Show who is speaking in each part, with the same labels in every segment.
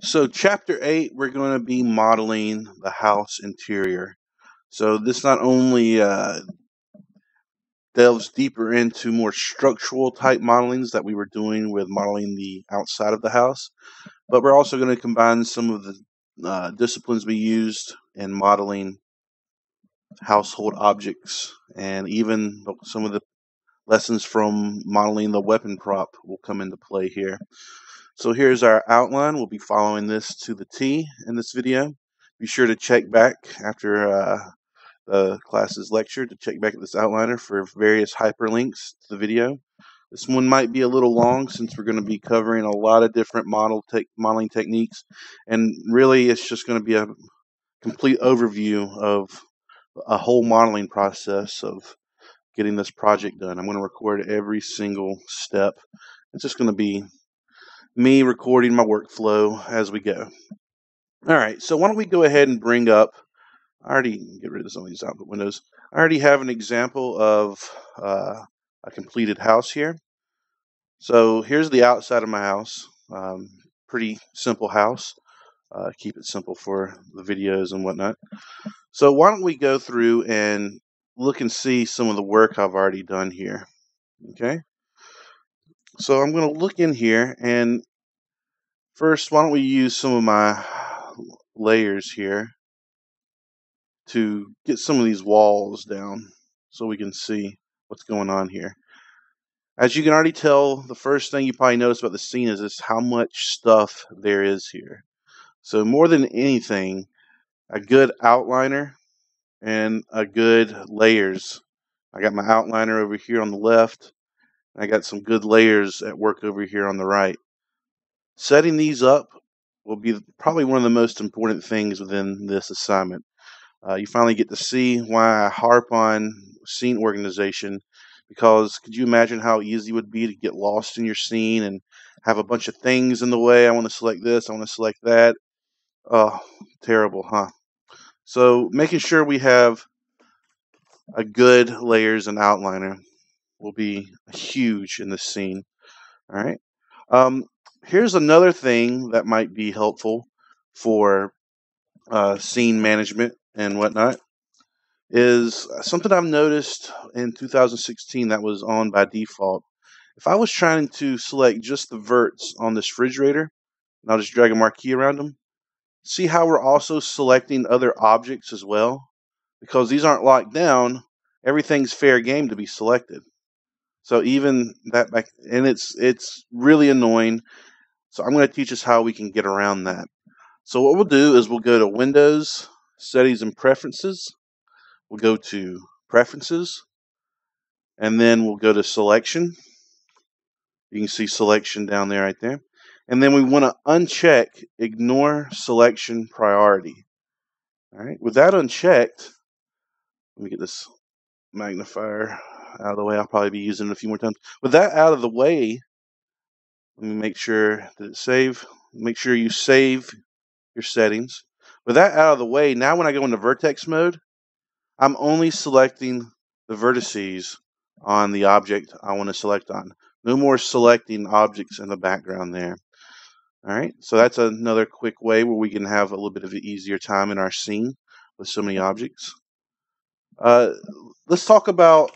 Speaker 1: So chapter 8, we're going to be modeling the house interior. So this not only delves deeper into more structural type modelings that we were doing with modeling the outside of the house, but we're also going to combine some of the disciplines we used in modeling household objects, and even some of the lessons from modeling the weapon prop will come into play here. So here's our outline. We'll be following this to the T in this video. Be sure to check back after the class's lecture to check back at this outliner for various hyperlinks to the video. This one might be a little long since we're going to be covering a lot of different modeling techniques, and really it's just going to be a complete overview of a whole modeling process of getting this project done. I'm going to record every single step. It's just going to be me recording my workflow as we go. All right, so why don't we go ahead and bring up, I already get rid of some of these output windows. I already have an example of a completed house here. So here's the outside of my house. Pretty simple house. Keep it simple for the videos and whatnot. So why don't we go through and look and see some of the work I've already done here. Okay. So I'm going to look in here, and first, why don't we use some of my layers here to get some of these walls down so we can see what's going on here. As you can already tell, the first thing you probably notice about the scene is just how much stuff there is here. So more than anything, a good outliner and a good layers. I got my outliner over here on the left, and I got some good layers at work over here on the right. Setting these up will be probably one of the most important things within this assignment. You finally get to see why I harp on scene organization, because could you imagine how easy it would be to get lost in your scene and have a bunch of things in the way? I want to select this, I want to select that. Oh, terrible, huh? So making sure we have a good layers and outliner will be huge in this scene. All right. Here's another thing that might be helpful for scene management and whatnot is something I've noticed in 2016 that was on by default. If I was trying to select just the verts on this refrigerator, and I'll just drag a marquee around them, see how we're also selecting other objects as well? Because these aren't locked down, everything's fair game to be selected. So even that back, and it's really annoying. So I'm going to teach us how we can get around that. So what we'll do is we'll go to Windows, Settings and Preferences. We'll go to Preferences, and then we'll go to Selection. You can see Selection down there right there. And then we want to uncheck Ignore Selection Priority. All right, with that unchecked, let me get this magnifier out of the way. I'll probably be using it a few more times. With that out of the way, let me make sure that it's save. Make sure you save your settings. With that out of the way, now when I go into vertex mode, I'm only selecting the vertices on the object I want to select on. No more selecting objects in the background there. All right, so that's another quick way where we can have a little bit of an easier time in our scene with so many objects. Let's talk about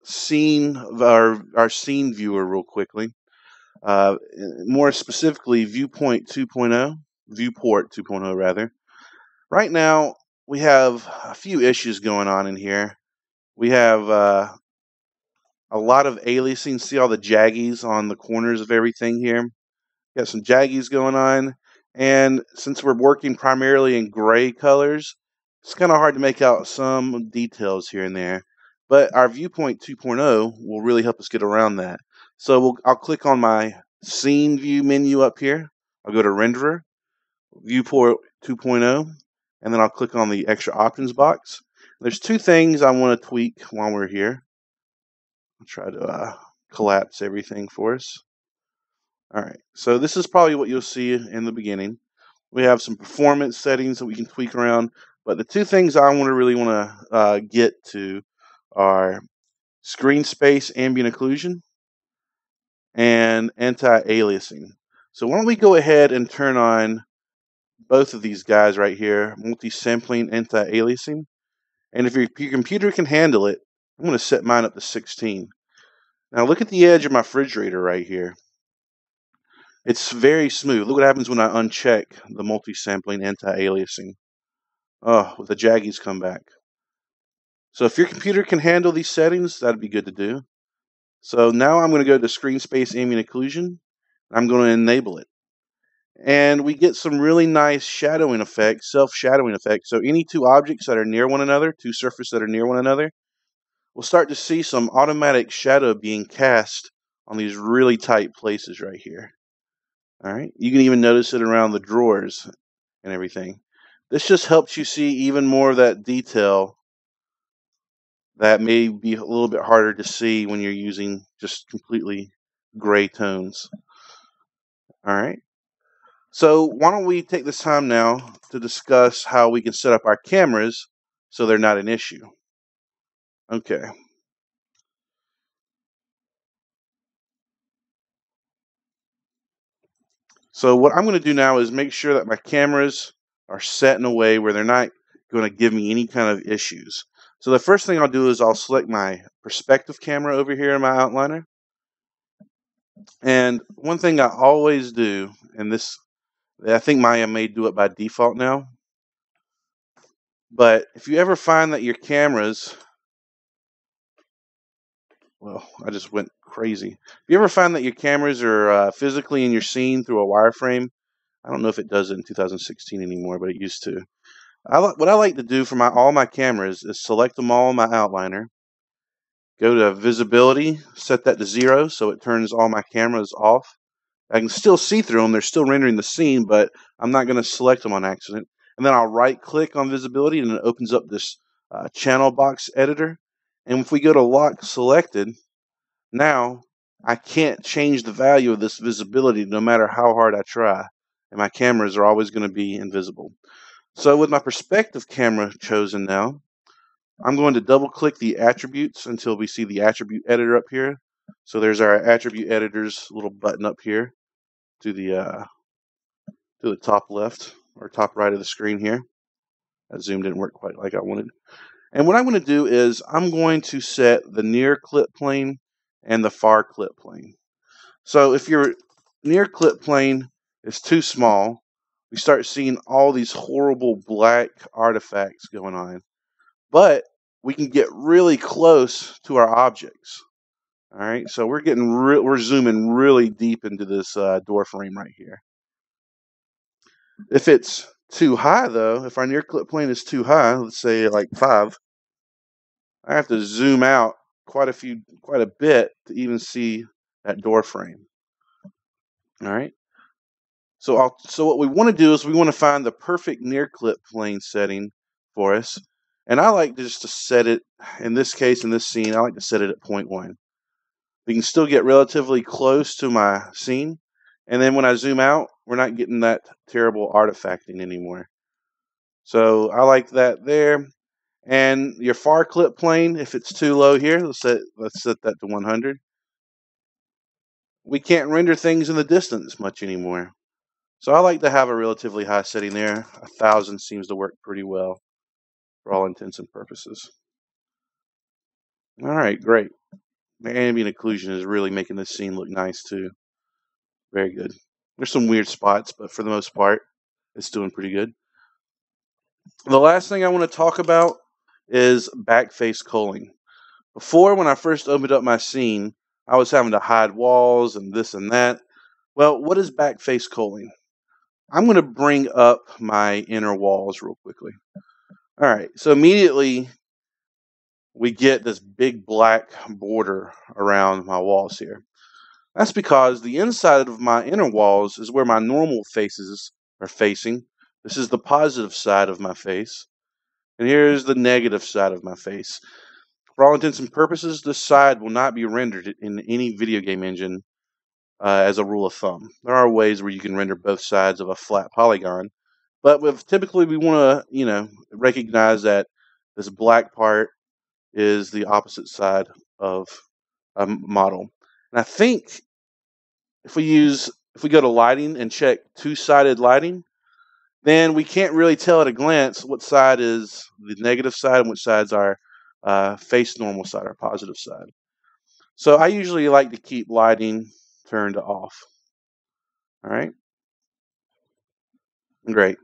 Speaker 1: our scene viewer real quickly. More specifically, Viewport 2.0 rather. Right now, we have a few issues going on in here. We have a lot of aliasing. See all the jaggies on the corners of everything here? Got some jaggies going on. And since we're working primarily in gray colors, it's kind of hard to make out some details here and there. But our Viewport 2.0 will really help us get around that. So I'll click on my Scene View menu up here. I'll go to Renderer, Viewport 2.0, and then I'll click on the Extra Options box. There's two things I want to tweak while we're here. I'll try to collapse everything for us. All right, so this is probably what you'll see in the beginning. We have some performance settings that we can tweak around, but the two things I really want to get to are screen space ambient occlusion and anti-aliasing. So why don't we go ahead and turn on both of these guys right here, multi-sampling, anti-aliasing. And if your computer can handle it, I'm going to set mine up to 16. Now look at the edge of my refrigerator right here. It's very smooth. Look what happens when I uncheck the multi-sampling, anti-aliasing. Oh, the jaggies come back. So if your computer can handle these settings, that'd be good to do. So now I'm going to go to screen space ambient occlusion. I'm going to enable it. And we get some really nice shadowing effects, self-shadowing effects. So any two objects that are near one another, two surfaces that are near one another, we'll start to see some automatic shadow being cast on these really tight places right here. All right, you can even notice it around the drawers and everything. This just helps you see even more of that detail that may be a little bit harder to see when you're using just completely gray tones. All right. So why don't we take this time now to discuss how we can set up our cameras so they're not an issue. Okay. So what I'm going to do now is make sure that my cameras are set in a way where they're not going to give me any kind of issues. So the first thing I'll do is I'll select my perspective camera over here in my outliner. And one thing I always do, and this, I think Maya may do it by default now, but if you ever find that your cameras, well, I just went crazy. If you ever find that your cameras are physically in your scene through a wireframe, I don't know if it does it in 2016 anymore, but it used to. What I like to do for all my cameras is select them all in my outliner, go to visibility, set that to 0 so it turns all my cameras off. I can still see through them. They're still rendering the scene, but I'm not going to select them on accident. And then I'll right-click on visibility, and it opens up this channel box editor. And if we go to lock selected, now I can't change the value of this visibility no matter how hard I try. And my cameras are always going to be invisible. So with my perspective camera chosen now, I'm going to double-click the attributes until we see the attribute editor up here. So there's our attribute editor's little button up here to the top left or top right of the screen here. That zoom didn't work quite like I wanted. And what I'm going to do is I'm going to set the near clip plane and the far clip plane. So if your near clip plane is too small, we start seeing all these horrible black artifacts going on. But we can get really close to our objects. All right, so we're zooming really deep into this door frame right here. If it's too high, though, if our near clip plane is too high, let's say like 5, I have to zoom out quite a bit to even see that door frame. All right. So what we want to do is we want to find the perfect near clip plane setting for us. And I like just to set it, in this case, in this scene, I like to set it at 0.1. We can still get relatively close to my scene. And then when I zoom out, we're not getting that terrible artifacting anymore. So I like that there. And your far clip plane, if it's too low here, let's set that to 100. We can't render things in the distance much anymore. So I like to have a relatively high setting there. 1000 seems to work pretty well for all intents and purposes. All right, great. The ambient occlusion is really making this scene look nice too. Very good. There's some weird spots, but for the most part, it's doing pretty good. The last thing I want to talk about is backface culling. Before, when I first opened up my scene, I was having to hide walls and this and that. Well, what is backface culling? I'm going to bring up my inner walls real quickly. All right, so immediately we get this big black border around my walls here. That's because the inside of my inner walls is where my normal faces are facing. This is the positive side of my face. And here's the negative side of my face. For all intents and purposes, this side will not be rendered in any video game engine as a rule of thumb. There are ways where you can render both sides of a flat polygon, but typically we want to, recognize that this black part is the opposite side of a model. And I think if we use if we go to lighting and check two-sided lighting, then we can't really tell at a glance what side is the negative side and which side's our face normal side, our positive side. So I usually like to keep lighting turned off. All right, great.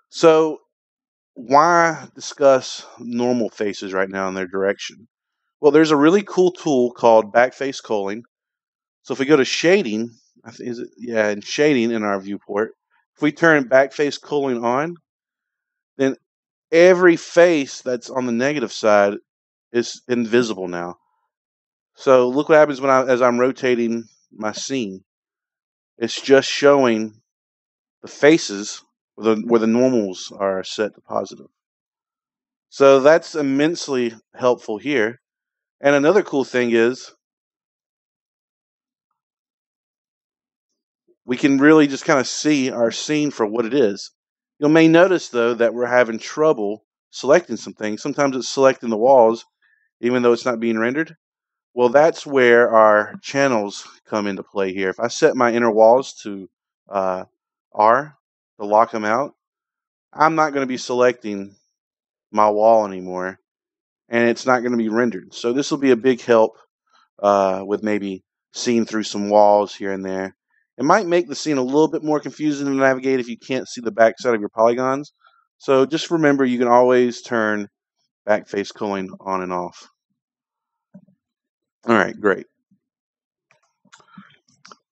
Speaker 1: So why discuss normal faces right now in their direction? Well, there's a really cool tool called backface culling. So if we go to shading, I think in shading in our viewport, if we turn backface culling on, then every face that's on the negative side is invisible now. So look what happens as I'm rotating my scene. It's just showing the faces where the normals are set to positive. So that's immensely helpful here. And another cool thing is we can really just kind of see our scene for what it is. You may notice, though, that we're having trouble selecting some things. Sometimes it's selecting the walls, even though it's not being rendered. Well, that's where our channels come into play here. If I set my inner walls to R to lock them out, I'm not going to be selecting my wall anymore, and it's not going to be rendered. So this will be a big help with maybe seeing through some walls here and there. It might make the scene a little bit more confusing to navigate if you can't see the backside of your polygons. So just remember, you can always turn backface culling on and off. All right, great.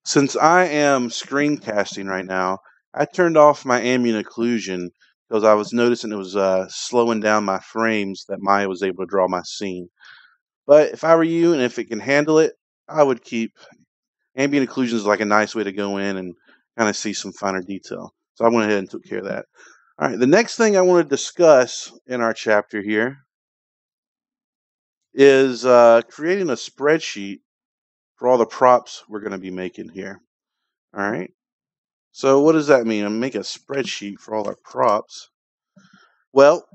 Speaker 1: Since I am screencasting right now, I turned off my ambient occlusion because I was noticing it was slowing down my frames that Maya was able to draw my scene. But if I were you and if it can handle it, I would keep ambient occlusion is like a nice way to go in and kind of see some finer detail. So I went ahead and took care of that. All right, the next thing I want to discuss in our chapter here is creating a spreadsheet for all the props we're going to be making here. All right. So what does that mean? I'm make a spreadsheet for all our props. Well,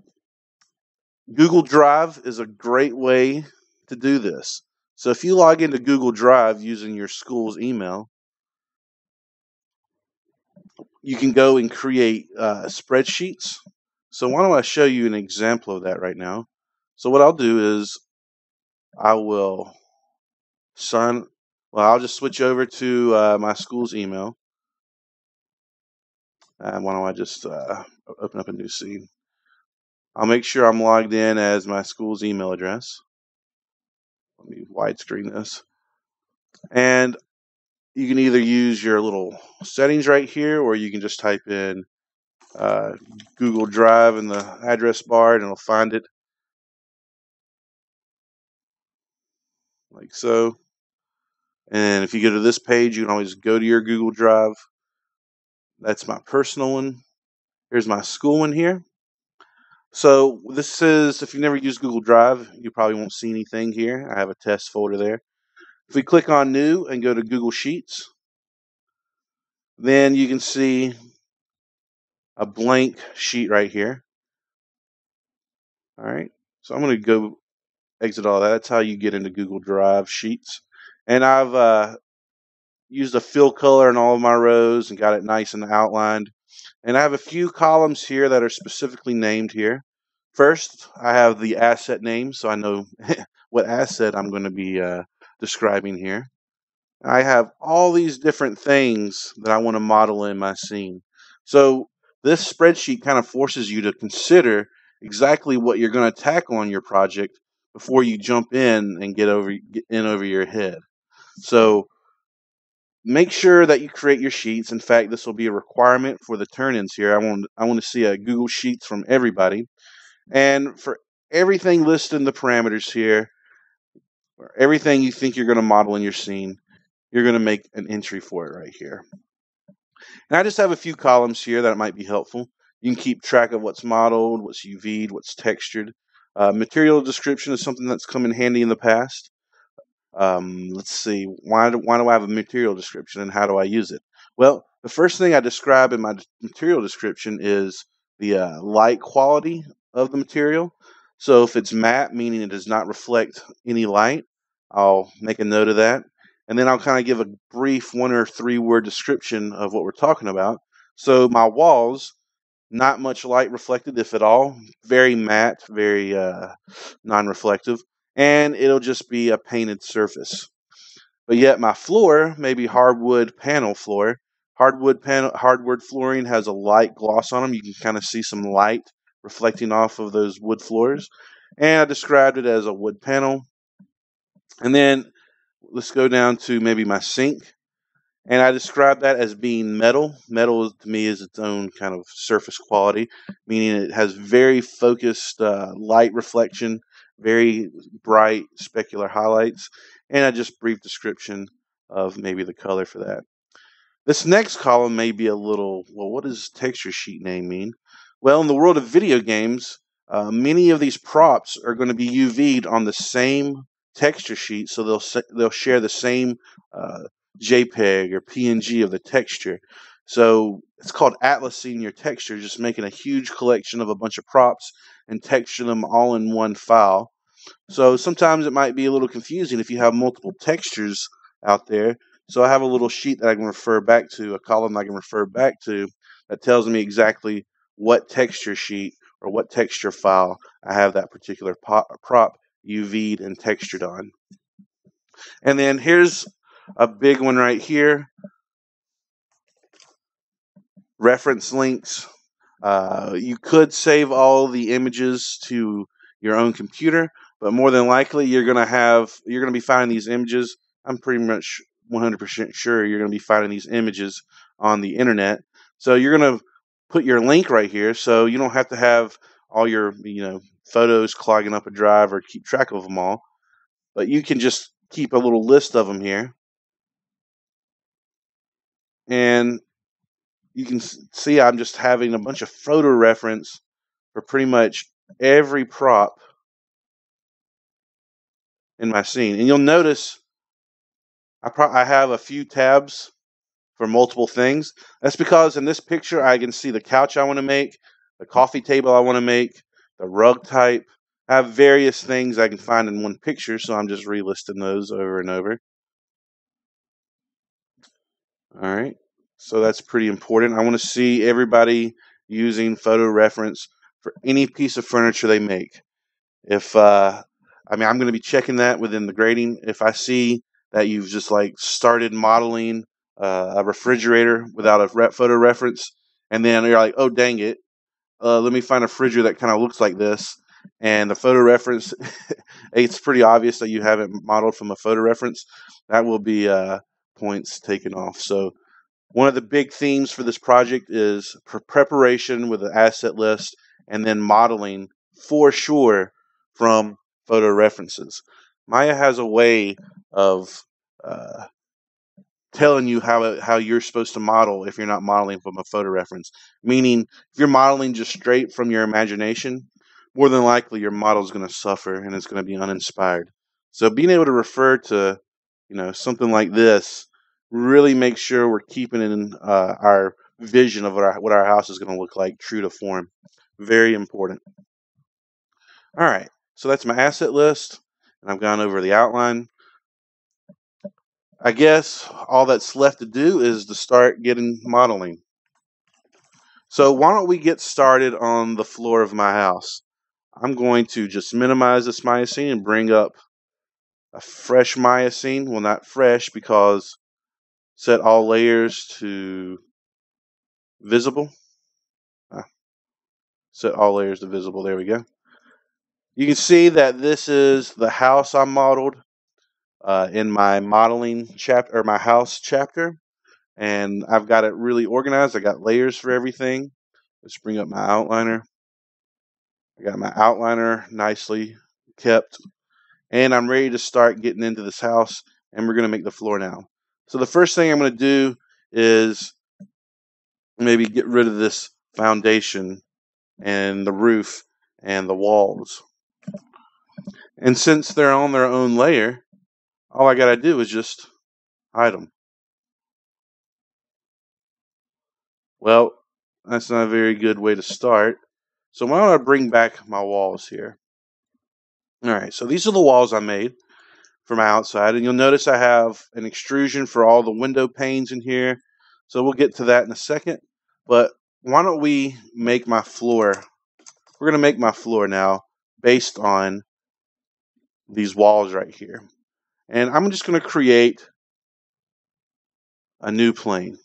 Speaker 1: Google Drive is a great way to do this. So if you log into Google Drive using your school's email, you can go and create spreadsheets. So why don't I show you an example of that right now? So what I'll do is I'll just switch over to my school's email. Why don't I just open up a new scene? I'll make sure I'm logged in as my school's email address. Let me widescreen this. And you can either use your little settings right here, or you can just type in Google Drive in the address bar and it'll find it like so. And if you go to this page, you can always go to your Google Drive. That's my personal one. Here's my school one here. So this is, if you've never used Google Drive, you probably won't see anything here. I have a test folder there. If we click on New and go to Google Sheets, then you can see a blank sheet right here. All right. So I'm going to go exit all that. That's how you get into Google Drive Sheets. And I've used a fill color in all of my rows and got it nice and outlined. And I have a few columns here that are specifically named here. First, I have the asset name, so I know what asset I'm going to be describing here. I have all these different things that I want to model in my scene. So this spreadsheet kind of forces you to consider exactly what you're going to tackle on your project before you jump in and get in over your head. So make sure that you create your sheets. In fact, this will be a requirement for the turn-ins here. I want to see a Google Sheets from everybody. And for everything listed in the parameters here, or everything you think you're going to model in your scene, you're going to make an entry for it right here. And I just have a few columns here that might be helpful. You can keep track of what's modeled, what's UV'd, what's textured. Material description is something that's come in handy in the past. Let's see, why do I have a material description and how do I use it? Well, the first thing I describe in my material description is the light quality of the material. So if it's matte, meaning it does not reflect any light, I'll make a note of that. and then I'll kind of give a brief 1 or 3 word description of what we're talking about. So my walls, not much light reflected, if at all, very matte, very non-reflective, and it'll just be a painted surface. But yet my floor may be hardwood panel floor. Hardwood flooring has a light gloss on them. You can kind of see some light reflecting off of those wood floors. And I described it as a wood panel. And then let's go down to maybe my sink. And I describe that as being metal. Metal to me is its own kind of surface quality, meaning it has very focused light reflection, very bright specular highlights, and a just brief description of maybe the color for that. This next column may be a little, well, what does texture sheet name mean? Well, in the world of video games, many of these props are going to be UV'd on the same texture sheet, so they'll share the same JPEG or PNG of the texture. So it's called atlasing your texture, just making a huge collection of a bunch of props and texture them all in one file. So sometimes it might be a little confusing if you have multiple textures out there. So I have a little sheet that I can refer back to, a column I can refer back to that tells me exactly what texture sheet or what texture file I have that particular prop UV'd and textured on. And then here's a big one right here. Reference links. You could save all the images to your own computer, but more than likely you're going to be finding these images. I'm pretty much 100% sure you're going to be finding these images on the internet. So you're going to put your link right here, so you don't have to have all your photos clogging up a drive or keep track of them all. But you can just keep a little list of them here, and you can see I'm just having a bunch of photo reference for pretty much every prop in my scene. And you'll notice I have a few tabs for multiple things. That's because in this picture I can see the couch I want to make, the coffee table I want to make, the rug type. I have various things I can find in one picture, so I'm just relisting those over and over. All right, so that's pretty important. I want to see everybody using photo reference for any piece of furniture they make. If I'm going to be checking that within the grading. If I see that you've just started modeling a refrigerator without a photo reference, and then you're like, oh dang it, let me find a refrigerator that kind of looks like this, and the photo reference, it's pretty obvious that you haven't modeled from a photo reference, that will be points taken off. So one of the big themes for this project is preparation with an asset list, and then modeling for sure from photo references. Maya has a way of telling you how you're supposed to model if you're not modeling from a photo reference. Meaning, if you're modeling just straight from your imagination, more than likely your model is going to suffer and it's going to be uninspired. So being able to refer to something like this really makes sure we're keeping in our vision of what our house is going to look like, true to form. Very important. All right, so that's my asset list, and I've gone over the outline. I guess all that's left to do is to start getting modeling. So why don't we get started on the floor of my house? I'm going to just minimize this Maya scene and bring up a fresh Maya scene. Well, not fresh, because set all layers to visible. Set all layers to visible. There we go. You can see that this is the house I modeled in my modeling chapter, or my house chapter, and I've got it really organized. I got layers for everything. Let's bring up my outliner. I got my outliner nicely kept, and I'm ready to start getting into this house, and we're going to make the floor now. So the first thing I'm going to do is maybe get rid of this foundation and the roof and the walls. And since they're on their own layer, all I got to do is just hide them. Well, that's not a very good way to start. So why don't I bring back my walls here? All right, so these are the walls I made. for my outside. And you'll notice I have an extrusion for all the window panes in here. So we'll get to that in a second. But why don't we make my floor? We're going to make my floor now based on these walls right here. And I'm just going to create a new plane.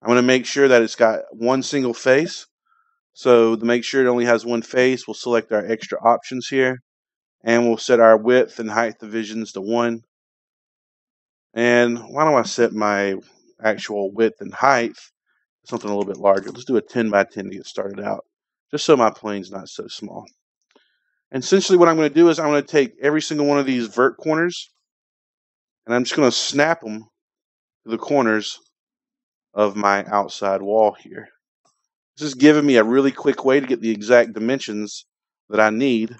Speaker 1: I'm going to make sure that it's got one single face. So to make sure it only has one face, we'll select our extra options here. And we'll set our width and height divisions to 1. And why don't I set my actual width and height something a little bit larger. Let's do a 10 by 10 to get started out, just so my plane's not so small. And essentially what I'm going to do is I'm going to take every single one of these vert corners, and I'm just going to snap them to the corners of my outside wall here. This is giving me a really quick way to get the exact dimensions that I need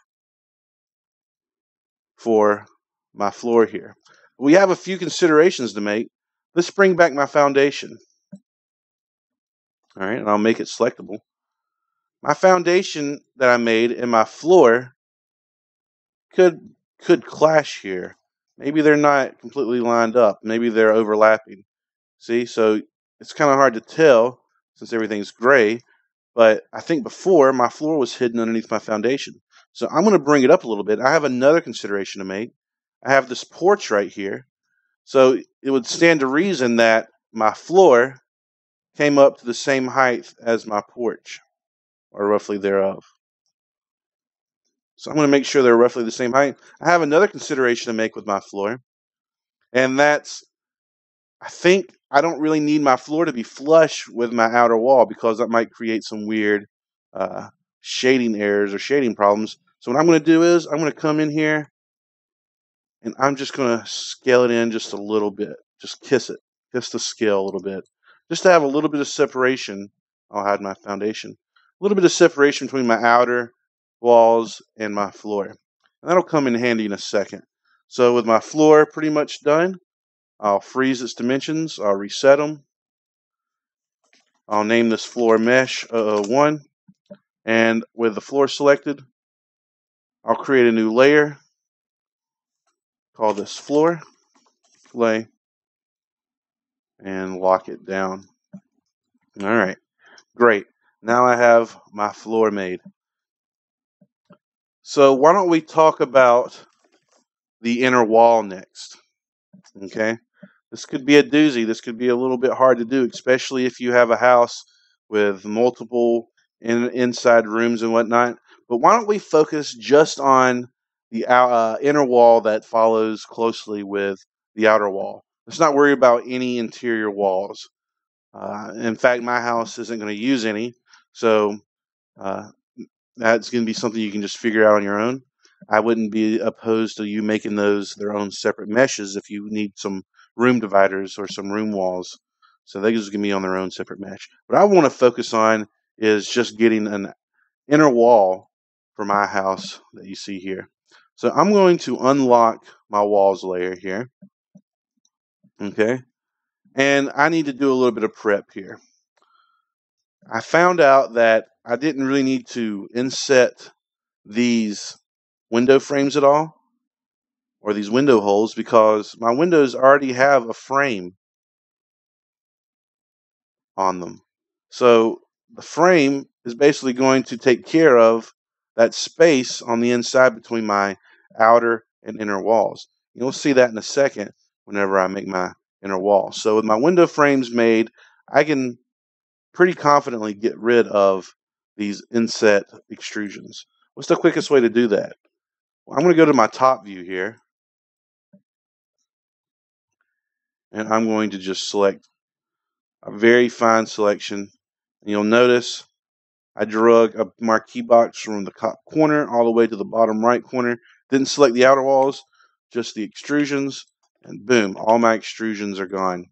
Speaker 1: for my floor here. We have a few considerations to make. Let's bring back my foundation. All right, and I'll make it selectable. My foundation that I made and my floor could clash here. Maybe they're not completely lined up. Maybe they're overlapping. See, so it's kind of hard to tell since everything's gray. But I think before my floor was hidden underneath my foundation. So I'm going to bring it up a little bit. I have another consideration to make. I have this porch right here. So it would stand to reason that my floor came up to the same height as my porch, or roughly thereof. So I'm going to make sure they're roughly the same height. I have another consideration to make with my floor, and that's I think I don't really need my floor to be flush with my outer wall because that might create some weird shading errors or shading problems. So what I'm going to do is I'm going to come in here and I'm just going to scale it in just a little bit. Just kiss the scale a little bit. Just to have a little bit of separation. I'll hide my foundation. A little bit of separation between my outer walls and my floor. And that'll come in handy in a second. So with my floor pretty much done, I'll freeze its dimensions. I'll reset them. I'll name this floor mesh 001. And with the floor selected, I'll create a new layer. Call this floor. Lay. And lock it down. All right. Great. Now I have my floor made. So why don't we talk about the inner wall next? Okay. This could be a doozy. This could be a little bit hard to do, especially if you have a house with multiple inside rooms and whatnot. But why don't we focus just on the inner wall that follows closely with the outer wall? Let's not worry about any interior walls. In fact, my house isn't going to use any, so that's going to be something you can just figure out on your own. I wouldn't be opposed to you making those their own separate meshes if you need some room dividers or some room walls. So they just going to be on their own separate mesh. What I want to focus on is just getting an inner wall for my house that you see here. So I'm going to unlock my walls layer here. Okay. And I need to do a little bit of prep here. I found out that I didn't really need to inset these window frames at all, or these window holes, because my windows already have a frame on them. So the frame is basically going to take care of that space on the inside between my outer and inner walls. You'll see that in a second whenever I make my inner wall. So with my window frames made, I can pretty confidently get rid of these inset extrusions. What's the quickest way to do that? Well, I'm going to go to my top view here, and I'm going to just select a very fine selection. And you'll notice I drug a marquee box from the top corner all the way to the bottom right corner. Didn't select the outer walls, just the extrusions, and boom, all my extrusions are gone.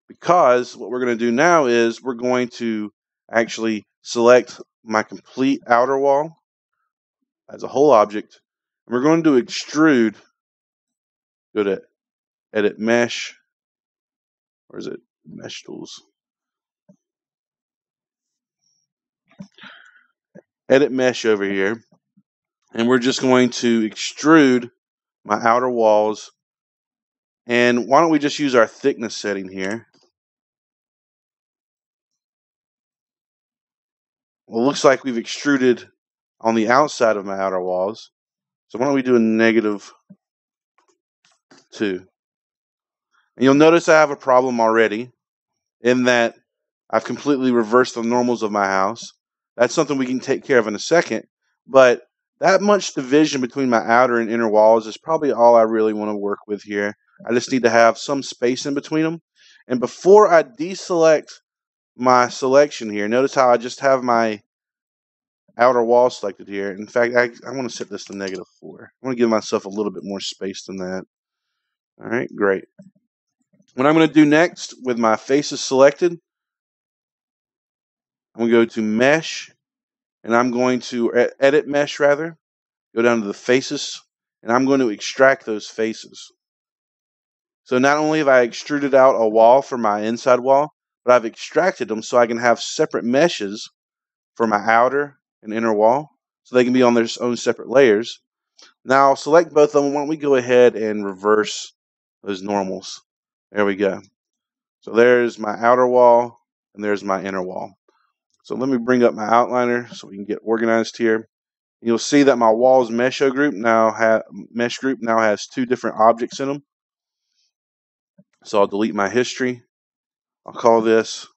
Speaker 1: Because what we're going to do now is we're going to actually select my complete outer wall as a whole object, and we're going to extrude. Go to Edit Mesh. Or is it Mesh Tools? Edit Mesh over here. And we're just going to extrude my outer walls And why don't we just use our thickness setting here? Well, it looks like we've extruded on the outside of my outer walls. So why don't we do a -2? And you'll notice I have a problem already in that I've completely reversed the normals of my house. That's something we can take care of in a second. But that much division between my outer and inner walls is probably all I really want to work with here. I just need to have some space in between them. And before I deselect my selection here, notice how I just have my outer wall selected here. In fact, I want to set this to -4. I want to give myself a little bit more space than that. All right, great. What I'm going to do next with my faces selected, I'm going to go to Mesh, and I'm going to Edit Mesh rather, go down to the faces, and I'm going to extract those faces. So not only have I extruded out a wall for my inside wall, but I've extracted them so I can have separate meshes for my outer and inner wall, so they can be on their own separate layers. Now I'll select both of them. Why don't we go ahead and reverse those normals? There we go. So there's my outer wall, and there's my inner wall. So let me bring up my outliner so we can get organized here. You'll see that my walls mesh group now has 2 different objects in them. So I'll delete my history. I'll call this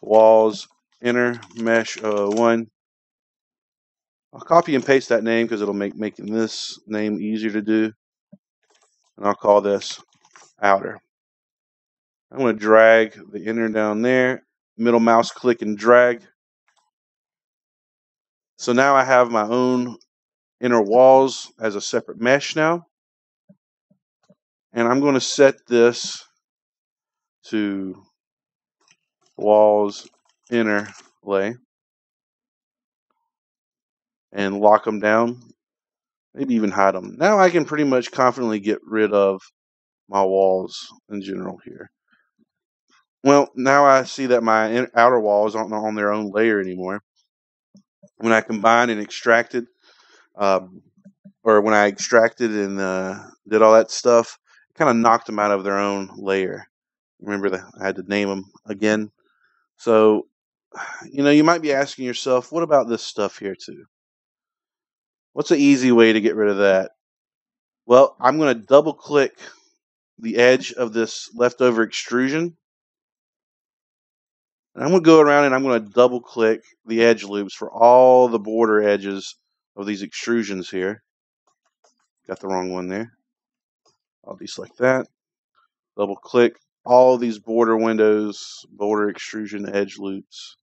Speaker 1: walls inner mesh 1. I'll copy and paste that name because it'll make making this name easier to do. And I'll call this outer. I'm going to drag the inner down there, middle mouse click and drag. So now I have my own inner walls as a separate mesh now. And I'm going to set this to walls inner lay and lock them down, maybe even hide them. Now I can pretty much confidently get rid of my walls in general here. Well, now I see that my outer walls aren't on their own layer anymore. When I combined and extracted, or when I extracted and did all that stuff, it kind of knocked them out of their own layer. Remember that I had to name them again. So, you might be asking yourself, what about this stuff here too? What's an easy way to get rid of that? Well, I'm going to double click the edge of this leftover extrusion. And I'm going to go around and I'm going to double click the edge loops for all the border edges of these extrusions here. Got the wrong one there. I'll deselect that. Double click all these border windows, border extrusion edge loops.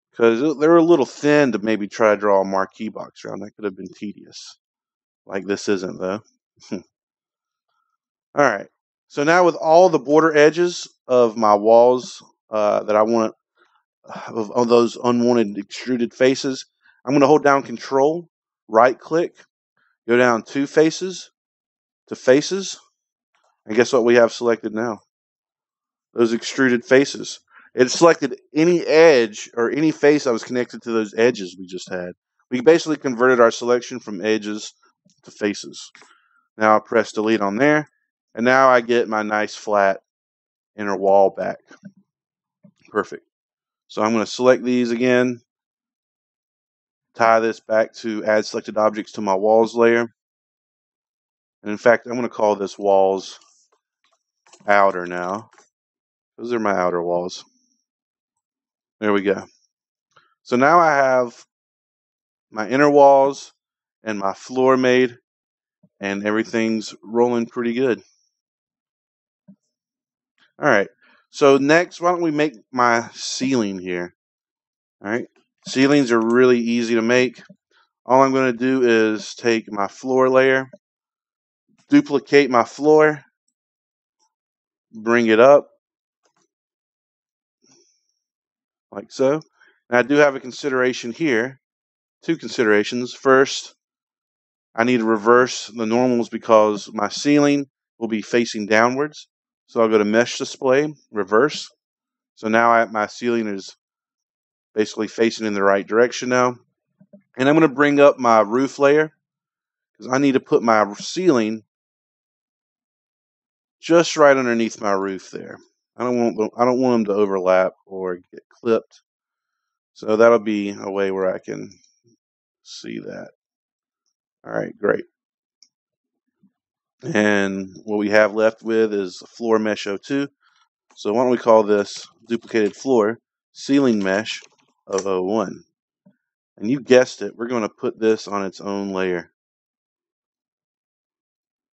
Speaker 1: Because they're a little thin to maybe try to draw a marquee box around. That could have been tedious. Like this isn't, though. All right. So now with all the border edges of my walls that I want, of those unwanted extruded faces, I'm going to hold down Control, right click, go down 2 faces to faces, and guess what we have selected now? Those extruded faces. It selected any edge or any face that was connected to those edges we just had. We basically converted our selection from edges to faces. Now I'll press delete on there, and now I get my nice flat inner wall back. Perfect. So I'm going to select these again, tie this back to add selected objects to my walls layer. And in fact, I'm going to call this walls outer now. Those are my outer walls. There we go. So now I have my inner walls and my floor made, and everything's rolling pretty good. All right. So next, why don't we make my ceiling here? All right. Ceilings are really easy to make. All I'm going to do is take my floor layer, duplicate my floor, bring it up like so. And I do have a consideration here, 2 considerations. First, I need to reverse the normals because my ceiling will be facing downwards. So I'll go to Mesh Display, Reverse. So now my ceiling is basically facing in the right direction now. And I'm going to bring up my roof layer. because I need to put my ceiling just right underneath my roof there. I don't want them to overlap or get clipped. So that'll be a way where I can see that. All right, great. And what we have left with is floor mesh 02. So why don't we call this duplicated floor ceiling mesh of 01. And you guessed it, we're going to put this on its own layer.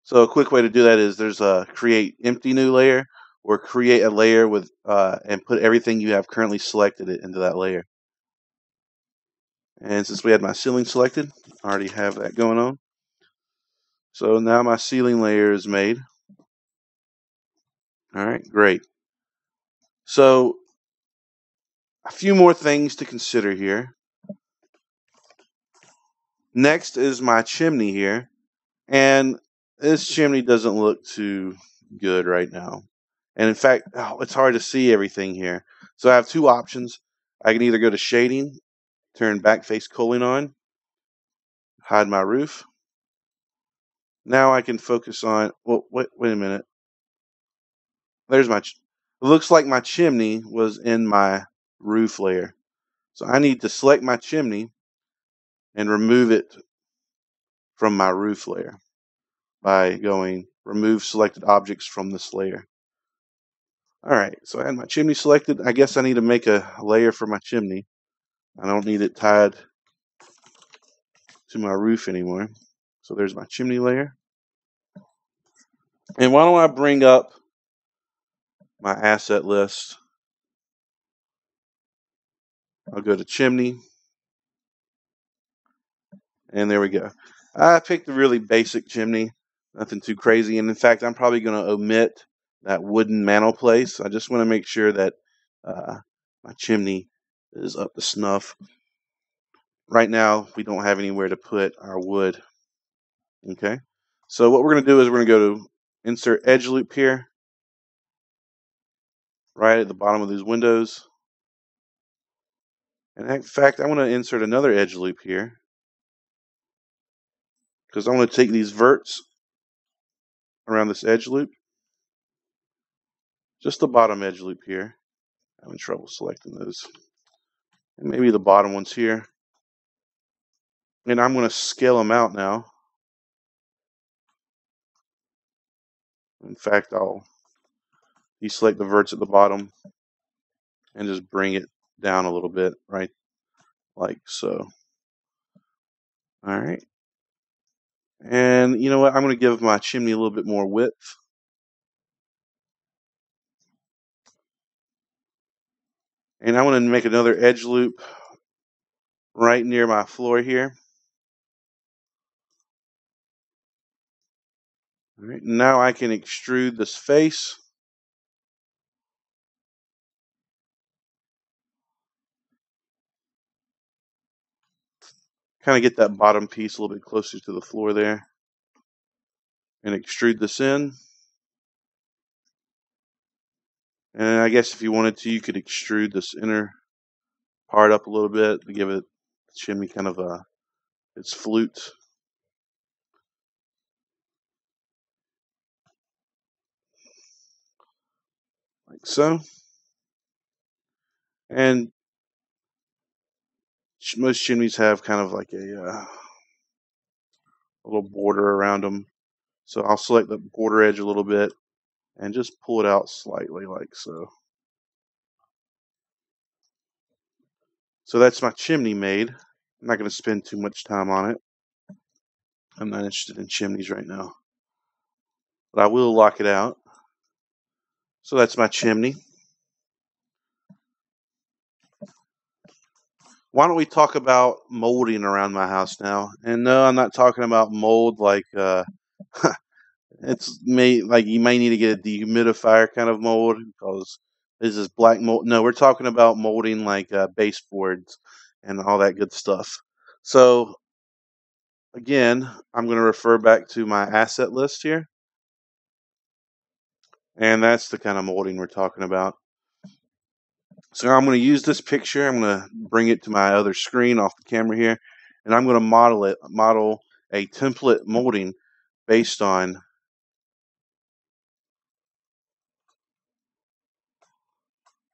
Speaker 1: So a quick way to do that is there's a create empty new layer, or create a layer with and put everything you have currently selected into that layer. And since we had my ceiling selected, I already have that going on. So now my ceiling layer is made. All right, great. So a few more things to consider here. Next is my chimney here. And this chimney doesn't look too good right now. And in fact, it's hard to see everything here. So I have two options. I can either go to shading, turn back face culling on, hide my roof. Now I can focus on, well, wait a minute. There's it looks like my chimney was in my roof layer. So I need to select my chimney and remove it from my roof layer by going remove selected objects from this layer. All right, so I had my chimney selected. I guess I need to make a layer for my chimney. I don't need it tied to my roof anymore. So there's my chimney layer. And why don't I bring up my asset list? I'll go to chimney. And there we go. I picked a really basic chimney, nothing too crazy. And in fact, I'm probably going to omit that wooden mantle place. I just want to make sure that my chimney is up to snuff. Right now, we don't have anywhere to put our wood. Okay. So what we're going to do is we're going to go to insert edge loop here, right at the bottom of these windows. And in fact, I want to insert another edge loop here because I want to take these verts around this edge loop, just the bottom edge loop here. I'm having trouble selecting those. And maybe the bottom ones here. And I'm going to scale them out now. In fact, I'll deselect the verts at the bottom and just bring it down a little bit, right? Like so. All right. And you know what? I'm going to give my chimney a little bit more width. And I want to make another edge loop right near my floor here. All right, now I can extrude this face. Kind of get that bottom piece a little bit closer to the floor there. And extrude this in. And I guess if you wanted to, you could extrude this inner part up a little bit to give it the chimney kind of its flute. Like so. And most chimneys have kind of like a little border around them. So I'll select the border edge a little bit and just pull it out slightly like so. So that's my chimney made. I'm not going to spend too much time on it. I'm not interested in chimneys right now. But I will lock it out. So that's my chimney. Why don't we talk about molding around my house now? And no, I'm not talking about mold like like you may need to get a dehumidifier kind of mold because this is black mold. No, we're talking about molding like baseboards and all that good stuff. So again, I'm going to refer back to my asset list here. And that's the kind of molding we're talking about. So I'm going to use this picture. I'm going to bring it to my other screen off the camera here. And I'm going to model a template molding based on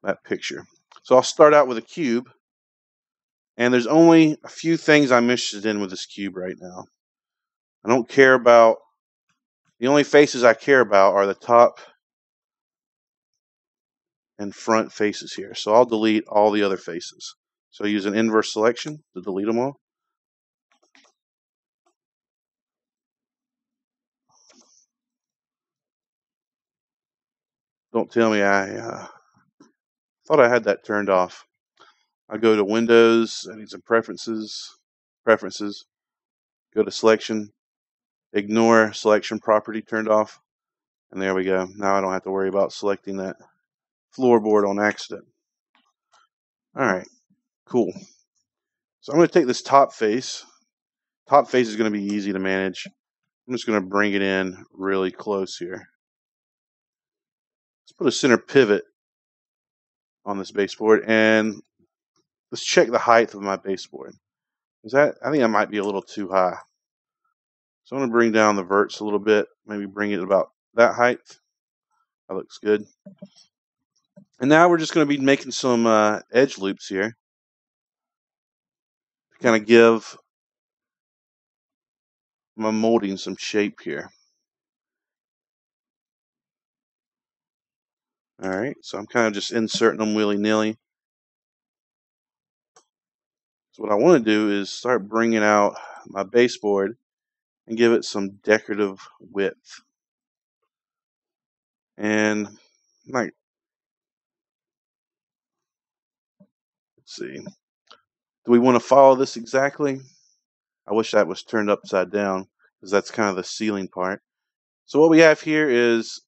Speaker 1: that picture. So I'll start out with a cube, and there's only a few things I'm interested in with this cube right now. I don't care about, the only faces I care about are the top and front faces here. So I'll delete all the other faces. So I use an inverse selection to delete them all. Don't tell me I thought I had that turned off. I go to Windows, I need some preferences, go to selection, ignore selection property turned off, and there we go. Now I don't have to worry about selecting that floorboard on accident. All right, cool. So I'm going to take this top face. Top face is going to be easy to manage. I'm just going to bring it in really close here. Let's put a center pivot on this baseboard, and let's check the height of my baseboard. I think that might be a little too high. So I'm going to bring down the verts a little bit, maybe bring it about that height. That looks good. And now we're just going to be making some edge loops here to kind of give my molding some shape here. All right, so I'm kind of just inserting them willy-nilly. So what I want to do is start bringing out my baseboard and give it some decorative width. And like, let's see, do we want to follow this exactly? I wish that was turned upside down, because that's kind of the ceiling part. So what we have here is,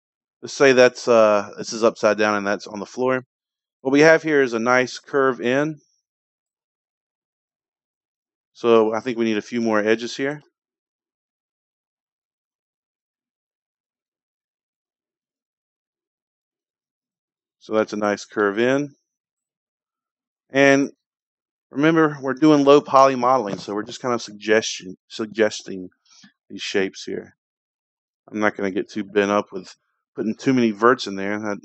Speaker 1: let's say that's this is upside down and that's on the floor. What we have here is a nice curve in. So I think we need a few more edges here. So that's a nice curve in. And remember, we're doing low poly modeling, so we're just kind of suggesting these shapes here. I'm not going to get too bent up with putting too many verts in there. That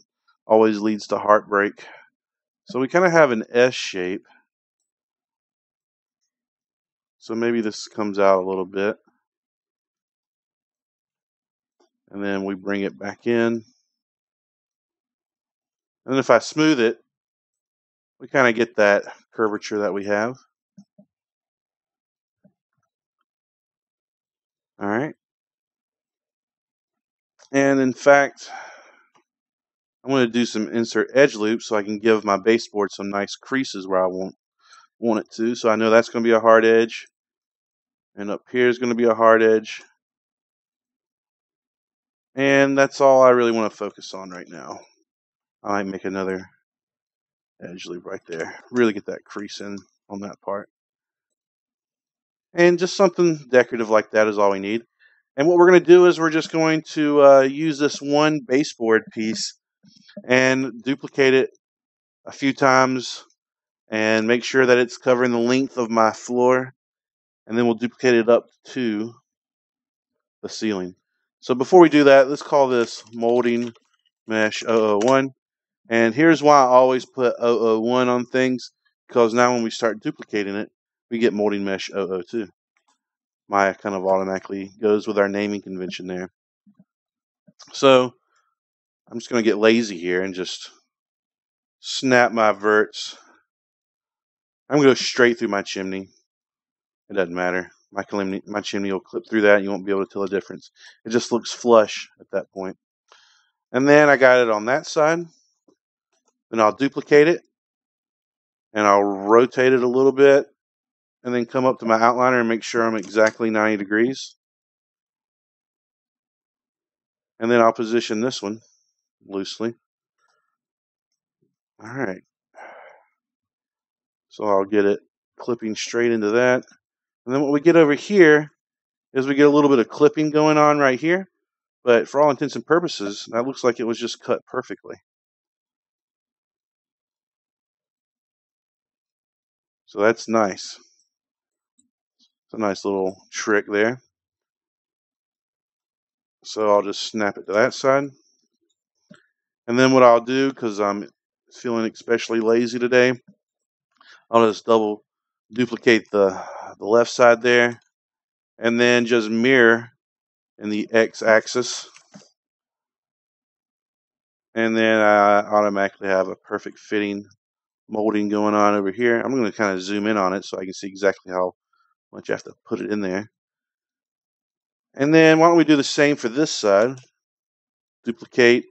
Speaker 1: always leads to heartbreak. So we kind of have an S shape. So maybe this comes out a little bit. And then we bring it back in. And if I smooth it, we kind of get that curvature that we have. All right. And in fact, I'm going to do some insert edge loops so I can give my baseboard some nice creases where I want it to. So I know that's going to be a hard edge. And up here is going to be a hard edge. And that's all I really want to focus on right now. I might make another edge loop right there. Really get that crease in on that part. And just something decorative like that is all we need. And what we're going to do is we're just going to use this one baseboard piece and duplicate it a few times and make sure that it's covering the length of my floor. And then we'll duplicate it up to the ceiling. So before we do that, let's call this molding mesh 001. And here's why I always put 001 on things, because now when we start duplicating it, we get molding mesh 002. Maya kind of automatically goes with our naming convention there. So I'm just going to get lazy here and just snap my verts. I'm going to go straight through my chimney. It doesn't matter. My chimney will clip through that and you won't be able to tell the difference. It just looks flush at that point. And then I got it on that side. Then I'll duplicate it and I'll rotate it a little bit and then come up to my outliner and make sure I'm exactly 90 degrees. And then I'll position this one loosely. All right. So I'll get it clipping straight into that. And then what we get over here is we get a little bit of clipping going on right here. But for all intents and purposes, that looks like it was just cut perfectly. So that's nice. It's a nice little trick there. So I'll just snap it to that side. And then what I'll do, because I'm feeling especially lazy today, I'll just double duplicate the left side there, and then just mirror in the x-axis, and then I automatically have a perfect fitting molding going on over here. I'm going to kind of zoom in on it so I can see exactly how much I have to put it in there. And then why don't we do the same for this side? Duplicate,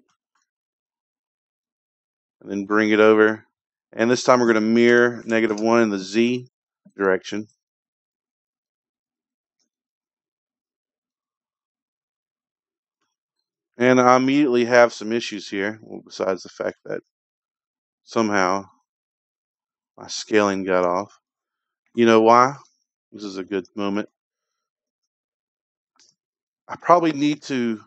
Speaker 1: and then bring it over. And this time we're going to mirror -1 in the Z direction. And I immediately have some issues here, well, besides the fact that somehow my scaling got off. You know why? This is a good moment. I probably need to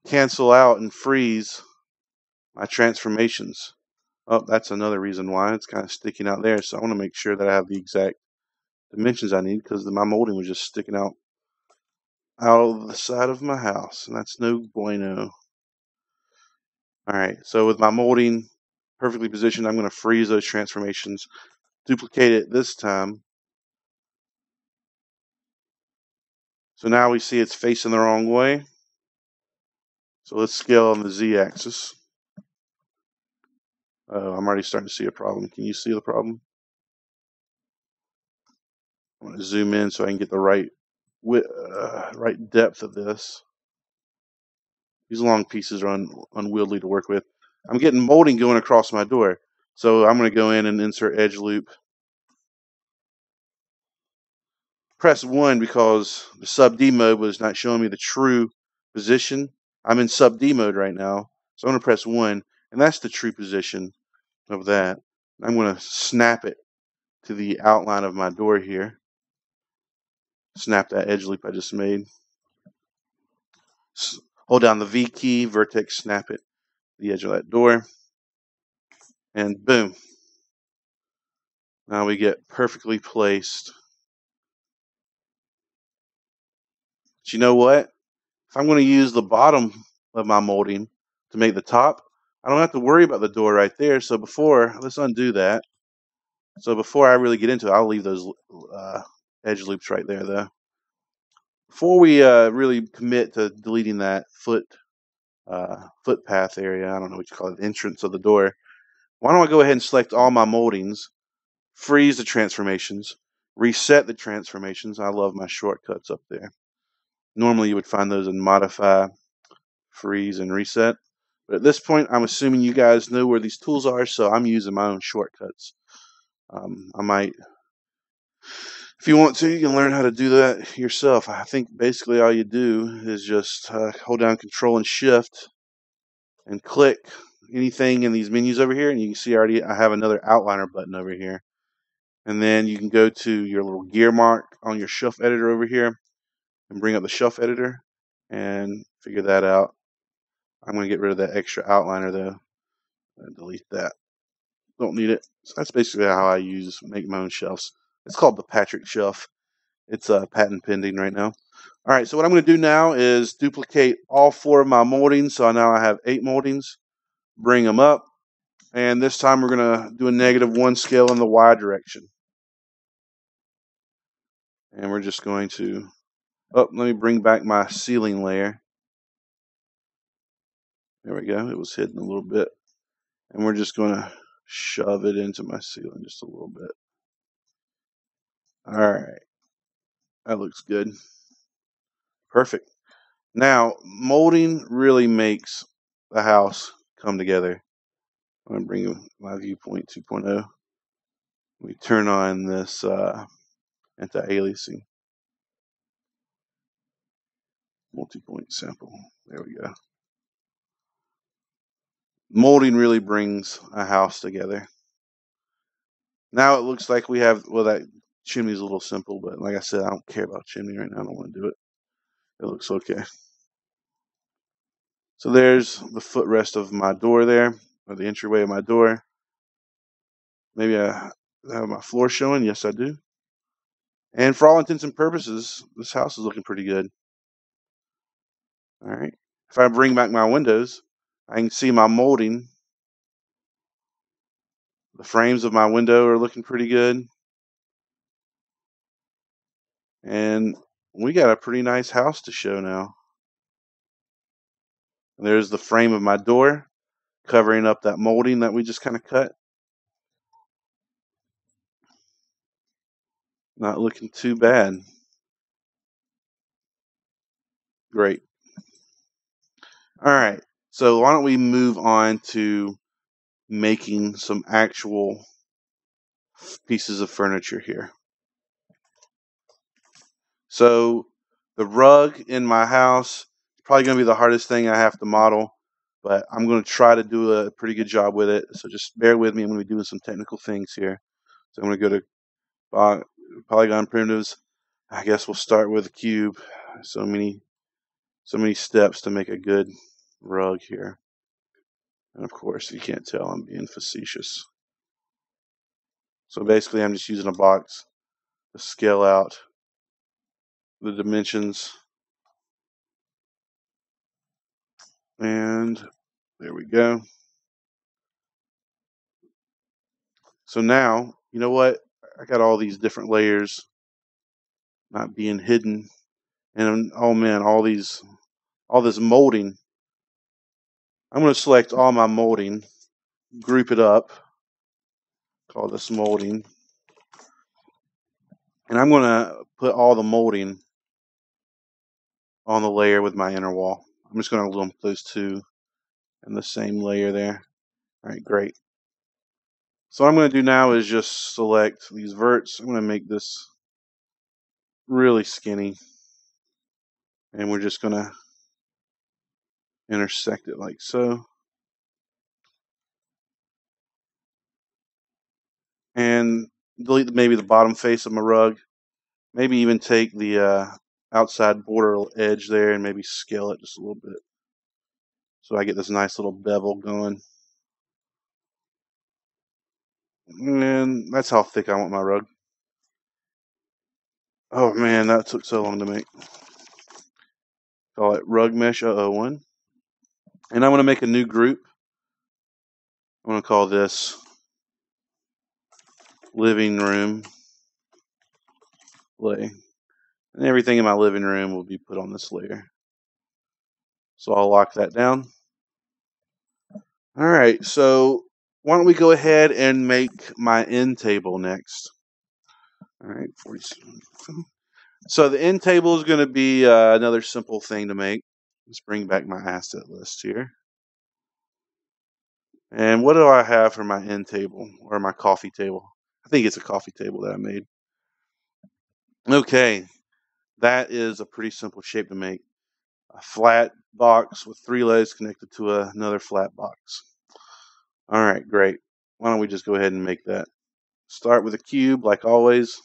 Speaker 1: cancel out and freeze my transformations. Oh, that's another reason why it's kind of sticking out there. So I want to make sure that I have the exact dimensions I need, because my molding was just sticking out of the side of my house, and that's no bueno. All right, so with my molding perfectly positioned, I'm going to freeze those transformations, duplicate it this time. So now we see it's facing the wrong way. So let's scale on the Z-axis. I'm already starting to see a problem. Can you see the problem? I'm going to zoom in so I can get the right depth of this. These long pieces are unwieldy to work with. I'm getting molding going across my door. So I'm going to go in and insert edge loop. Press 1 because the sub D mode was not showing me the true position. I'm in sub D mode right now. So I'm going to press 1, and that's the true position of that. I'm going to snap it to the outline of my door here. Snap that edge loop I just made. Hold down the V key, vertex, snap it to the edge of that door, and boom. Now we get perfectly placed. But you know what? If I'm going to use the bottom of my molding to make the top, I don't have to worry about the door right there. So let's undo that. So before I really get into it, I'll leave those edge loops right there, though. Before we really commit to deleting that footpath area, I don't know what you call it, entrance of the door, why don't I go ahead and select all my moldings, freeze the transformations, reset the transformations. I love my shortcuts up there. Normally you would find those in modify, freeze, and reset. But at this point, I'm assuming you guys know where these tools are, so I'm using my own shortcuts. I might, if you want to, you can learn how to do that yourself. I think basically all you do is just hold down Control and Shift and click anything in these menus over here, and you can see already I have another outliner button over here. And then you can go to your little gear mark on your shelf editor over here and bring up the shelf editor and figure that out. I'm going to get rid of that extra outliner though and delete that. Don't need it. So that's basically how I make my own shelves. It's called the Patrick shelf. It's patent pending right now. All right, so what I'm going to do now is duplicate all 4 of my moldings. So now I have 8 moldings. Bring them up. And this time we're going to do a -1 scale in the Y direction. And we're just going to, let me bring back my ceiling layer. There we go. It was hidden a little bit. And we're just going to shove it into my ceiling just a little bit. All right. That looks good. Perfect. Now, molding really makes the house come together. I'm going to bring my viewpoint 2.0. We turn on this anti-aliasing. Multi-point sample. There we go. Molding really brings a house together. Now it looks like we have, well, that chimney's a little simple, but like I said, I don't care about chimney right now. I don't want to do it. It looks okay. So there's the footrest of my door there, or the entryway of my door. Maybe I have my floor showing. Yes, I do. And for all intents and purposes, this house is looking pretty good. All right. If I bring back my windows, I can see my molding. The frames of my window are looking pretty good. And we got a pretty nice house to show now. There's the frame of my door covering up that molding that we just kind of cut. Not looking too bad. Great. All right. So why don't we move on to making some actual pieces of furniture here. So the rug in my house is probably going to be the hardest thing I have to model, but I'm going to try to do a pretty good job with it. So just bear with me. I'm going to be doing some technical things here. So I'm going to go to polygon primitives. I guess we'll start with a cube. So many steps to make a good rug here. And of course, you can't tell I'm being facetious. So basically, I'm just using a box to scale out the dimensions. And there we go. So now, you know what? I got all these different layers not being hidden. And oh man, all this molding. I'm going to select all my molding, group it up, call this molding. And I'm going to put all the molding on the layer with my inner wall. I'm just going to lump those two in the same layer there. All right, great. So what I'm going to do now is just select these verts. I'm going to make this really skinny. And we're just going to intersect it like so. And delete maybe the bottom face of my rug. Maybe even take the outside border edge there and maybe scale it just a little bit. So I get this nice little bevel going. And that's how thick I want my rug. Oh man, that took so long to make. Call it rug mesh 001. And I'm going to make a new group. I'm going to call this living room lay. And everything in my living room will be put on this layer. So I'll lock that down. All right, so why don't we go ahead and make my end table next? All right, 47. So the end table is going to be another simple thing to make. Let's bring back my asset list here. And what do I have for my end table or my coffee table? I think it's a coffee table that I made. Okay, that is a pretty simple shape to make. A flat box with 3 legs connected to another flat box. All right, great. Why don't we just go ahead and make that? Start with a cube like always.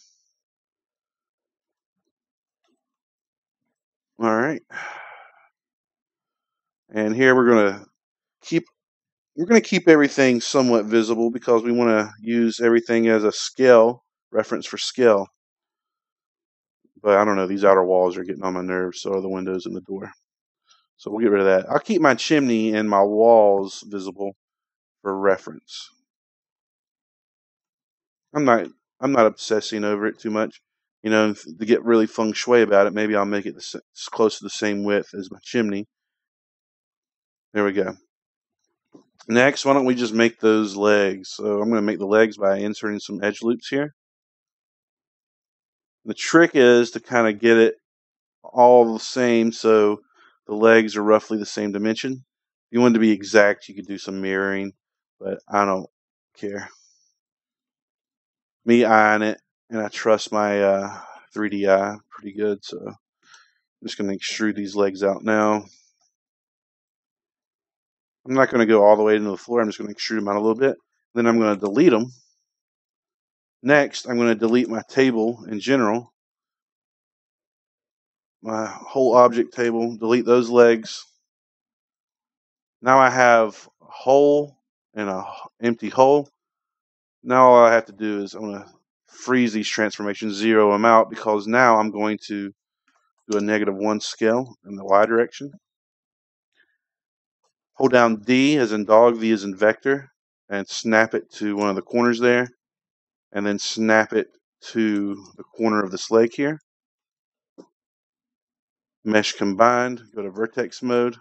Speaker 1: All right. And here we're going to keep everything somewhat visible because we want to use everything as a scale, reference for scale. But I don't know, these outer walls are getting on my nerves, so are the windows and the door. So we'll get rid of that. I'll keep my chimney and my walls visible for reference. I'm not obsessing over it too much. You know, to get really feng shui about it, maybe I'll make it close to the same width as my chimney. There we go. Next, why don't we just make those legs? So I'm going to make the legs by inserting some edge loops here. The trick is to kind of get it all the same so the legs are roughly the same dimension. If you want to be exact, you could do some mirroring, but I don't care. Me eyeing it, and I trust my 3D eye pretty good, so I'm just going to extrude these legs out now. I'm not going to go all the way into the floor. I'm just going to extrude them out a little bit. Then I'm going to delete them. Next, I'm going to delete my table in general. My whole object table, delete those legs. Now I have a hole and an empty hole. Now all I have to do is I'm going to freeze these transformations, zero them out, because now I'm going to do a -1 scale in the Y direction. Hold down D as in dog, V as in vector, and snap it to one of the corners there, and then snap it to the corner of this leg here. Mesh combined, go to vertex mode,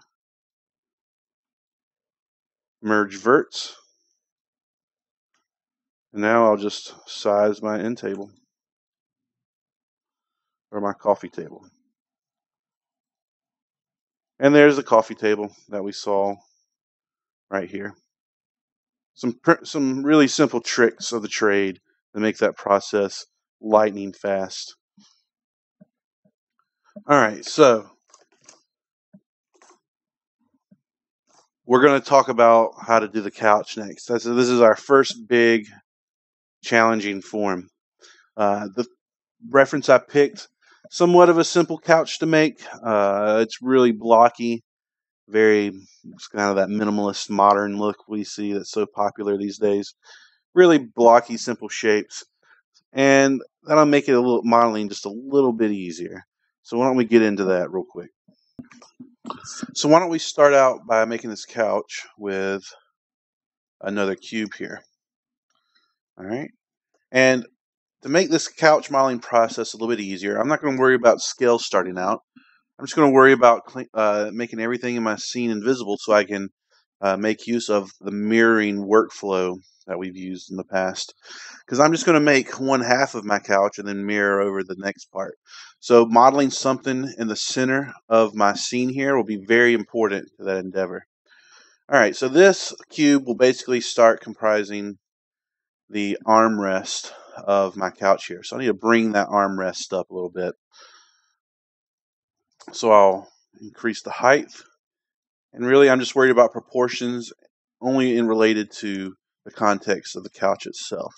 Speaker 1: merge verts, and now I'll just size my end table, or my coffee table. And there's the coffee table that we saw right here. Some really simple tricks of the trade to make that process lightning fast. All right, so we're going to talk about how to do the couch next. This is our first big challenging form. The reference I picked, somewhat of a simple couch to make. It's really blocky, it's kind of that minimalist modern look we see that's so popular these days. Really blocky, simple shapes, and that'll make it a little modeling just a little bit easier. So why don't we get into that real quick? So why don't we start out by making this couch with another cube here. All right, and to make this couch modeling process a little bit easier, I'm not going to worry about scale starting out. I'm just going to worry about making everything in my scene invisible so I can make use of the mirroring workflow that we've used in the past. Because I'm just going to make one half of my couch and then mirror over the next part. So modeling something in the center of my scene here will be very important to that endeavor. All right, so this cube will basically start comprising the armrest of my couch here. So I need to bring that armrest up a little bit. So I'll increase the height. And really, I'm just worried about proportions only in related to the context of the couch itself.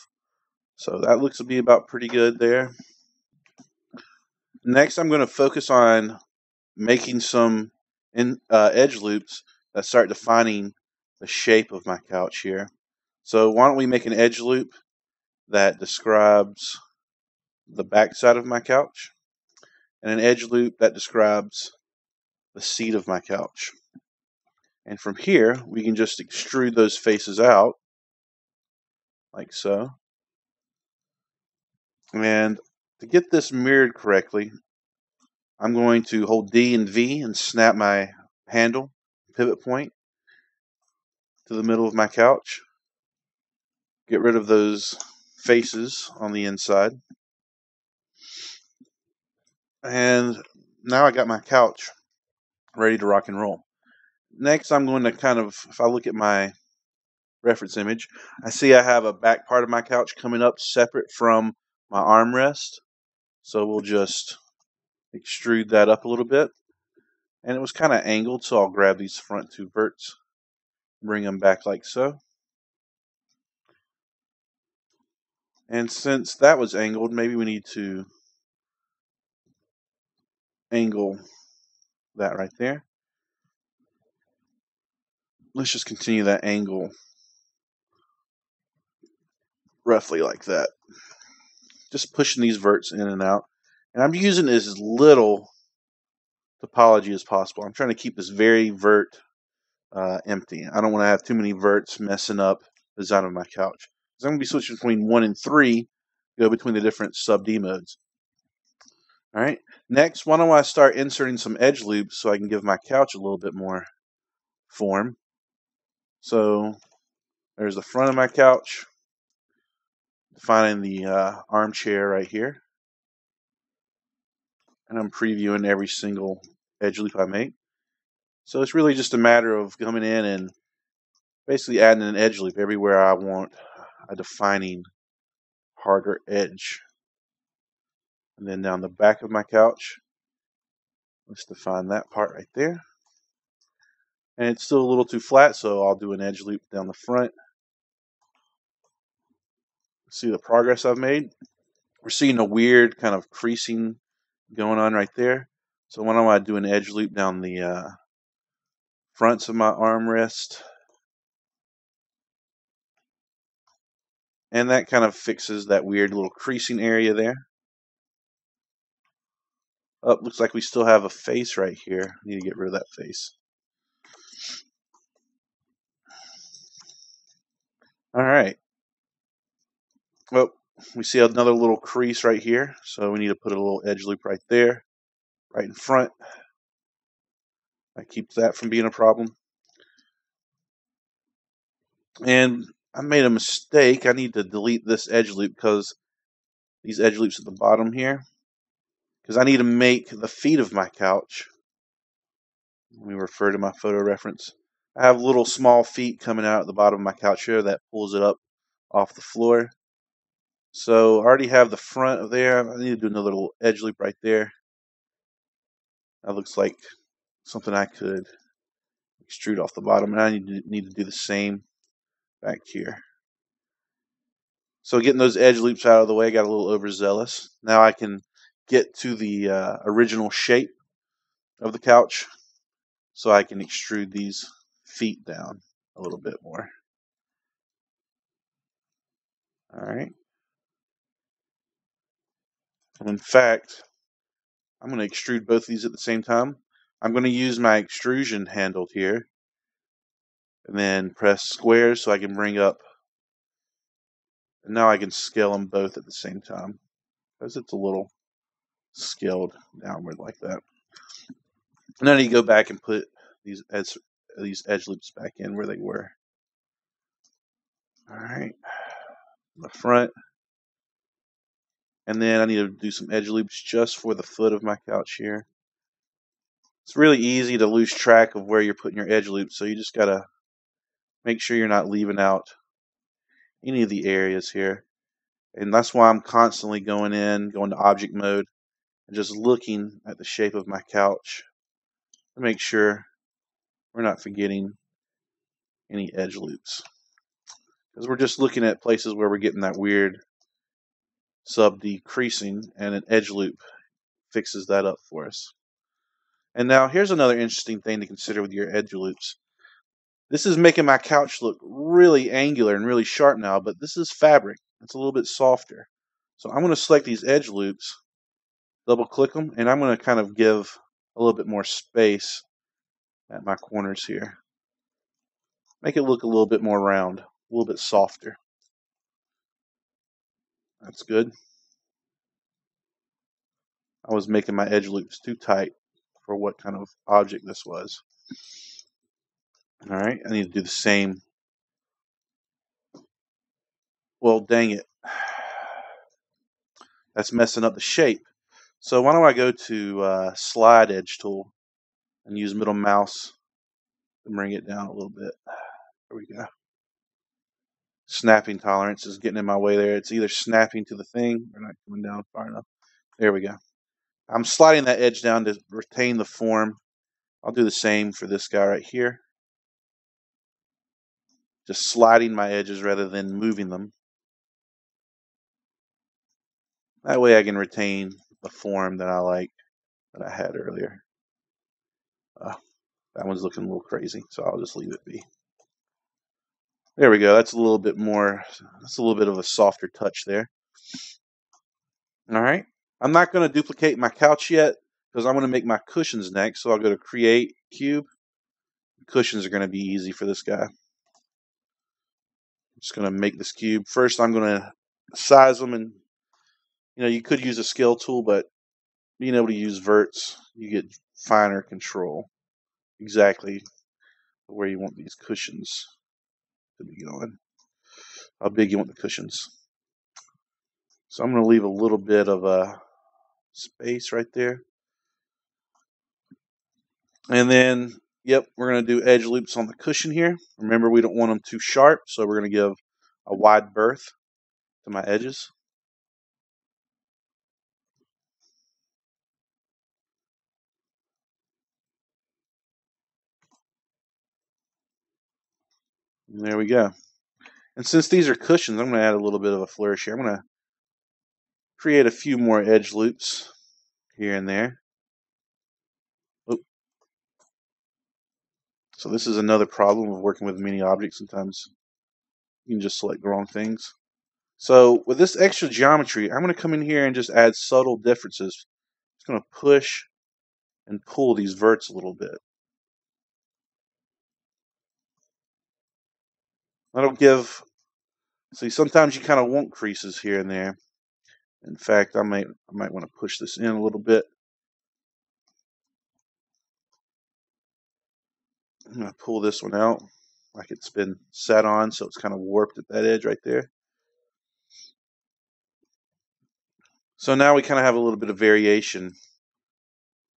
Speaker 1: So that looks to be about pretty good there. Next, I'm going to focus on making some edge loops that start defining the shape of my couch here. So why don't we make an edge loop that describes the back side of my couch, and an edge loop that describes the seat of my couch. And from here, we can just extrude those faces out, like so. And to get this mirrored correctly, I'm going to hold D and V and snap my handle, pivot point, to the middle of my couch. Get rid of those faces on the inside. And now I got my couch ready to rock and roll. Next, I'm going to if I look at my reference image, I see I have a back part of my couch coming up separate from my armrest. So we'll just extrude that up a little bit. And it was kind of angled, so I'll grab these front two verts, bring them back like so. And since that was angled, maybe we need to angle that right there. Let's just continue that angle roughly like that. Just pushing these verts in and out. And I'm using as little topology as possible. I'm trying to keep this very vert empty. I don't want to have too many verts messing up the design of my couch. So I'm going to be switching between 1 and 3, go between the different sub-D modes. All right. Next, why don't I start inserting some edge loops so I can give my couch a little bit more form. So there's the front of my couch, defining the armchair right here. And I'm previewing every single edge loop I make. So it's really just a matter of coming in and basically adding an edge loop everywhere I want a defining harder edge. And then down the back of my couch, let's define that part right there. And it's still a little too flat, so I'll do an edge loop down the front. See the progress I've made? We're seeing a weird kind of creasing going on right there. So why don't I do an edge loop down the fronts of my armrest. And that kind of fixes that weird little creasing area there. Oh, looks like we still have a face right here. Need to get rid of that face. All right. Well, we see another little crease right here, so we need to put a little edge loop right there, right in front. That keeps that from being a problem. And I made a mistake. I need to delete this edge loop because these edge loops at the bottom here, because I need to make the feet of my couch. Let me refer to my photo reference. I have little small feet coming out at the bottom of my couch here that pulls it up off the floor. So I already have the front of there. I need to do another little edge loop right there. That looks like something I could extrude off the bottom, and I need to do the same back here. So getting those edge loops out of the way, I got a little overzealous. Now I can get to the original shape of the couch, so I can extrude these feet down a little bit more. All right. And in fact, I'm going to extrude both of these at the same time. I'm going to use my extrusion handle here and then press square so I can bring up. And now I can scale them both at the same time because it's a little scaled downward like that. And then you go back and put these edge loops back in where they were. All right, the front. And then I need to do some edge loops just for the foot of my couch here. It's really easy to lose track of where you're putting your edge loops, so you just got to make sure you're not leaving out any of the areas here. And that's why I'm constantly going to object mode, and just looking at the shape of my couch to make sure we're not forgetting any edge loops. Because we're just looking at places where we're getting that weird sub-decreasing, and an edge loop fixes that up for us. And now here's another interesting thing to consider with your edge loops. This is making my couch look really angular and really sharp now, but this is fabric. It's a little bit softer. So I'm going to select these edge loops, double click them, and I'm going to kind of give a little bit more space at my corners here. Make it look a little bit more round, a little bit softer. That's good. I was making my edge loops too tight for what kind of object this was. All right, I need to do the same. Well, dang it. That's messing up the shape. So why don't I go to slide edge tool and use middle mouse to bring it down a little bit. There we go. Snapping tolerance is getting in my way there. It's either snapping to the thing or not coming down far enough. There we go. I'm sliding that edge down to retain the form. I'll do the same for this guy right here. Just sliding my edges rather than moving them. That way I can retain the form that I like, that I had earlier. That one's looking a little crazy, so I'll just leave it be. There we go. That's a little bit more, that's a little bit of a softer touch there. All right. I'm not going to duplicate my couch yet because I'm going to make my cushions next. So I'll go to Create Cube. Cushions are going to be easy for this guy. I'm just going to make this cube. First, I'm going to size them, and you could use a scale tool, but being able to use verts, you get finer control. Exactly where you want these cushions to be going. How big you want the cushions. So I'm going to leave a little bit of a space right there. And then, yep, we're going to do edge loops on the cushion here. Remember, we don't want them too sharp, so we're going to give a wide berth to my edges. And there we go. And since these are cushions, I'm going to add a little bit of a flourish here. I'm going to create a few more edge loops here and there. Oop. So this is another problem of working with many objects. Sometimes you can just select the wrong things. So with this extra geometry, I'm going to come in here and just add subtle differences. Just going to push and pull these verts a little bit. That'll give See, sometimes you kind of want creases here and there. In fact, I might want to push this in a little bit. I'm going to pull this one out like it's been sat on, so it's kind of warped at that edge right there. So now we kind of have a little bit of variation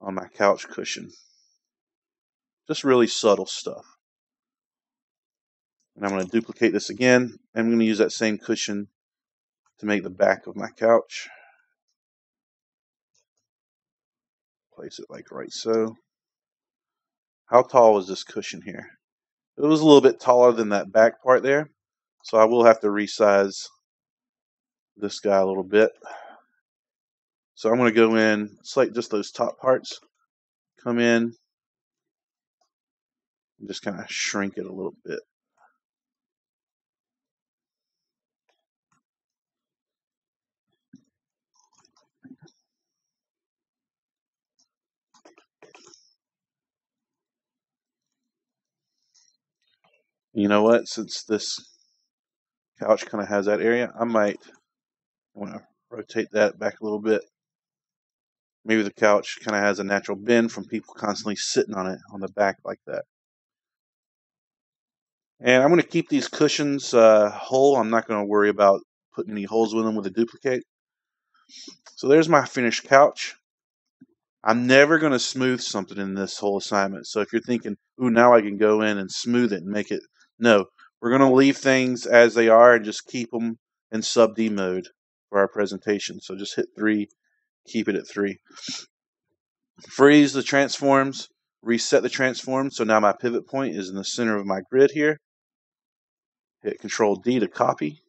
Speaker 1: on my couch cushion. Just really subtle stuff. And I'm going to duplicate this again. I'm going to use that same cushion to make the back of my couch. Place it like right so. How tall was this cushion here? It was a little bit taller than that back part there, so I will have to resize this guy a little bit. So I'm going to go in, select just those top parts, come in, and just kind of shrink it a little bit. You know what? Since this couch kind of has that area, I might want to rotate that back a little bit. Maybe the couch kind of has a natural bend from people constantly sitting on it on the back like that. And I'm going to keep these cushions whole. I'm not going to worry about putting any holes with them with a duplicate. So there's my finished couch. I'm never going to smooth something in this whole assignment. So if you're thinking, ooh, now I can go in and smooth it and make it. No, we're going to leave things as they are and just keep them in sub D mode for our presentation. So just hit 3, keep it at 3. Freeze the transforms, reset the transform. So now my pivot point is in the center of my grid here. Hit Control D to copy.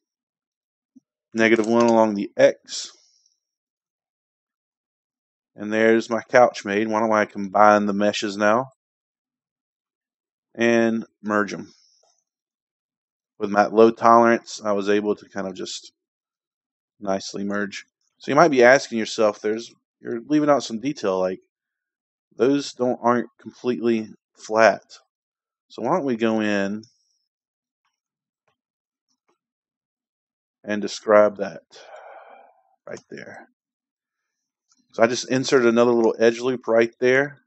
Speaker 1: -1 along the X. And there's my couch made. Why don't I combine the meshes now and merge them? With my low tolerance, I was able to kind of just nicely merge. So you might be asking yourself, you're leaving out some detail, like those aren't completely flat. So why don't we go in and describe that right there. So I just inserted another little edge loop right there.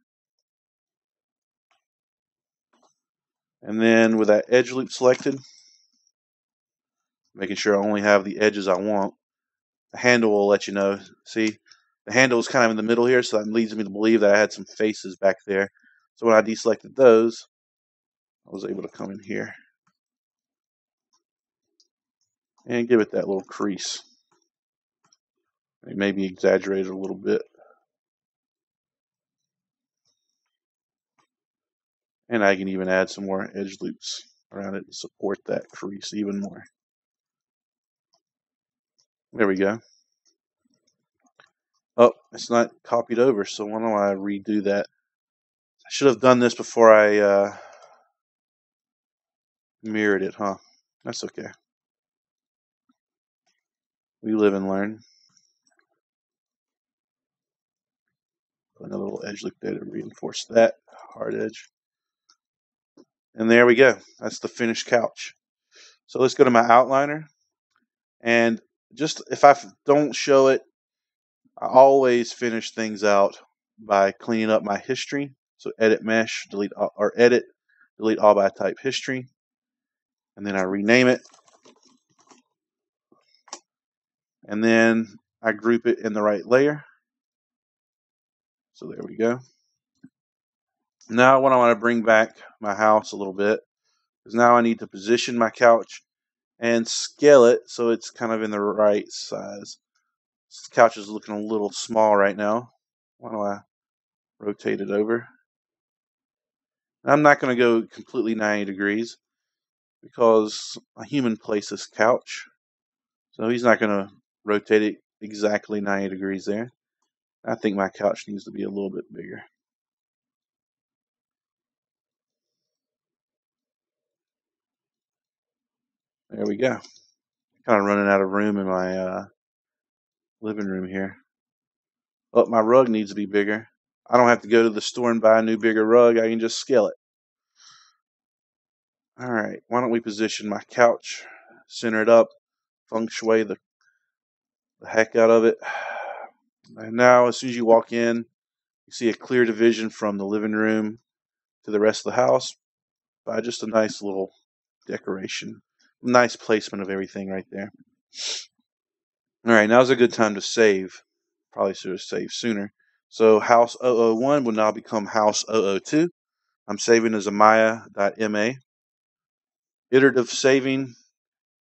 Speaker 1: And then with that edge loop selected, making sure I only have the edges I want, the handle will let you know. See, the handle is kind of in the middle here, so that leads me to believe that I had some faces back there. So when I deselected those, I was able to come in here and give it that little crease. Maybe exaggerate it a little bit. And I can even add some more edge loops around it to support that crease even more. There we go. Oh, it's not copied over, so why don't I redo that? I should have done this before I mirrored it, huh? That's okay. We live and learn. Put another little edge loop there to reinforce that hard edge. And there we go. That's the finished couch. So let's go to my outliner. And just if I don't show it, I always finish things out by cleaning up my history. So edit mesh, delete all by type history. And then I rename it. And then I group it in the right layer. So there we go. Now what I want to bring back my house a little bit is now I need to position my couch and scale it so it's kind of in the right size. This couch is looking a little small right now. Why don't I rotate it over? And I'm not going to go completely 90 degrees because a human placed this couch. So he's not going to rotate it exactly 90 degrees there. I think my couch needs to be a little bit bigger. There we go. Kind of running out of room in my living room here. Oh, my rug needs to be bigger. I don't have to go to the store and buy a new bigger rug. I can just scale it. All right, why don't we position my couch, center it up. feng shui the heck out of it. And now, as soon as you walk in, you see a clear division from the living room to the rest of the house by just a nice little decoration. Nice placement of everything right there. Alright, now's a good time to save. Probably should have saved sooner. So house 001 will now become house 002. I'm saving as a maya.ma. Iterative saving.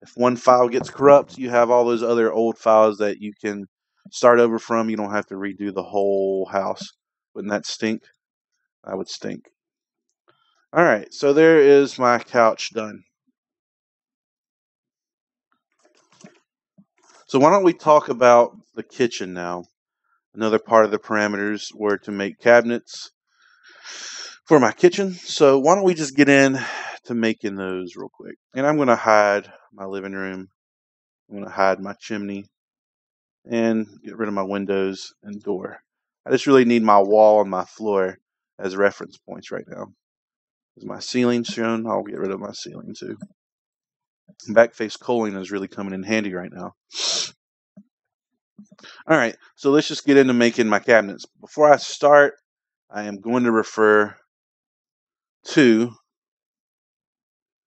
Speaker 1: If one file gets corrupt, you have all those other old files that you can start over from. You don't have to redo the whole house. Wouldn't that stink? That would stink. Alright, so there is my couch done. So why don't we talk about the kitchen now? Another part of the parameters were to make cabinets for my kitchen. So why don't we just get in to making those real quick. And I'm going to hide my living room. I'm going to hide my chimney and get rid of my windows and door. I just really need my wall and my floor as reference points right now. Is my ceiling shown? I'll get rid of my ceiling too. Backface culling is really coming in handy right now. Alright, so let's just get into making my cabinets. Before I start, I am going to refer to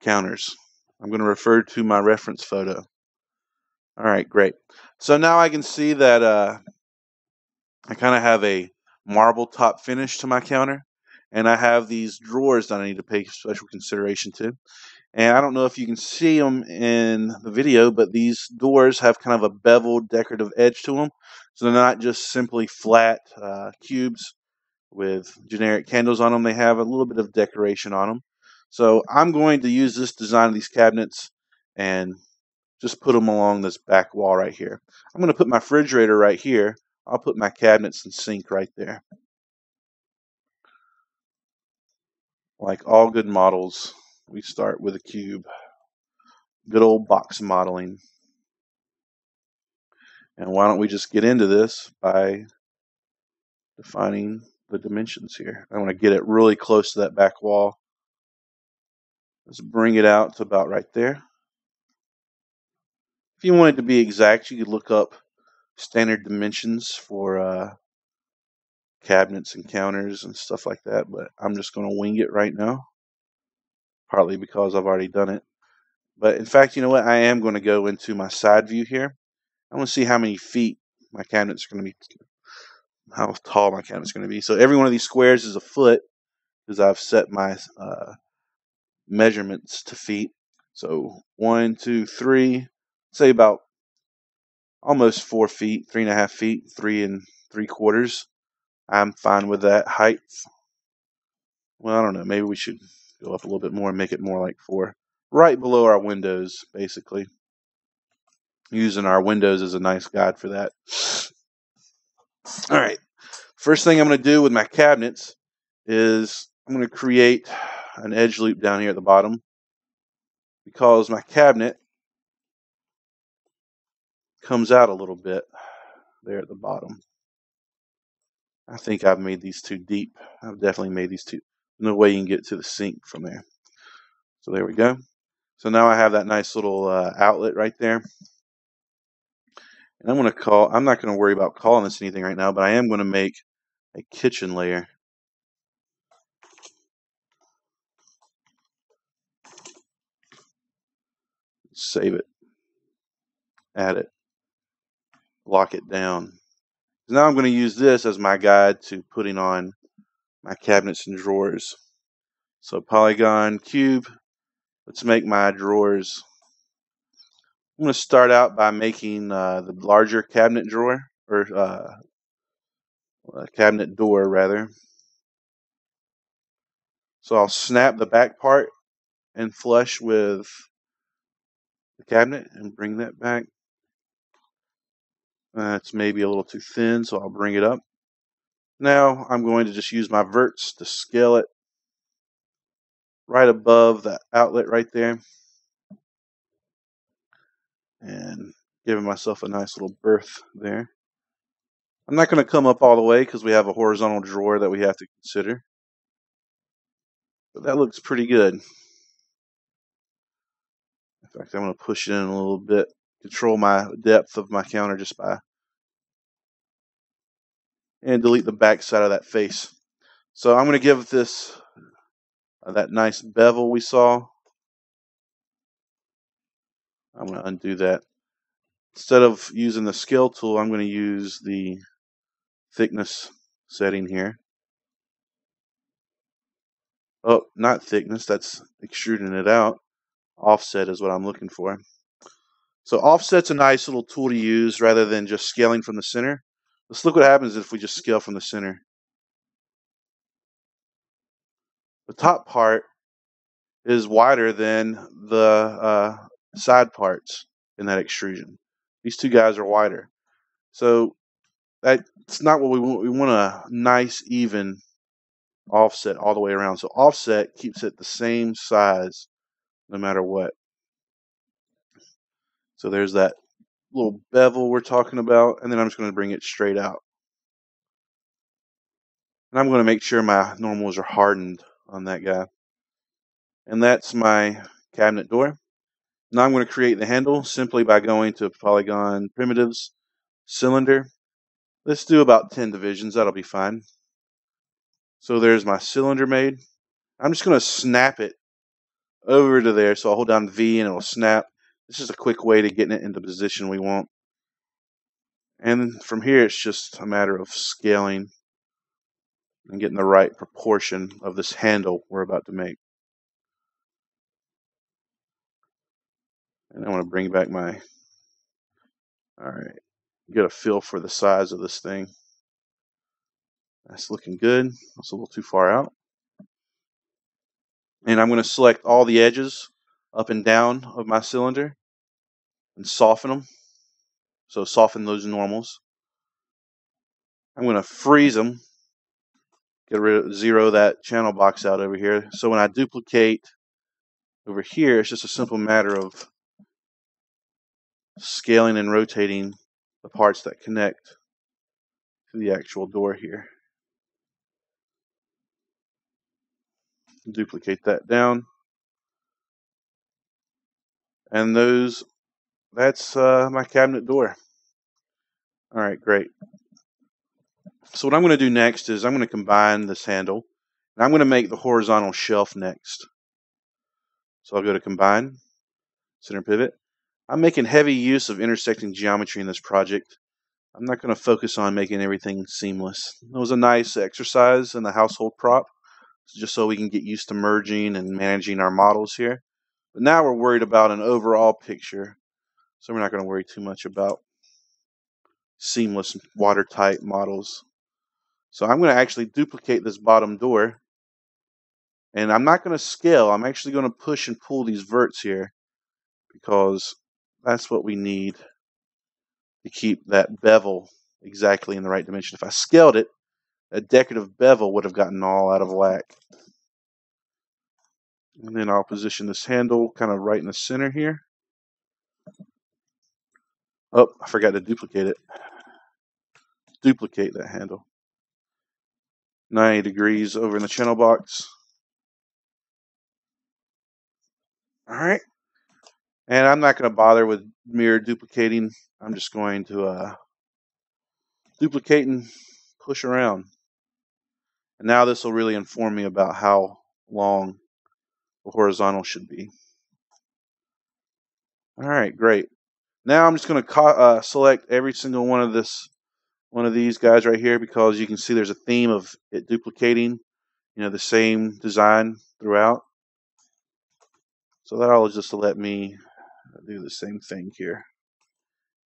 Speaker 1: counters. I'm going to refer to my reference photo. Alright, great. So now I can see that I kind of have a marble top finish to my counter. And I have these drawers that I need to pay special consideration to. And I don't know if you can see them in the video, but these doors have kind of a beveled decorative edge to them. So they're not just simply flat cubes with generic candles on them. They have a little bit of decoration on them. So I'm going to use this design of these cabinets and just put them along this back wall right here. I'm going to put my refrigerator right here. I'll put my cabinets and sink right there. Like all good models, we start with a cube. Good old box modeling. And why don't we just get into this by defining the dimensions here. I want to get it really close to that back wall. Let's bring it out to about right there. If you wanted to be exact, you could look up standard dimensions for cabinets and counters and stuff like that, but I'm just going to wing it right now, partly because I've already done it. But in fact, you know what? I am going to go into my side view here. I want to see how many feet my cabinets are going to be, how tall my cabinet's going to be. So every one of these squares is a foot because I've set my measurements to feet. So 1, 2, 3, say about almost 4 feet, 3.5 feet, 3 3/4. I'm fine with that height. Well, I don't know. Maybe we should go up a little bit more and make it more like 4. Right below our windows, basically. Using our windows as a nice guide for that. All right. First thing I'm going to do with my cabinets is I'm going to create an edge loop down here at the bottom because my cabinet comes out a little bit there at the bottom. I think I've made these too deep. I've definitely made these too. No way you can get to the sink from there. So there we go. So now I have that nice little outlet right there. And I'm not going to worry about calling this anything right now, but I am going to make a kitchen layer. Save it. Add it. Lock it down. Now I'm going to use this as my guide to putting on my cabinets and drawers. So polygon cube. Let's make my drawers. I'm going to start out by making the larger cabinet drawer, or cabinet door rather. So I'll snap the back part and flush with the cabinet and bring that back. It's maybe a little too thin, so I'll bring it up. Now I'm going to just use my verts to scale it right above the outlet right there. And giving myself a nice little berth there. I'm not going to come up all the way because we have a horizontal drawer that we have to consider. But that looks pretty good. In fact, I'm going to push it in a little bit control my depth of my counter just by, and delete the back side of that face. So I'm going to give this that nice bevel we saw. I'm going to undo that. Instead of using the scale tool, I'm going to use the thickness setting here. Oh, not thickness, that's extruding it out. Offset is what I'm looking for. So offset's a nice little tool to use rather than just scaling from the center. Let's look what happens if we just scale from the center. The top part is wider than the side parts in that extrusion. These two guys are wider. So that's not what we want. We want a nice, even offset all the way around. So offset keeps it the same size no matter what. So there's that little bevel we're talking about, and then I'm just going to bring it straight out. And I'm going to make sure my normals are hardened on that guy. And that's my cabinet door. Now I'm going to create the handle simply by going to Polygon Primitives, Cylinder. Let's do about 10 divisions, that'll be fine. So there's my cylinder made. I'm just going to snap it over to there. So I'll hold down V and it'll snap. This is a quick way to getting it into the position we want. And from here, it's just a matter of scaling and getting the right proportion of this handle we're about to make. And I want to bring back my, all right, get a feel for the size of this thing. That's looking good. That's a little too far out. And I'm going to select all the edges up and down of my cylinder and soften them. So soften those normals. I'm going to freeze them. Get rid of, zero that channel box out over here. So when I duplicate over here, it's just a simple matter of scaling and rotating the parts that connect to the actual door here. Duplicate that down. And that's my cabinet door. All right, great. So what I'm going to do next is I'm going to combine this handle, and I'm going to make the horizontal shelf next. So I'll go to Combine, Center Pivot. I'm making heavy use of intersecting geometry in this project. I'm not going to focus on making everything seamless. It was a nice exercise in the household prop, just so we can get used to merging and managing our models here. But now we're worried about an overall picture, so we're not going to worry too much about seamless watertight models. So I'm going to actually duplicate this bottom door, and I'm not going to scale. I'm actually going to push and pull these verts here because that's what we need to keep that bevel exactly in the right dimension. If I scaled it, that decorative bevel would have gotten all out of whack. And then I'll position this handle kind of right in the center here. Oh, I forgot to duplicate it. Duplicate that handle. 90 degrees over in the channel box. All right. And I'm not going to bother with mirror duplicating. I'm just going to duplicate and push around. And now this will really inform me about how long the horizontal should be. All right, great. Now I'm just going to select every single one of these guys right here, because you can see there's a theme of it duplicating, the same design throughout. So that'll just let me do the same thing here.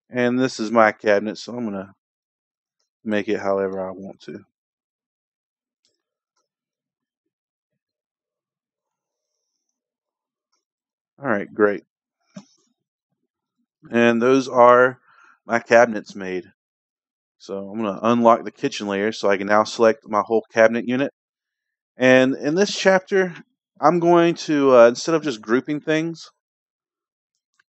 Speaker 1: And this is my cabinet, so I'm going to make it however I want to. All right, great. And those are my cabinets made. So I'm going to unlock the kitchen layer so I can now select my whole cabinet unit. And in this chapter, I'm going to, instead of just grouping things,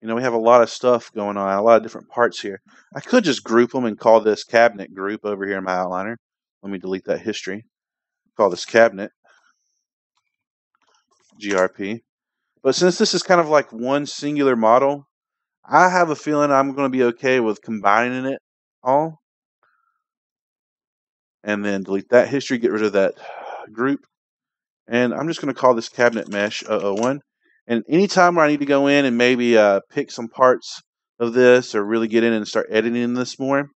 Speaker 1: we have a lot of stuff going on, a lot of different parts here. I could just group them and call this cabinet group over here in my outliner. Let me delete that history. Call this cabinet GRP. But since this is kind of like one singular model, I have a feeling I'm going to be okay with combining it all, and then delete that history, get rid of that group, and I'm just going to call this cabinet mesh 001. And anytime where I need to go in and maybe pick some parts of this or really get in and start editing this more,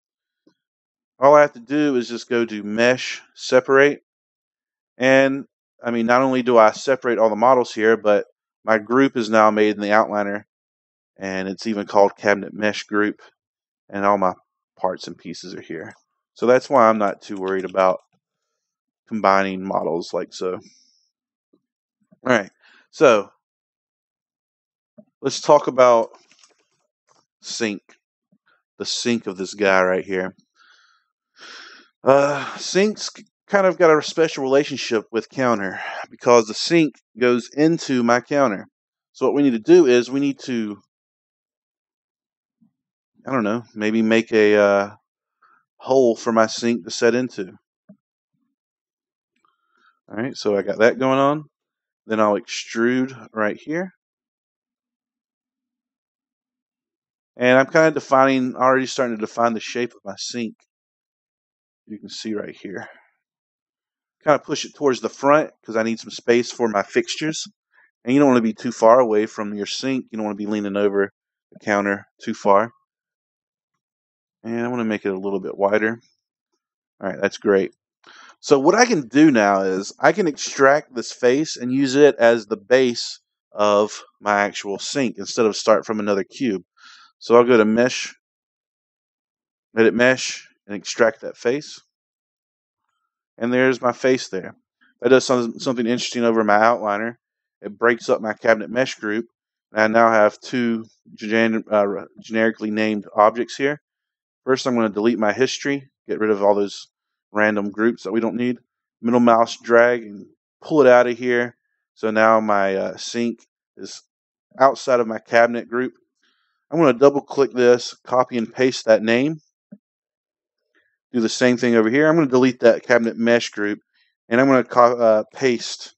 Speaker 1: all I have to do is just go to mesh separate. And I mean, not only do I separate all the models here, but my group is now made in the outliner, and it's even called cabinet mesh group, and all my parts and pieces are here. So that's why I'm not too worried about combining models like so. All right, so let's talk about sync, the sync of this guy right here. Sync's kind of got a special relationship with counter because the sync goes into my counter. So what we need to do is we need to, I don't know, maybe make a hole for my sync to set into. All right, so I got that going on. Then I'll extrude right here. And I'm kind of already starting to define the shape of my sync. You can see right here. Kind of push it towards the front because I need some space for my fixtures. And you don't want to be too far away from your sink. You don't want to be leaning over the counter too far. And I want to make it a little bit wider. All right, that's great. So what I can do now is I can extract this face and use it as the base of my actual sink instead of start from another cube. So I'll go to mesh, edit mesh, and extract that face. And there's my face there. That does something interesting over my outliner. It breaks up my cabinet mesh group. And I now have two generically named objects here. First, I'm going to delete my history, get rid of all those random groups that we don't need. Middle mouse drag and pull it out of here. So now my sink is outside of my cabinet group. I'm going to double click this, copy and paste that name. Do the same thing over here. I'm going to delete that cabinet mesh group, and I'm going to paste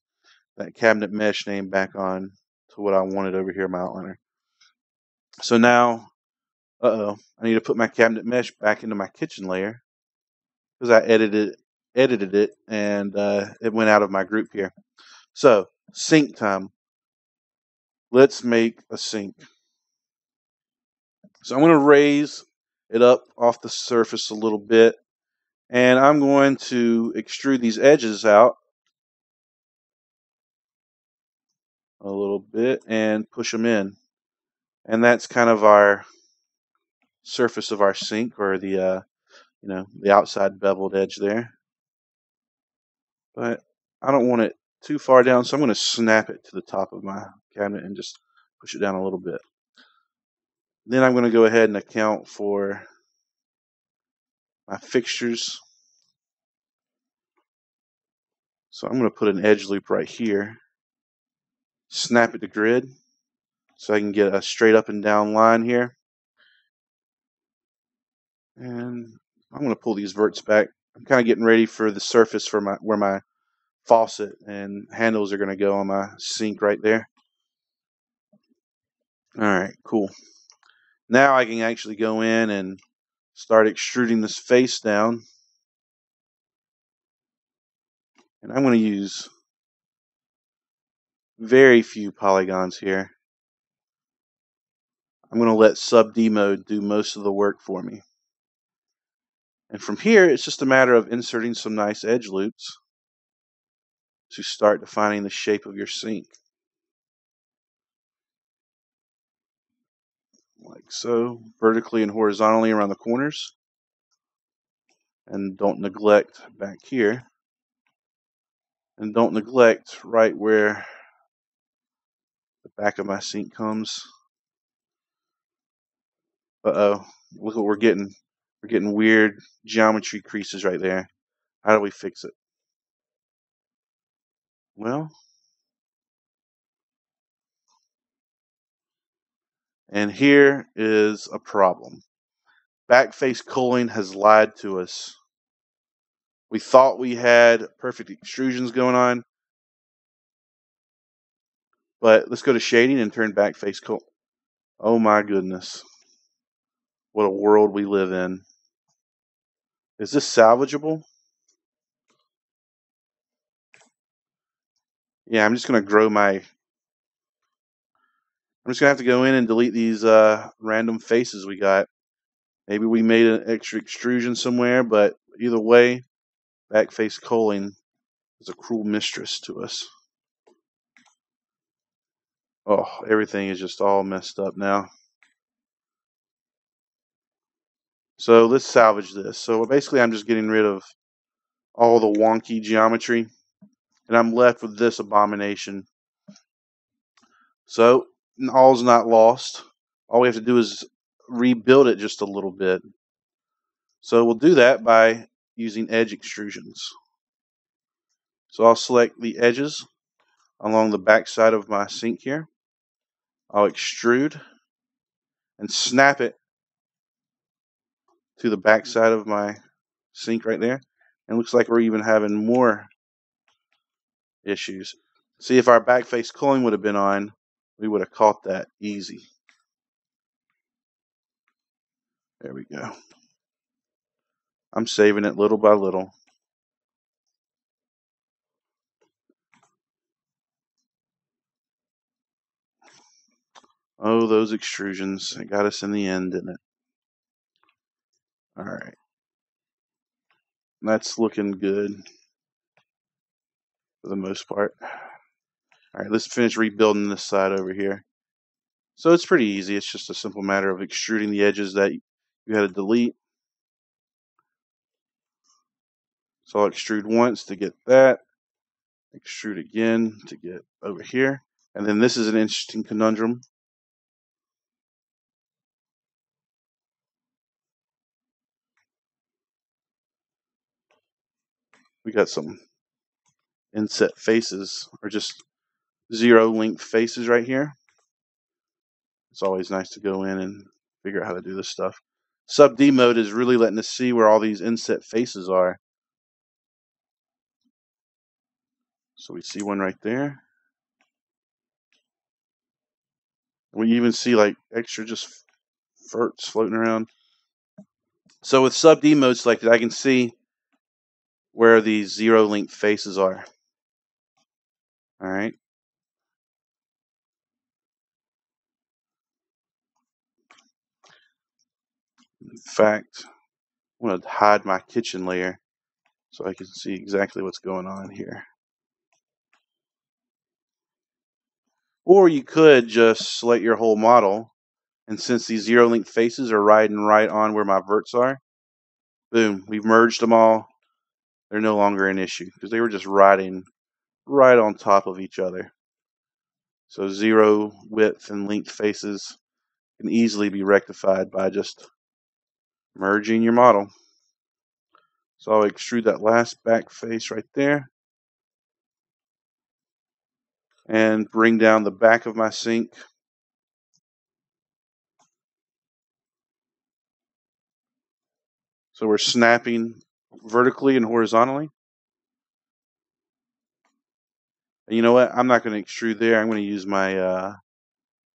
Speaker 1: that cabinet mesh name back on to what I wanted over here in my outliner. So now, I need to put my cabinet mesh back into my kitchen layer because I edited it, and it went out of my group here. So, sink time. Let's make a sink. So I'm going to raise it up off the surface a little bit, and I'm going to extrude these edges out a little bit and push them in. And that's kind of our surface of our sink, or the the outside beveled edge there. But I don't want it too far down, so I'm going to snap it to the top of my cabinet and just push it down a little bit. Then I'm going to go ahead and account for my fixtures. So I'm going to put an edge loop right here, snap it to grid so I can get a straight up and down line here. And I'm going to pull these verts back. I'm kind of getting ready for the surface for where my faucet and handles are going to go on my sink right there. All right, cool. Now I can actually go in and start extruding this face down. And I'm going to use very few polygons here. I'm going to let sub D mode do most of the work for me. And from here, it's just a matter of inserting some nice edge loops to start defining the shape of your sink. Like so, vertically and horizontally around the corners. And don't neglect back here. And don't neglect right where the back of my sink comes. Uh-oh, look what we're getting. We're getting weird geometry creases right there. How do we fix it? Well, and here is a problem. Backface culling has lied to us. We thought we had perfect extrusions going on, but let's go to shading and turn backface cull. Oh my goodness. What a world we live in. Is this salvageable? Yeah, I'm just going to grow my... I'm just going to have to go in and delete these random faces we got. Maybe we made an extra extrusion somewhere, but either way, back face culling is a cruel mistress to us. Oh, everything is just all messed up now. So let's salvage this. So basically I'm just getting rid of all the wonky geometry, and I'm left with this abomination. So all's not lost. All we have to do is rebuild it just a little bit. So we'll do that by using edge extrusions. So I'll select the edges along the back side of my sink here. I'll extrude and snap it to the back side of my sink right there. And it looks like we're even having more issues. See, if our back face culling would have been on, we would have caught that easy. There we go. I'm saving it little by little. Oh, those extrusions. It got us in the end, didn't it? All right. That's looking good for the most part. All right, let's finish rebuilding this side over here. So it's pretty easy. It's just a simple matter of extruding the edges that you had to delete. So I'll extrude once to get that. Extrude again to get over here. And then this is an interesting conundrum. We got some inset faces, or just zero length faces right here. It's always nice to go in and figure out how to do this stuff. Sub D mode is really letting us see where all these inset faces are. So we see one right there. We even see like extra just verts floating around. So with sub D mode selected, I can see where these zero length faces are. All right. In fact, I want to hide my kitchen layer so I can see exactly what's going on here. Or you could just select your whole model, and since these zero length faces are riding right on where my verts are, boom, we've merged them all. They're no longer an issue because they were just riding right on top of each other. So zero width and length faces can easily be rectified by just merging your model. So I'll extrude that last back face right there and bring down the back of my sink. So we're snapping vertically and horizontally. And you know what? I'm not going to extrude there. I'm going to use my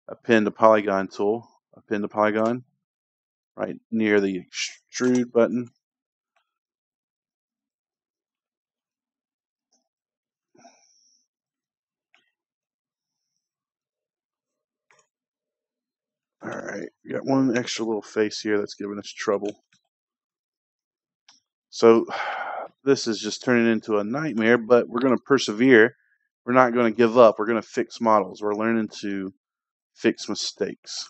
Speaker 1: append to polygon tool. Append to polygon right near the extrude button. All right, we got one extra little face here that's giving us trouble. So this is just turning into a nightmare, but we're going to persevere. We're not going to give up. We're going to fix models. We're learning to fix mistakes.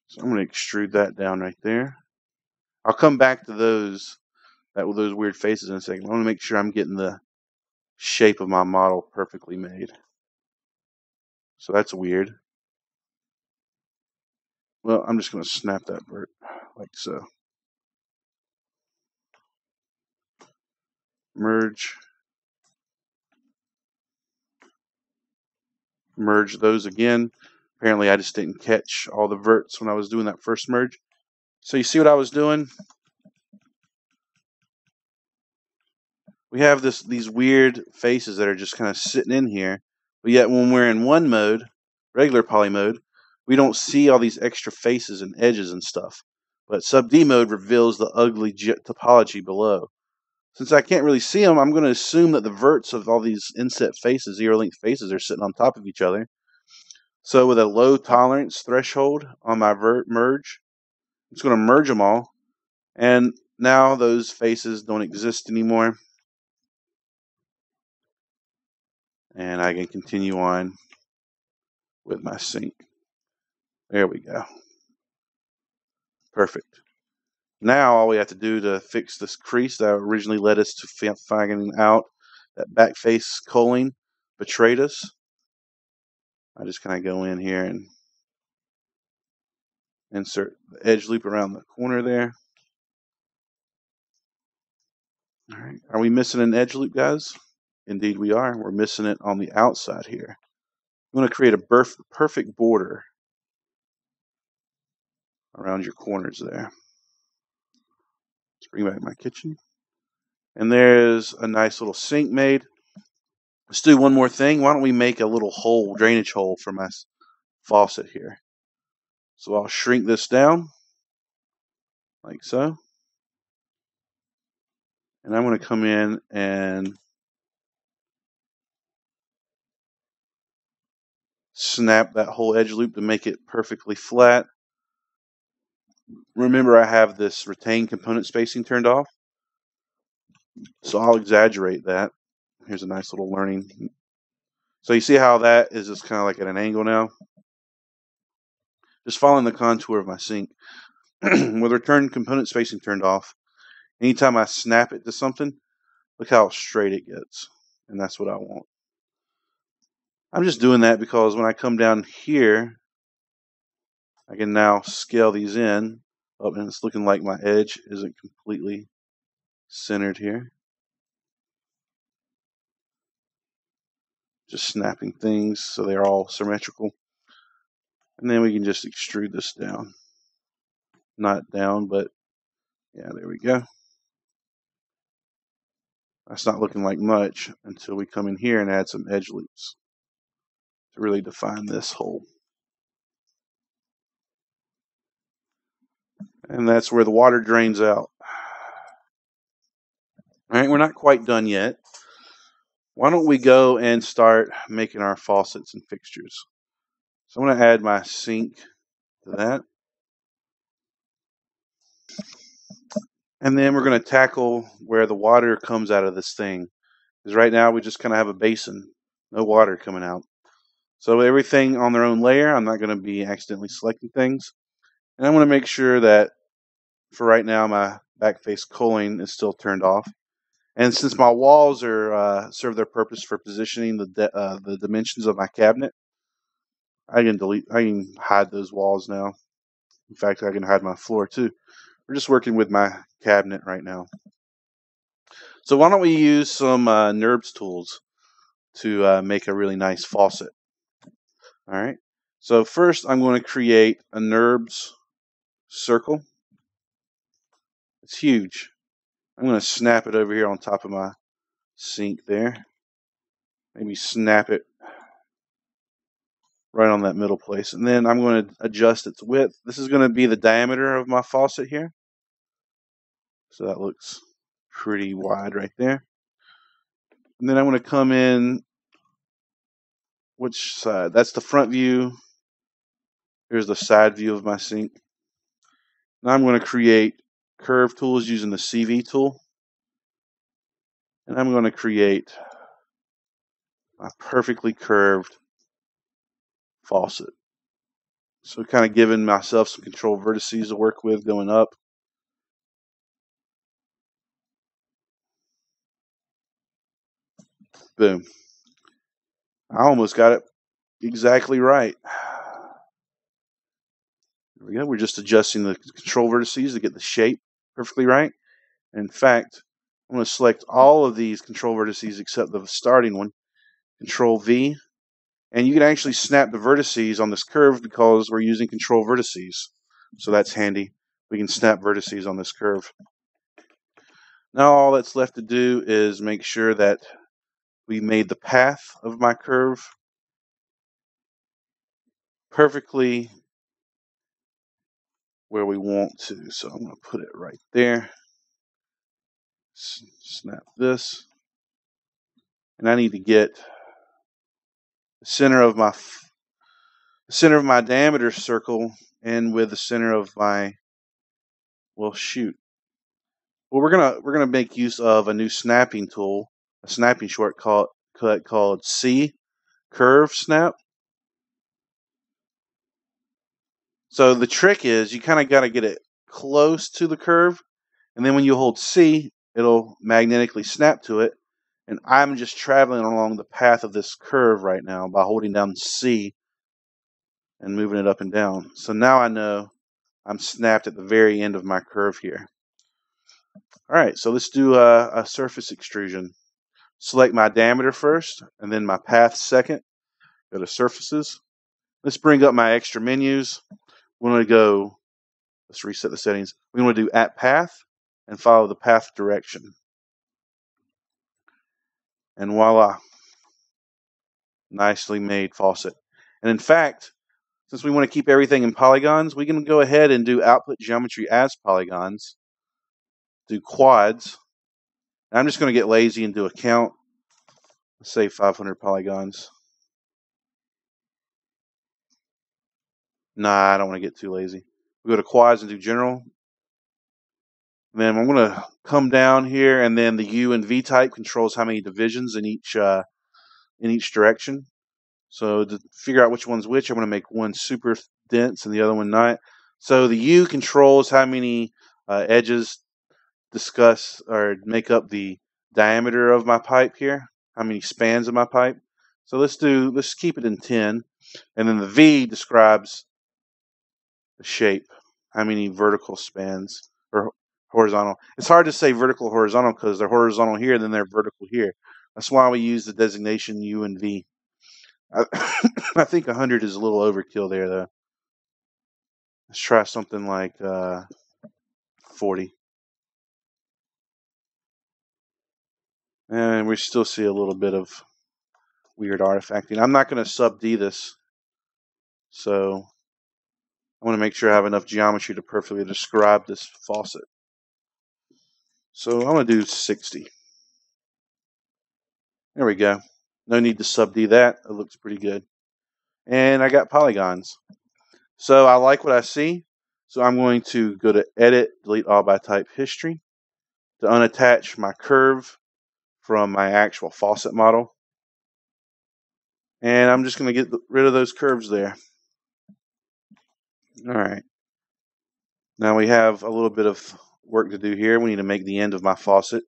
Speaker 1: So I'm going to extrude that down right there. I'll come back to those weird faces in a second. I want to make sure I'm getting the shape of my model perfectly made. So that's weird. Well, I'm just going to snap that vert like so. Merge. Merge those again. Apparently I just didn't catch all the verts when I was doing that first merge. So you see what I was doing? We have these weird faces that are just kind of sitting in here. But yet when we're in one mode, regular poly mode, we don't see all these extra faces and edges and stuff. But sub D mode reveals the ugly topology below. Since I can't really see them, I'm going to assume that the verts of all these inset faces, zero-length faces, are sitting on top of each other. So with a low tolerance threshold on my vert merge, it's going to merge them all. And now those faces don't exist anymore. And I can continue on with my sink. There we go. Perfect. Now all we have to do to fix this crease that originally led us to finding out that back face culling betrayed us. I just kind of go in here and insert the edge loop around the corner there. All right. Are we missing an edge loop, guys? Indeed we are. We're missing it on the outside here. I'm going to create a perfect border around your corners there. Let's bring back my kitchen. And there's a nice little sink made. Let's do one more thing. Why don't we make a little hole, drainage hole for my faucet here. So I'll shrink this down like so. And I'm going to come in and snap that whole edge loop to make it perfectly flat. Remember, I have this retained component spacing turned off. So I'll exaggerate that. Here's a nice little learning. So you see how that is just kind of like at an angle now? Just following the contour of my sink. With return component spacing turned off, anytime I snap it to something, look how straight it gets. And that's what I want. I'm just doing that because when I come down here, I can now scale these in. Oh, and it's looking like my edge isn't completely centered here. Just snapping things so they're all symmetrical. And then we can just extrude this down. Not down, but yeah, there we go. That's not looking like much until we come in here and add some edge loops to really define this hole. And that's where the water drains out. All right, we're not quite done yet. Why don't we go and start making our faucets and fixtures? So I'm going to add my sink to that. And then we're going to tackle where the water comes out of this thing. Because right now we just kind of have a basin, no water coming out. So everything on their own layer, I'm not going to be accidentally selecting things. And I want to make sure that for right now my back face culling is still turned off. And since my walls are serve their purpose for positioning the dimensions of my cabinet, I can hide those walls now. In fact, I can hide my floor too. We're just working with my cabinet right now. So why don't we use some NURBS tools to make a really nice faucet. All right. So first I'm going to create a NURBS circle. It's huge. I'm going to snap it over here on top of my sink there. Maybe snap it right on that middle place. And then I'm going to adjust its width. This is going to be the diameter of my faucet here. So that looks pretty wide right there. And then I'm going to come in, which side? That's the front view. Here's the side view of my sink. Now I'm going to create curve tools using the CV tool. And I'm going to create a perfectly curved faucet. So kind of giving myself some control vertices to work with going up. Boom. I almost got it exactly right. There we go. We're just adjusting the control vertices to get the shape perfectly right. In fact, I'm going to select all of these control vertices except the starting one. Control V. And you can actually snap the vertices on this curve because we're using control vertices. So that's handy. We can snap vertices on this curve. Now all that's left to do is make sure that we made the path of my curve perfectly where we want to. So I'm going to put it right there. Snap this. And I need to get the center of my diameter circle in with the center of my, well, shoot. Well, we're gonna make use of a new snapping tool, a snapping shortcut called C curve snap. So the trick is you kind of got to get it close to the curve, and then when you hold C, it'll magnetically snap to it. And I'm just traveling along the path of this curve right now by holding down C and moving it up and down. So now I know I'm snapped at the very end of my curve here. All right, so let's do a surface extrusion. Select my diameter first, and then my path second. Go to surfaces. Let's bring up my extra menus. We want to go, let's reset the settings. We want to do at path and follow the path direction. And voila, nicely made faucet. And in fact, since we want to keep everything in polygons, we can go ahead and do output geometry as polygons. Do quads. And I'm just going to get lazy and do a count. Let's say 500 polygons. Nah, I don't want to get too lazy. We go to quads and do general. And then I'm going to come down here, and then the U and V type controls how many divisions in each direction. So to figure out which one's which, I'm going to make one super dense and the other one not. So the U controls how many edges discuss or make up the diameter of my pipe here, how many spans of my pipe. So let's keep it in 10. And then the V describes the shape, how many vertical spans or horizontal. It's hard to say vertical horizontal because they're horizontal here and then they're vertical here. That's why we use the designation U and V. I think 100 is a little overkill there, though. Let's try something like 40. And we still see a little bit of weird artifacting. I'm not going to sub-D this, so I want to make sure I have enough geometry to perfectly describe this faucet. So I'm going to do 60. There we go. No need to sub-D that. It looks pretty good. And I got polygons. So I like what I see. So I'm going to go to Edit, Delete All by Type History to unattach my curve from my actual faucet model. And I'm just going to get rid of those curves there. All right. Now we have a little bit of work to do here. We need to make the end of my faucet.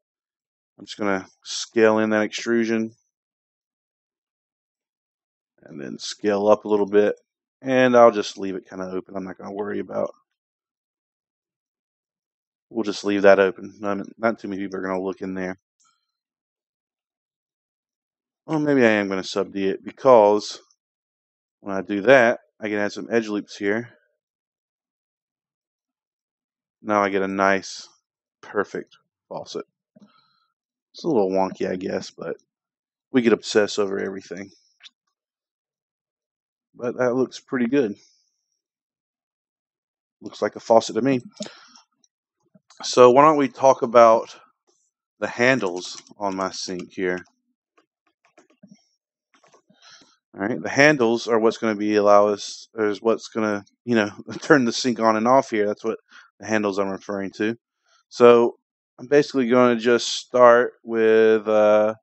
Speaker 1: I'm just going to scale in that extrusion and then scale up a little bit. And I'll just leave it kind of open. I'm not going to worry about. We'll just leave that open. Not too many people are going to look in there. Well, maybe I am going to sub-D it because when I do that, I can add some edge loops here. Now I get a nice, perfect faucet. It's a little wonky, I guess, but we could obsess over everything. But that looks pretty good. Looks like a faucet to me. So why don't we talk about the handles on my sink here. All right, the handles are what's going to be is what's going to, turn the sink on and off here. That's what the handles I'm referring to. So I'm basically going to just start with a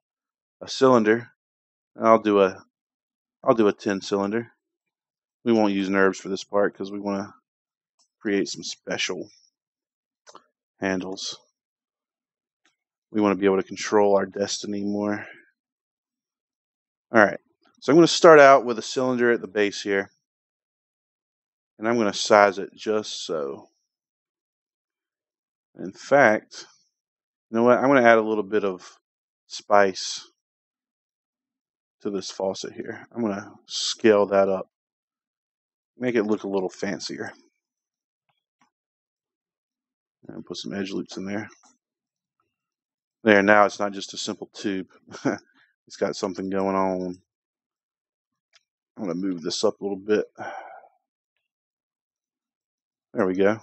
Speaker 1: cylinder. And I'll do a 10 cylinder. We won't use nerves for this part because we want to create some special handles. We want to be able to control our destiny more. All right, so I'm going to start out with a cylinder at the base here. And I'm going to size it just so. In fact, you know what? I'm going to add a little bit of spice to this faucet here. I'm going to scale that up. Make it look a little fancier. And put some edge loops in there. There, now it's not just a simple tube. It's got something going on. I'm going to move this up a little bit. There we go.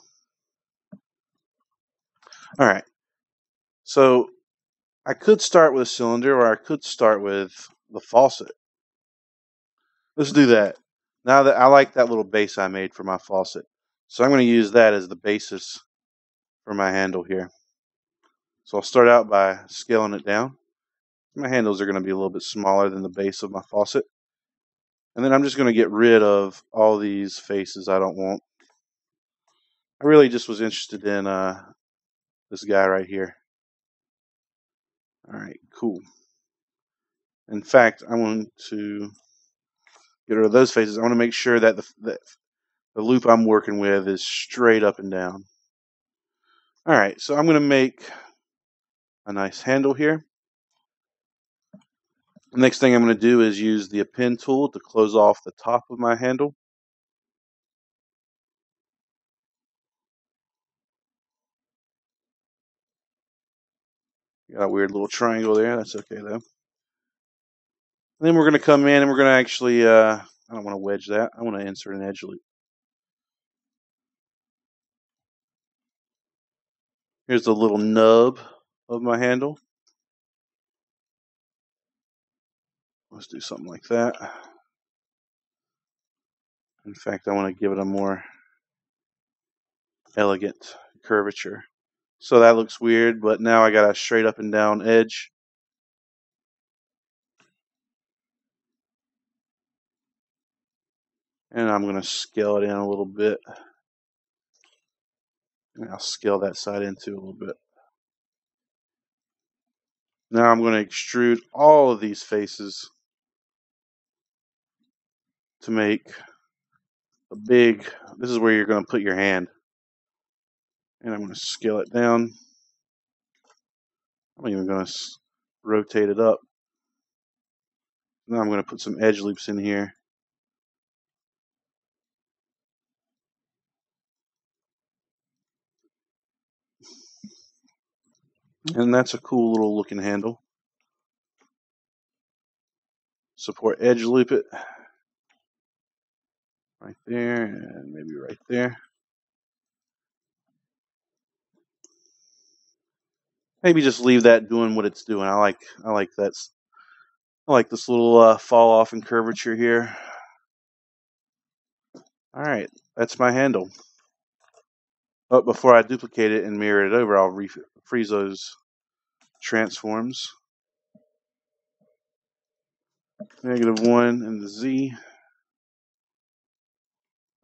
Speaker 1: All right. So I could start with a cylinder, or I could start with the faucet. Let's do that. Now that I like that little base I made for my faucet, so I'm going to use that as the basis for my handle here. So I'll start out by scaling it down. My handles are going to be a little bit smaller than the base of my faucet. And then I'm just going to get rid of all these faces I don't want. I really just was interested in this guy right here. All right, cool. In fact, I want to get rid of those faces. I want to make sure that the loop I'm working with is straight up and down. All right, so I'm going to make a nice handle here. The next thing I'm going to do is use the append tool to close off the top of my handle. Got a weird little triangle there. That's okay though. And then we're going to come in and we're going to actually, I don't want to wedge that. I want to insert an edge loop. Here's the little nub of my handle. Let's do something like that. In fact, I want to give it a more elegant curvature. So that looks weird, but now I got a straight up and down edge. And I'm going to scale it in a little bit. And I'll scale that side in too a little bit. Now I'm going to extrude all of these faces to make a big, this is where you're going to put your hand. And I'm going to scale it down. I'm even going to rotate it up. Now I'm going to put some edge loops in here. And that's a cool little looking handle. Support edge loop it right there and maybe right there. Maybe just leave that doing what it's doing. I like that. I like this little fall off and curvature here. All right, that's my handle. But before I duplicate it and mirror it over, I'll freeze those transforms. -1 and the Z.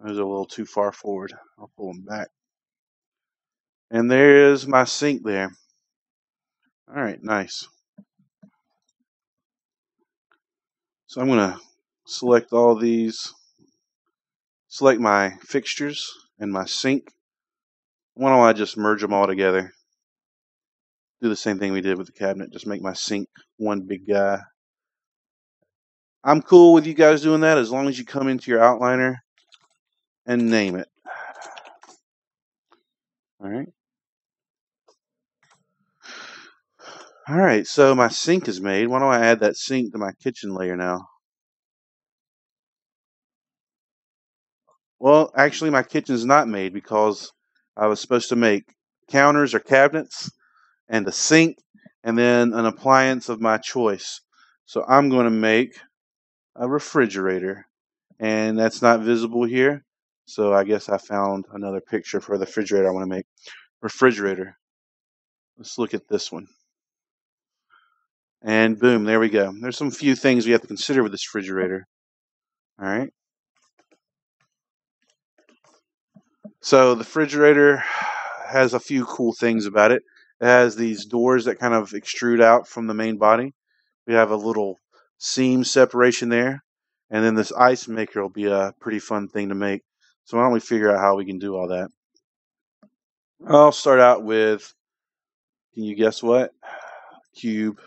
Speaker 1: Those are a little too far forward. I'll pull them back. And there is my sink there. All right, nice. So I'm going to select all these, select my fixtures and my sink. Why don't I just merge them all together? Do the same thing we did with the cabinet, just make my sink one big guy. I'm cool with you guys doing that as long as you come into your outliner and name it. All right. All right, so my sink is made. Why don't I add that sink to my kitchen layer now? Well, actually, my kitchen's not made because I was supposed to make counters or cabinets and a sink and then an appliance of my choice. So I'm going to make a refrigerator, and that's not visible here. So I guess I found another picture for the refrigerator I want to make. Refrigerator. Let's look at this one. And boom, there we go. There's some few things we have to consider with this refrigerator. All right. So the refrigerator has a few cool things about it. It has these doors that kind of extrude out from the main body. We have a little seam separation there. And then this ice maker will be a pretty fun thing to make. So why don't we figure out how we can do all that? I'll start out with, can you guess what? Cube.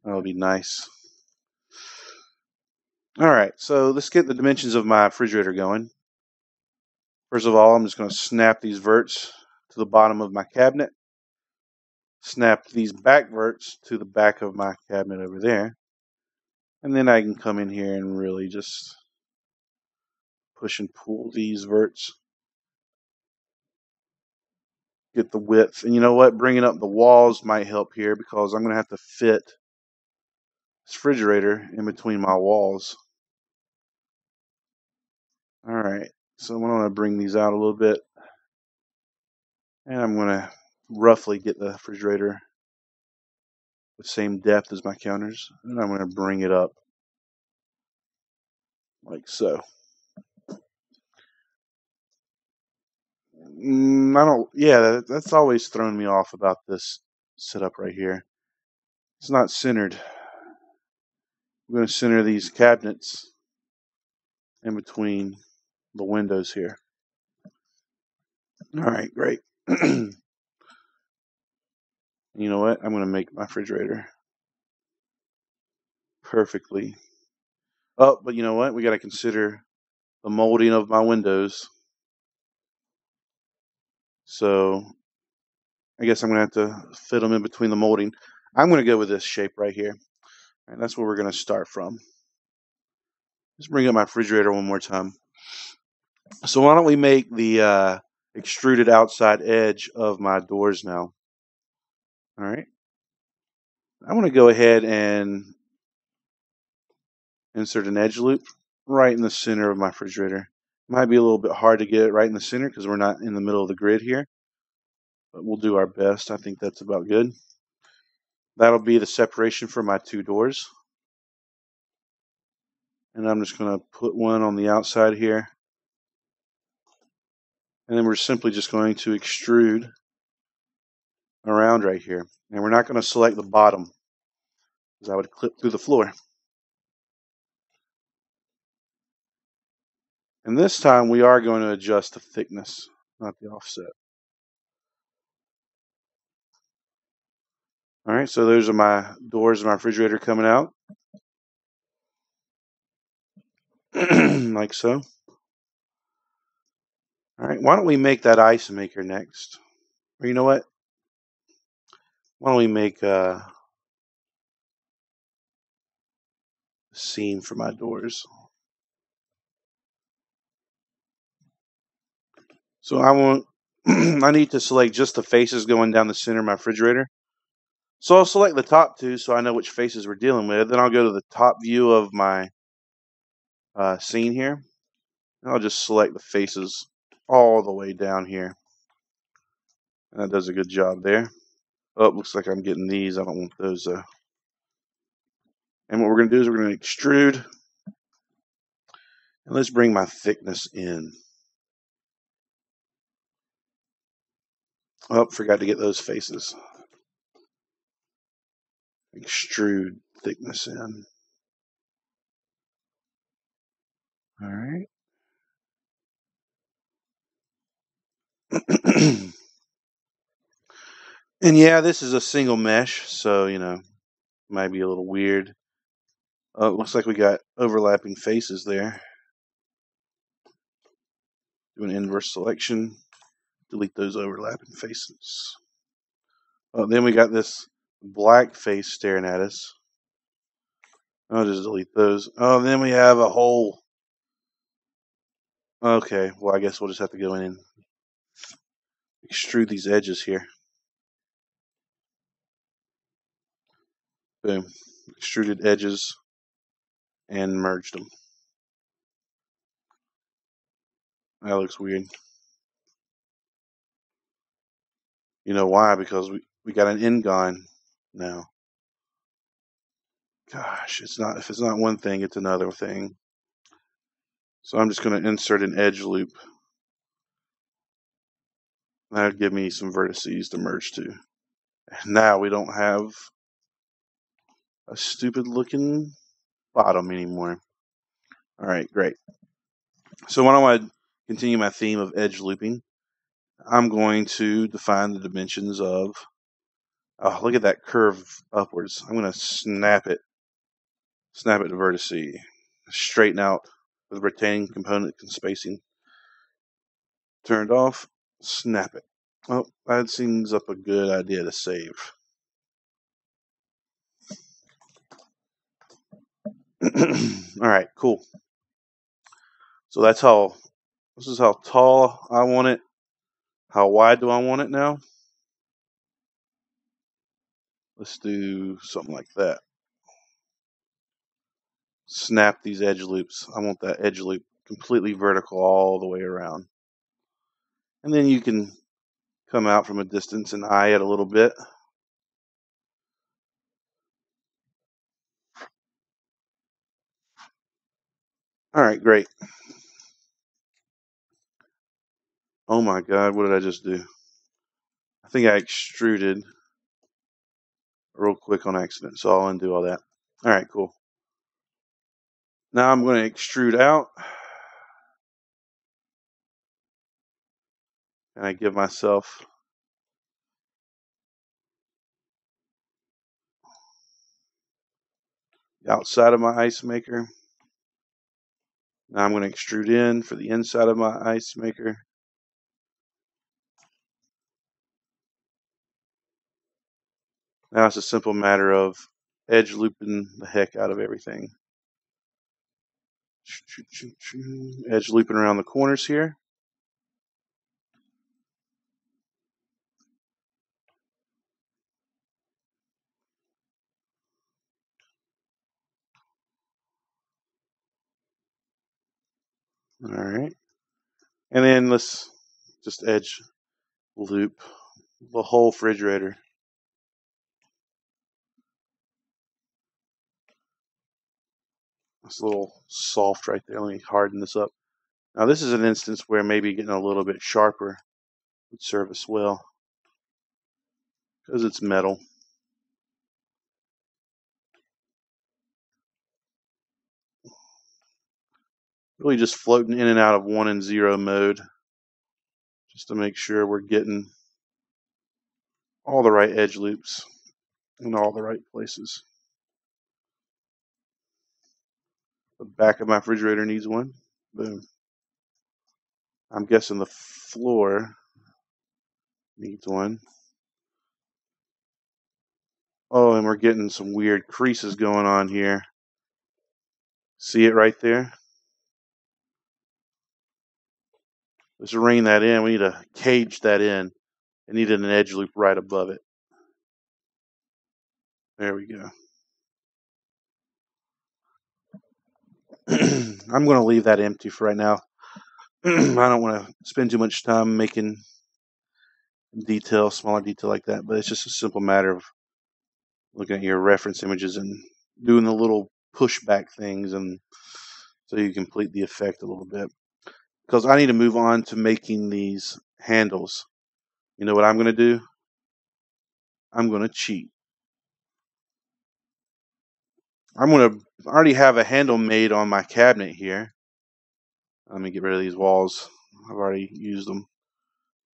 Speaker 1: That'll be nice. All right, so let's get the dimensions of my refrigerator going. First of all, I'm just going to snap these verts to the bottom of my cabinet. Snap these back verts to the back of my cabinet over there. And then I can come in here and really just push and pull these verts get the width. And you know what? Bringing up the walls might help here because I'm going to have to fit this refrigerator in between my walls. All right, so I'm going to bring these out a little bit. And I'm going to roughly get the refrigerator the same depth as my counters. And I'm going to bring it up like so. That's always thrown me off about this setup right here. It's not centered. I'm going to center these cabinets in between the windows here. All right, great. You know what? I'm going to make my refrigerator perfectly. Oh, but you know what? We got to consider the molding of my windows. So I guess I'm going to have to fit them in between the molding. I'm going to go with this shape right here. And that's where we're going to start from. Let's bring up my refrigerator one more time. So why don't we make the extruded outside edge of my doors now? All right. I'm going to go ahead and insert an edge loop right in the center of my refrigerator. Might be a little bit hard to get it right in the center because we're not in the middle of the grid here. But we'll do our best. I think that's about good. That'll be the separation for my two doors. And I'm just going to put one on the outside here. And then we're simply just going to extrude around right here. And we're not going to select the bottom because I would clip through the floor. And this time we are going to adjust the thickness, not the offset. All right, so those are my doors of my refrigerator coming out. Like so. All right, why don't we make that ice maker next? Or you know what? Why don't we make a seam for my doors? So I need to select just the faces going down the center of my refrigerator. So I'll select the top two so I know which faces we're dealing with. Then I'll go to the top view of my scene here. And I'll just select the faces all the way down here. And that does a good job there. Oh, it looks like I'm getting these. I don't want those. And what we're going to do is we're going to extrude. And let's bring my thickness in. Oh, forgot to get those faces. Extrude thickness in. All right. And yeah, this is a single mesh, so, you know, might be a little weird. Oh, it looks like we got overlapping faces there. Do an inverse selection. Delete those overlapping faces. Oh, then we got this black face staring at us. I'll just delete those. Oh, then we have a hole. Okay, well, I guess we'll just have to go in and extrude these edges here. Boom. Extruded edges and merged them. That looks weird. You know why? Because we got an end-gon now. Gosh, if it's not one thing, it's another thing. So I'm just going to insert an edge loop. That'll give me some vertices to merge to. And now we don't have a stupid looking bottom anymore. All right, great. So when I want to continue my theme of edge looping, I'm going to define the dimensions of, oh, look at that curve upwards. I'm going to snap it to vertice, straighten out with retaining component and spacing. Turned off, snap it. Oh, that seems up a good idea to save. All right, cool. So this is how tall I want it. How wide do I want it now? Let's do something like that. Snap these edge loops. I want that edge loop completely vertical all the way around. And then you can come out from a distance and eye it a little bit. All right, great. Oh my God, what did I just do? I think I extruded real quick on accident, so I'll undo all that. All right, cool. Now I'm going to extrude out. And I give myself the outside of my ice maker. Now I'm going to extrude in for the inside of my ice maker. Now it's a simple matter of edge looping the heck out of everything. Edge looping around the corners here. All right. And then let's just edge loop the whole refrigerator. It's a little soft right there. Let me harden this up. Now this is an instance where maybe getting a little bit sharper would serve us well because it's metal. Really just floating in and out of 1 and 0 mode just to make sure we're getting all the right edge loops in all the right places. The back of my refrigerator needs one. Boom. I'm guessing the floor needs one. Oh, and we're getting some weird creases going on here. See it right there? Let's rein that in. We need to cage that in. I needed an edge loop right above it. There we go. I'm going to leave that empty for right now. I don't want to spend too much time making detail, smaller detail like that, but it's just a simple matter of looking at your reference images and doing the little pushback things, and so you complete the effect a little bit. Because I need to move on to making these handles. You know what I'm going to do? I'm going to cheat. I already have a handle made on my cabinet here. Let me get rid of these walls. I've already used them.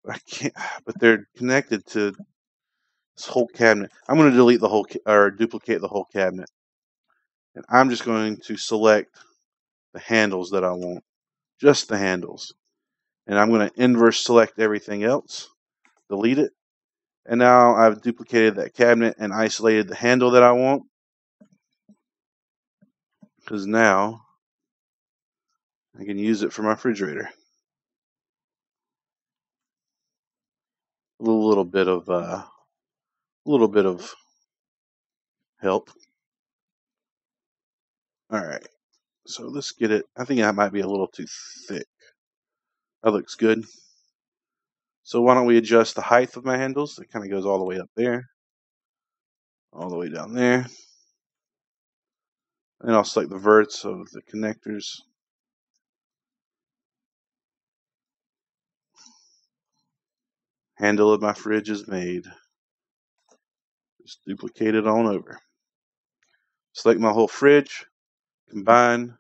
Speaker 1: But I can't. But they're connected to this whole cabinet. I'm going to delete the whole or duplicate the whole cabinet, and I'm just going to select the handles that I want, just the handles, and I'm going to inverse select everything else, delete it, and now I've duplicated that cabinet and isolated the handle that I want, because now I can use it for my refrigerator. A little bit of help. All right, so let's get it. I think that might be a little too thick. That looks good. So why don't we adjust the height of my handles? It kind of goes all the way up there, all the way down there. And I'll select the verts of the connectors. Handle of my fridge is made. Just duplicate it on over. Select my whole fridge, combine,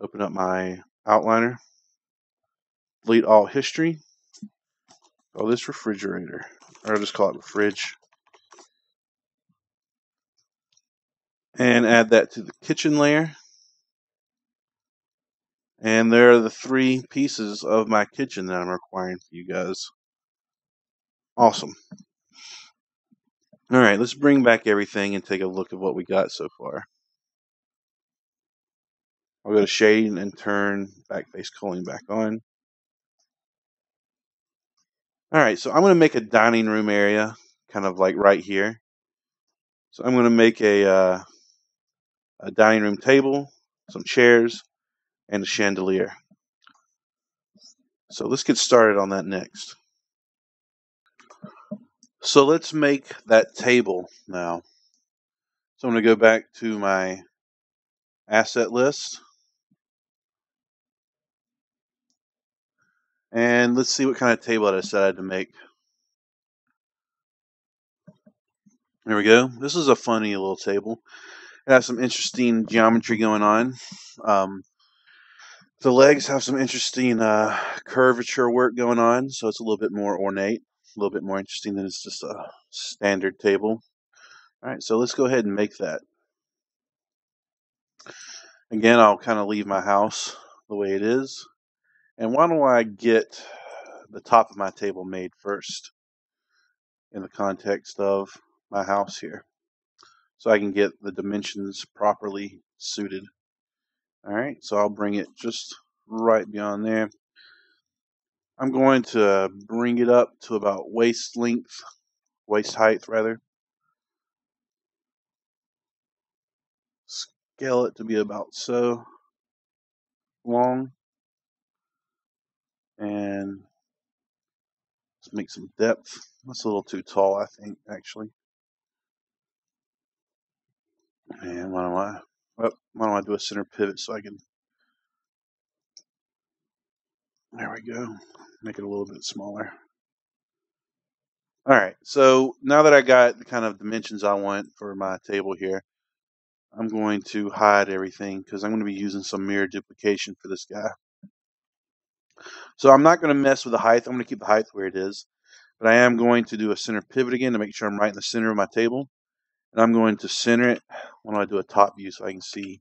Speaker 1: open up my outliner, delete all history, call this refrigerator, or I'll just call it fridge, and add that to the kitchen layer. And there are the 3 pieces of my kitchen that I'm requiring for you guys. Awesome. All right, let's bring back everything and take a look at what we got so far. I'll go to shading and turn backface culling back on. Alright, so I'm going to make a dining room area, kind of like right here. So I'm going to make a dining room table, some chairs, and a chandelier. So let's get started on that next. So let's make that table now. So I'm going to go back to my asset list. And let's see what kind of table I decided to make. There we go. This is a funny little table. It has some interesting geometry going on. The legs have some interesting curvature work going on, so it's a little bit more ornate, a little bit more interesting than it's just a standard table. All right, so let's go ahead and make that. Again, I'll kind of leave my house the way it is. And why don't I get the top of my table made first in the context of my house here, so I can get the dimensions properly suited. All right, so I'll bring it just right beyond there. I'm going to bring it up to about waist height rather. Scale it to be about so long. And let's make some depth. That's a little too tall, I think, actually. And why don't I do a center pivot so I can, there we go, make it a little bit smaller. All right, so now that I got the kind of dimensions I want for my table here, I'm going to hide everything because I'm going to be using some mirror duplication for this guy. So I'm not going to mess with the height. I'm going to keep the height where it is, but I am going to do a center pivot again to make sure I'm right in the center of my table. And I'm going to center it. Why don't I do a top view so I can see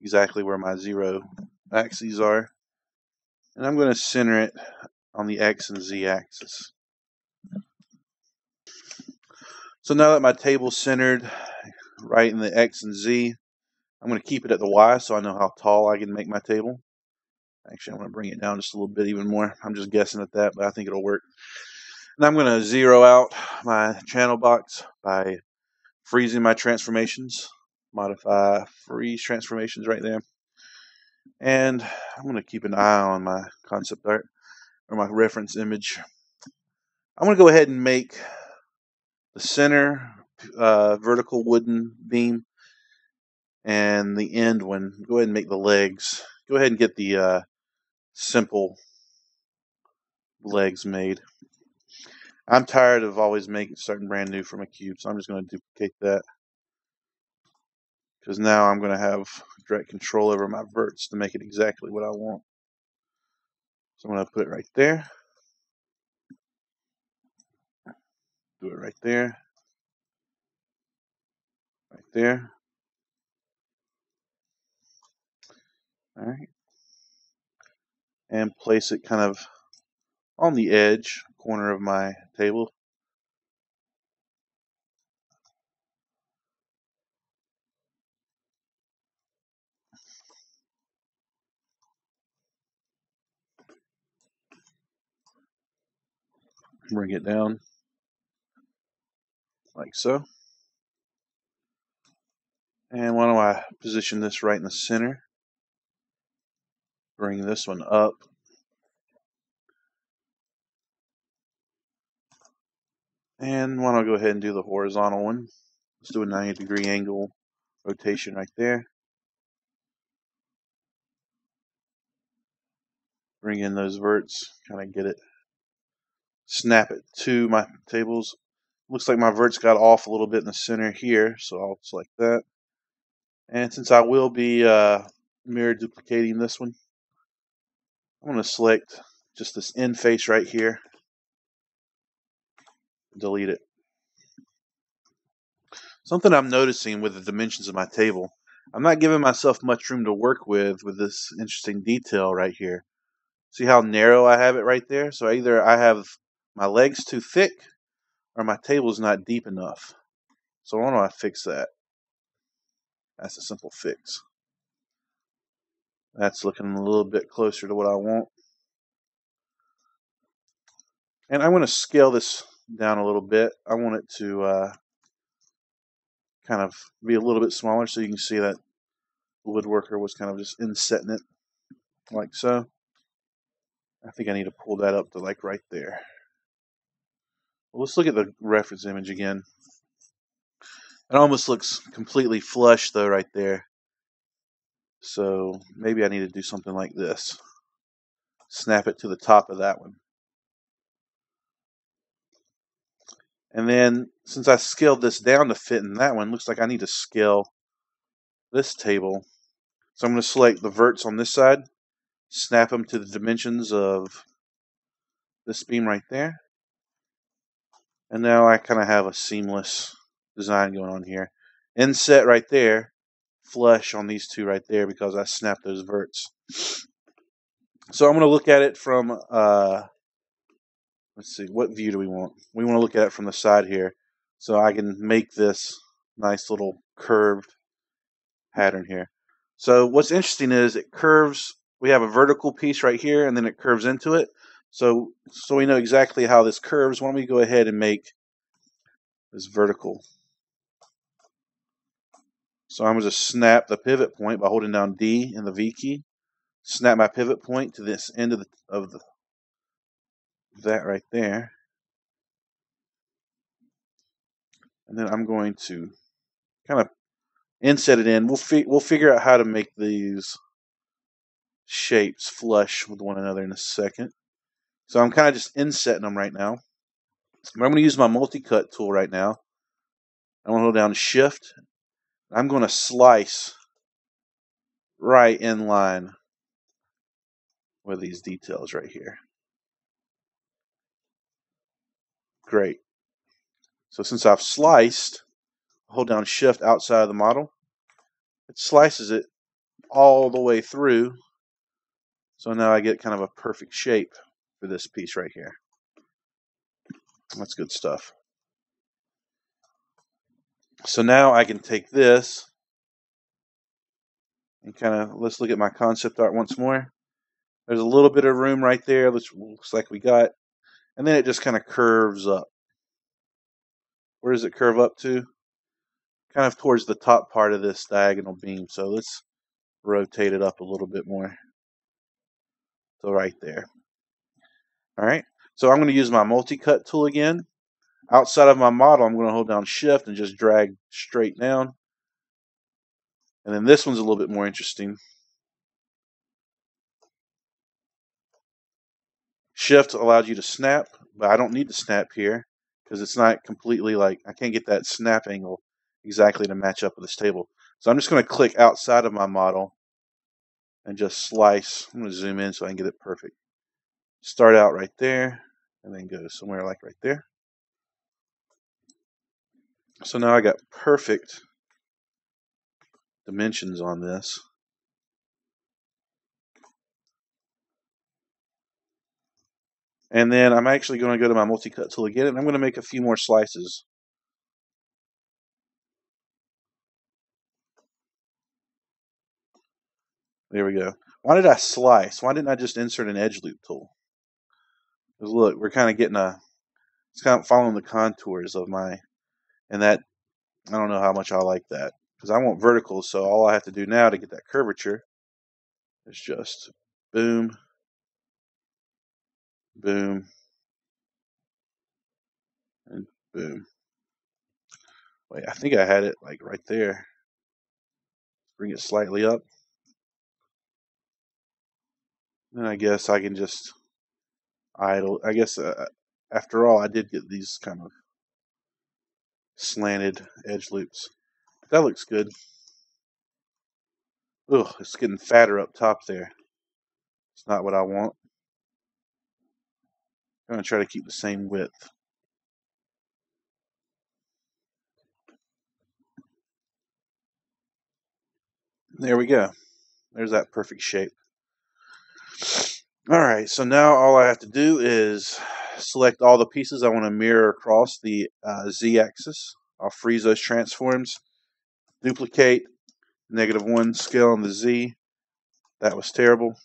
Speaker 1: exactly where my 0 axes are. And I'm going to center it on the X and Z axis. So now that my table's centered right in the X and Z, I'm going to keep it at the Y so I know how tall I can make my table. Actually, I'm going to bring it down just a little bit even more. I'm just guessing at that, but I think it'll work. And I'm going to zero out my channel box by freezing my transformations. Modify freeze transformations right there. And I'm going to keep an eye on my concept art or my reference image. I'm going to go ahead and make the center vertical wooden beam and the end one. Go ahead and make the legs. Go ahead and get the simple legs made. I'm tired of always starting brand new from a cube, so I'm just going to duplicate that. Because now I'm going to have direct control over my verts to make it exactly what I want. So I'm going to put it right there. Do it right there. Right there. All right. And place it kind of on the edge corner of my table. Bring it down like so. And why don't I position this right in the center? Bring this one up. And why don't I go ahead and do the horizontal one? Let's do a 90-degree angle rotation right there. Bring in those verts, kind of get it, snap it to my tables. Looks like my verts got off a little bit in the center here, so I'll select that. And since I will be mirror duplicating this one, I'm going to select just this end face right here, delete it. Something I'm noticing with the dimensions of my table, I'm not giving myself much room to work with this interesting detail right here. See how narrow I have it right there? So either I have my legs too thick or my table's not deep enough. So why don't I fix that? That's a simple fix. That's looking a little bit closer to what I want. And I'm going to scale this down a little bit. I want it to kind of be a little bit smaller so you can see that the woodworker was kind of just insetting it like so. I think I need to pull that up to like right there. Well, let's look at the reference image again. It almost looks completely flush though right there. So maybe I need to do something like this. Snap it to the top of that one. And then since I scaled this down to fit in that one, looks like I need to scale this table. So I'm going to select the verts on this side, snap them to the dimensions of this beam right there. And now I kind of have a seamless design going on here. Inset right there, flush on these two right there because I snapped those verts. So I'm going to look at it from, let's see, what view do we want? We want to look at it from the side here. So I can make this nice little curved pattern here. So what's interesting is it curves. We have a vertical piece right here, and then it curves into it. So we know exactly how this curves. Why don't we go ahead and make this vertical? So I'm going to snap the pivot point by holding down D and the V key. Snap my pivot point to this end of that right there. And then I'm going to kind of inset it in. We'll figure out how to make these shapes flush with one another in a second. So I'm kind of just insetting them right now. I'm going to use my multi-cut tool right now. I'm going to hold down Shift. I'm going to slice right in line with these details right here. Great. So since I've sliced, hold down Shift outside of the model. It slices it all the way through. So now I get kind of a perfect shape for this piece right here. That's good stuff. So now I can take this and kind of, let's look at my concept art once more. There's a little bit of room right there, which looks like we got. And then it just kind of curves up. Where does it curve up to? Kind of towards the top part of this diagonal beam. So let's rotate it up a little bit more. So right there. All right. So I'm going to use my multi-cut tool again. Outside of my model, I'm going to hold down Shift and just drag straight down. And then this one's a little bit more interesting. Shift allows you to snap, but I don't need to snap here because it's not completely like, I can't get that snap angle exactly to match up with this table. So I'm just going to click outside of my model and just slice. I'm going to zoom in so I can get it perfect. Start out right there and then go somewhere like right there. So now I got perfect dimensions on this. And then I'm actually going to go to my multi-cut tool again, and I'm going to make a few more slices. There we go. Why did I slice? Why didn't I just insert an edge loop tool? Because look, we're kind of getting it's kind of following the contours of my, and that, I don't know how much I like that. Because I want verticals, so all I have to do now to get that curvature is just boom, boom, and boom. Wait, I think I had it like right there. Bring it slightly up. And I guess I can just idle. I guess after all, I did get these kind of slanted edge loops. That looks good. Ugh, it's getting fatter up top there. It's not what I want. I'm going to try to keep the same width. There we go. There's that perfect shape. Alright, so now all I have to do is select all the pieces I want to mirror across the z-axis. I'll freeze those transforms. Duplicate, -1 scale on the z. That was terrible.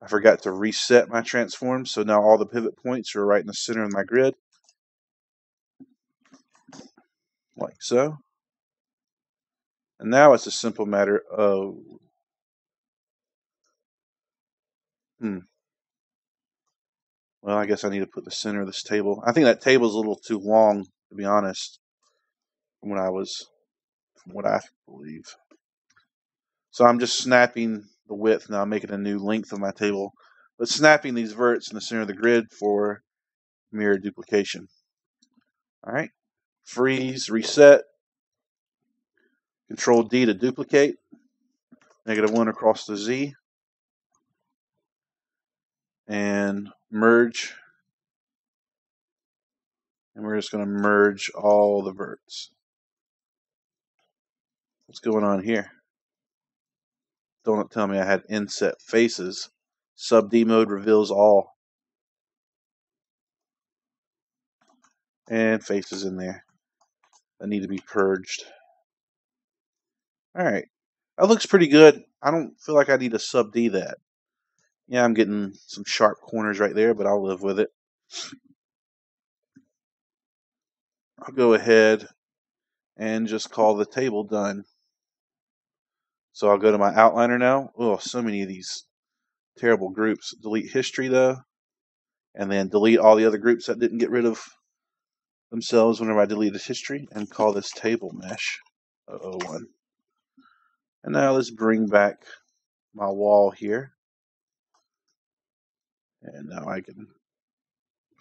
Speaker 1: I forgot to reset my transform, so now all the pivot points are right in the center of my grid, like so. And now it's a simple matter of, well, I guess I need to put the center of this table. I think that table is a little too long, to be honest, from what I believe. So I'm just snapping the width now, making a new length of my table, but snapping these verts in the center of the grid for mirror duplication. All right, freeze, reset, Control D to duplicate, -1 across the Z, and merge. And we're just going to merge all the verts. What's going on here? Don't tell me I had inset faces. Sub D mode reveals all. And faces in there that need to be purged. Alright. That looks pretty good. I don't feel like I need to sub D that. Yeah, I'm getting some sharp corners right there, but I'll live with it. I'll go ahead and just call the table done. So I'll go to my outliner now. Oh, so many of these terrible groups. Delete history though, and then delete all the other groups that didn't get rid of themselves whenever I deleted history, and call this table mesh 001. And now let's bring back my wall here. And now I can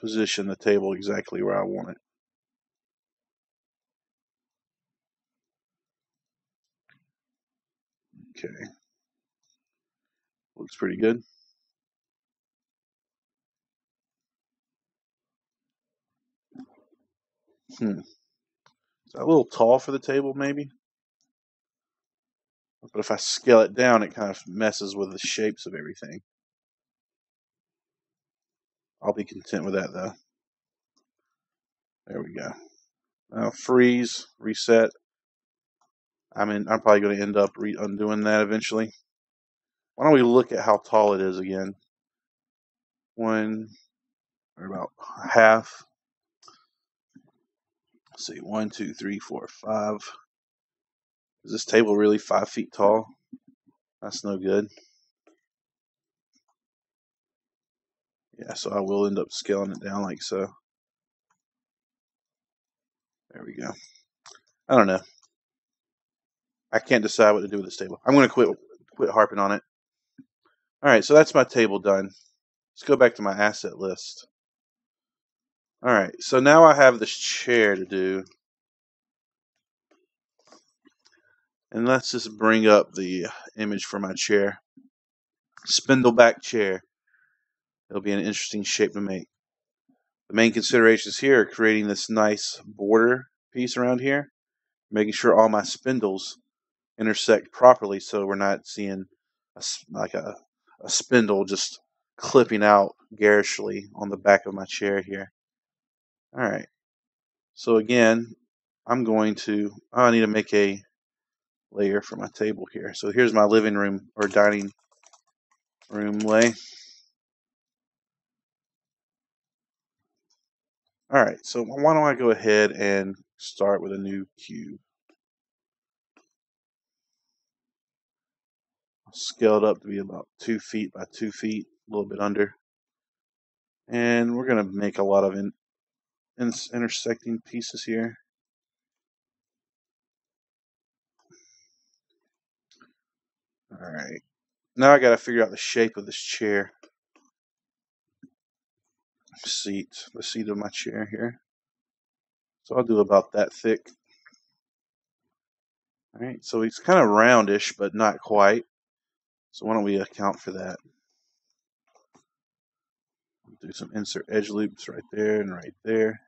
Speaker 1: position the table exactly where I want it. Okay. Looks pretty good. Is that a little tall for the table, maybe? But if I scale it down, it kind of messes with the shapes of everything. I'll be content with that, though. There we go. Now freeze, reset. I'm probably going to end up undoing that eventually. Why don't we look at how tall it is again? Or about half. Let's see, 1, 2, 3, 4, 5. Is this table really 5 feet tall? That's no good. Yeah, so I will end up scaling it down like so. There we go. I don't know. I can't decide what to do with this table. I'm going to quit harping on it. All right, so that's my table done. Let's go back to my asset list. All right, so now I have this chair to do. And let's just bring up the image for my chair. Spindleback chair. It'll be an interesting shape to make. The main considerations here are creating this nice border piece around here, making sure all my spindles intersect properly so we're not seeing a spindle just clipping out garishly on the back of my chair here. All right. So again, I need to make a layer for my table here. So here's my living room or dining room lay. All right, so why don't I go ahead and start with a new cube. I'll scale it up to be about 2 feet by 2 feet, a little bit under. And we're going to make a lot of intersecting pieces here. All right. Now I got to figure out the shape of this chair. The seat of my chair here. So I'll do about that thick. All right, so it's kind of roundish, but not quite. So why don't we account for that? Do some insert edge loops right there and right there.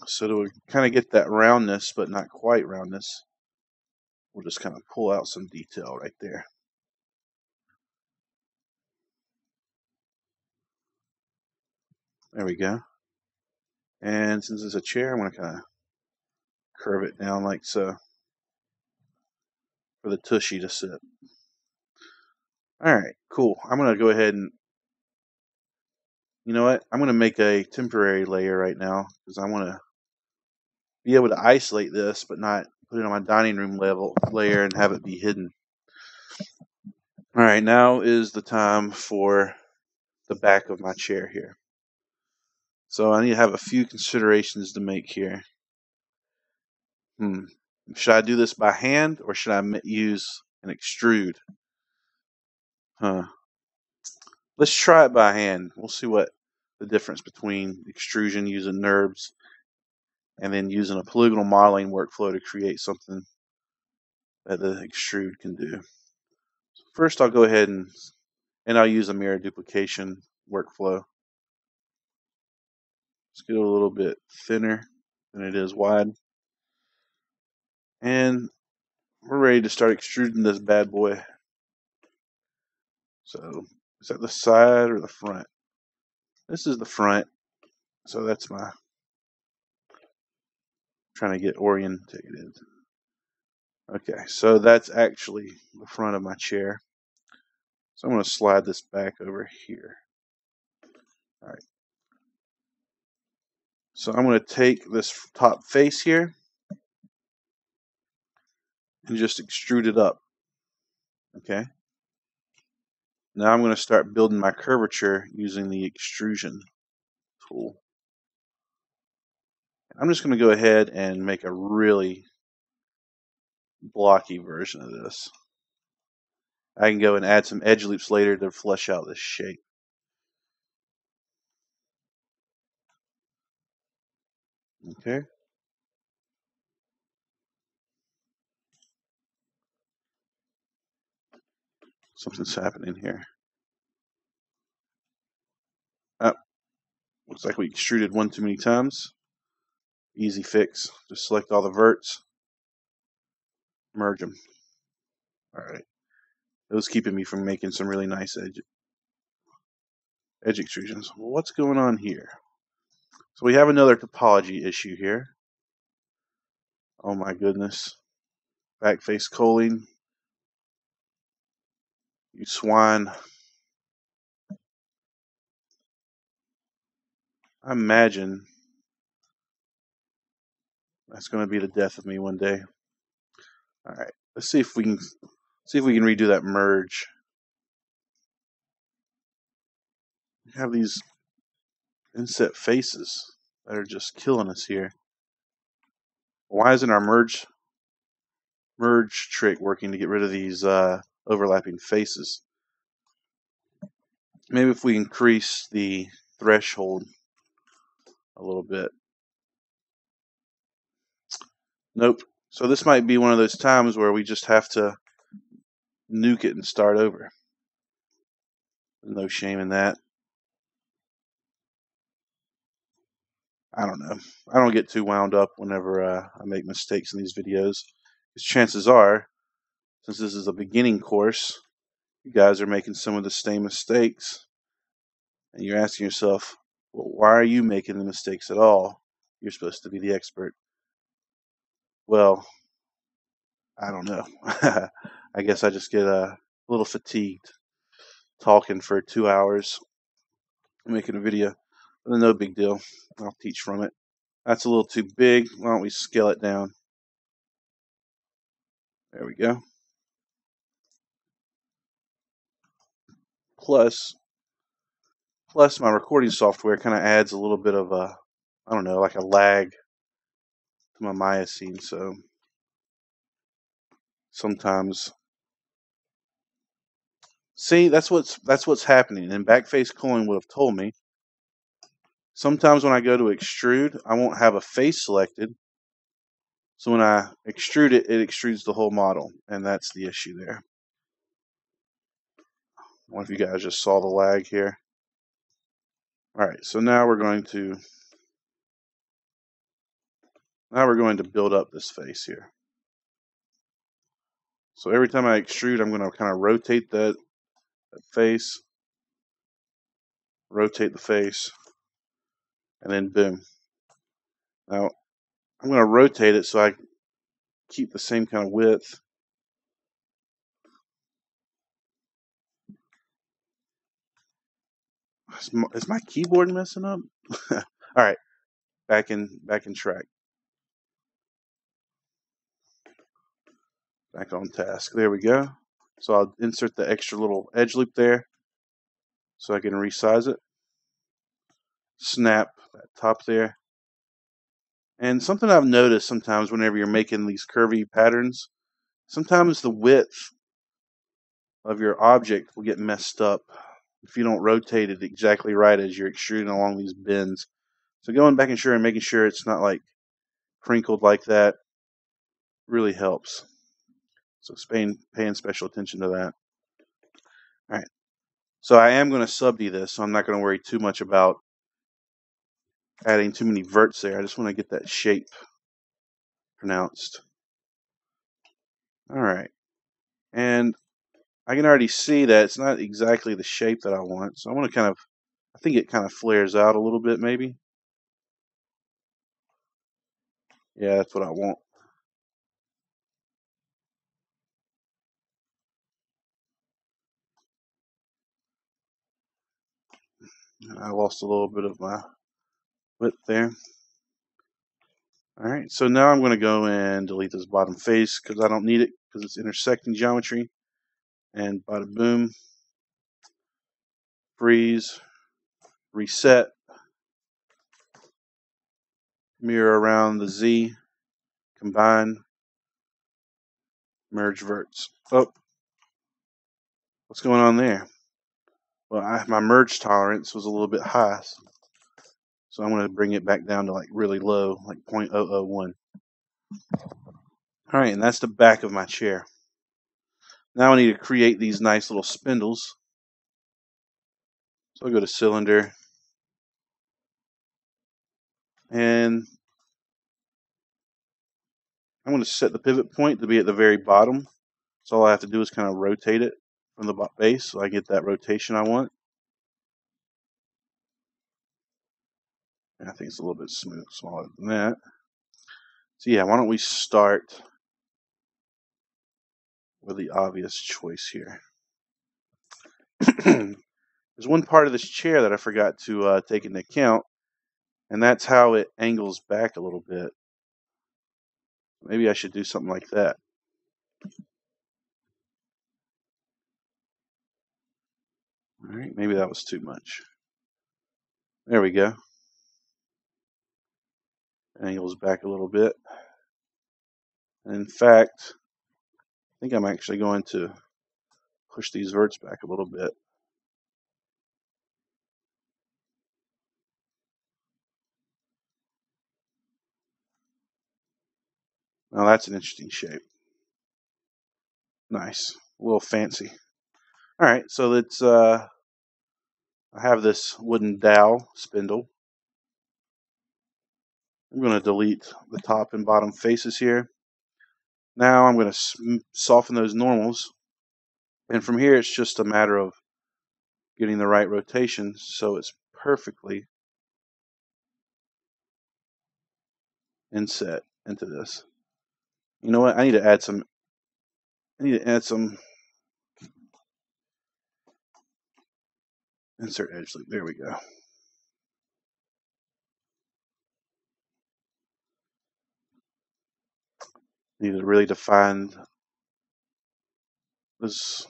Speaker 1: So to kind of get that roundness, but not quite roundness, we'll just kind of pull out some detail right there. There we go. And since it's a chair, I'm going to kind of curve it down like so. for the tushy to sit. All right, cool. I'm going to go ahead and, you know what? I'm going to make a temporary layer right now because I want to be able to isolate this, but not put it on my dining room level layer and have it be hidden. All right, now is the time for the back of my chair here. So I need to have a few considerations to make here. Should I do this by hand or should I use an extrude? Let's try it by hand. We'll see what the difference between extrusion using NURBS and then using a polygonal modeling workflow to create something that the extrude can do. So first I'll go ahead and I'll use a mirror duplication workflow. Let's get it a little bit thinner than it is wide. And we're ready to start extruding this bad boy. So is that the side or the front? This is the front. So that's my trying to get orientated. Okay, so that's actually the front of my chair. So I'm going to slide this back over here. All right. So I'm going to take this top face here and just extrude it up. Okay. Now I'm going to start building my curvature using the extrusion tool. I'm just going to go ahead and make a really blocky version of this. I can go and add some edge loops later to flesh out this shape. Okay. Something's happening here. Looks like we extruded one too many times. Easy fix. Just select all the verts, merge them. All right. It was keeping me from making some really nice edge extrusions. Well, what's going on here? So we have another topology issue here. Oh my goodness. Back face choline. You swine. I imagine that's going to be the death of me one day. All right. Let's see if we can redo that merge. We have these inset faces that are just killing us here. Why isn't our merge trick working to get rid of these overlapping faces? Maybe if we increase the threshold a little bit. Nope. So this might be one of those times where we just have to nuke it and start over. No shame in that. I don't know. I don't get too wound up whenever I make mistakes in these videos. Because chances are, since this is a beginning course, you guys are making some of the same mistakes. And you're asking yourself, well, why are you making the mistakes at all? You're supposed to be the expert. Well, I don't know. I guess I just get a little fatigued talking for 2 hours, making a video. But no big deal. I'll teach from it. That's a little too big. Why don't we scale it down? There we go. Plus my recording software kind of adds a little bit of a, I don't know, like a lag to my myosine. So sometimes, see, that's what's happening. And Backface Coin would have told me. Sometimes when I go to extrude, I won't have a face selected. So when I extrude it, it extrudes the whole model, and that's the issue there. I wonder if you guys just saw the lag here. All right, so now we're going to build up this face here. So every time I extrude, I'm going to kind of rotate that face, rotate the face, and then boom. Now I'm going to rotate it so I keep the same kind of width. Is my keyboard messing up? All right, back in track. Back on task. There we go. So I'll insert the extra little edge loop there so I can resize it. Snap that top there. And something I've noticed sometimes whenever you're making these curvy patterns, sometimes the width of your object will get messed up if you don't rotate it exactly right as you're extruding along these bends. So going back and making sure it's not like crinkled like that really helps. So paying special attention to that. All right. So I am going to sub-D this, so I'm not going to worry too much about adding too many verts there. I just want to get that shape pronounced. All right. And I can already see that it's not exactly the shape that I want. So I want to I think it kind of flares out a little bit maybe. Yeah, that's what I want. And I lost a little bit of my width there. All right, so now I'm going to go and delete this bottom face because I don't need it because it's intersecting geometry. And bada boom, freeze, reset, mirror around the Z, combine, merge verts. Oh, what's going on there? Well, my merge tolerance was a little bit high, so I'm going to bring it back down to like really low, like 0.001. All right, and that's the back of my chair. Now I need to create these nice little spindles. So I'll go to cylinder, and I'm going to set the pivot point to be at the very bottom. So all I have to do is kind of rotate it from the base so I get that rotation I want. And I think it's a little bit smaller than that. So yeah, why don't we start with the obvious choice here. There's one part of this chair that I forgot to take into account, and that's how it angles back a little bit. Maybe I should do something like that. All right, maybe that was too much. There we go. It angles back a little bit. And in fact, I think I'm actually going to push these verts back a little bit. Now that's an interesting shape. Nice, a little fancy. All right, so let's. I have this wooden dowel spindle. I'm going to delete the top and bottom faces here. Now I'm going to soften those normals, and from here it's just a matter of getting the right rotation so it's perfectly inset into this. You know what? I need to add some. Insert edge loop. There we go. Need to really define this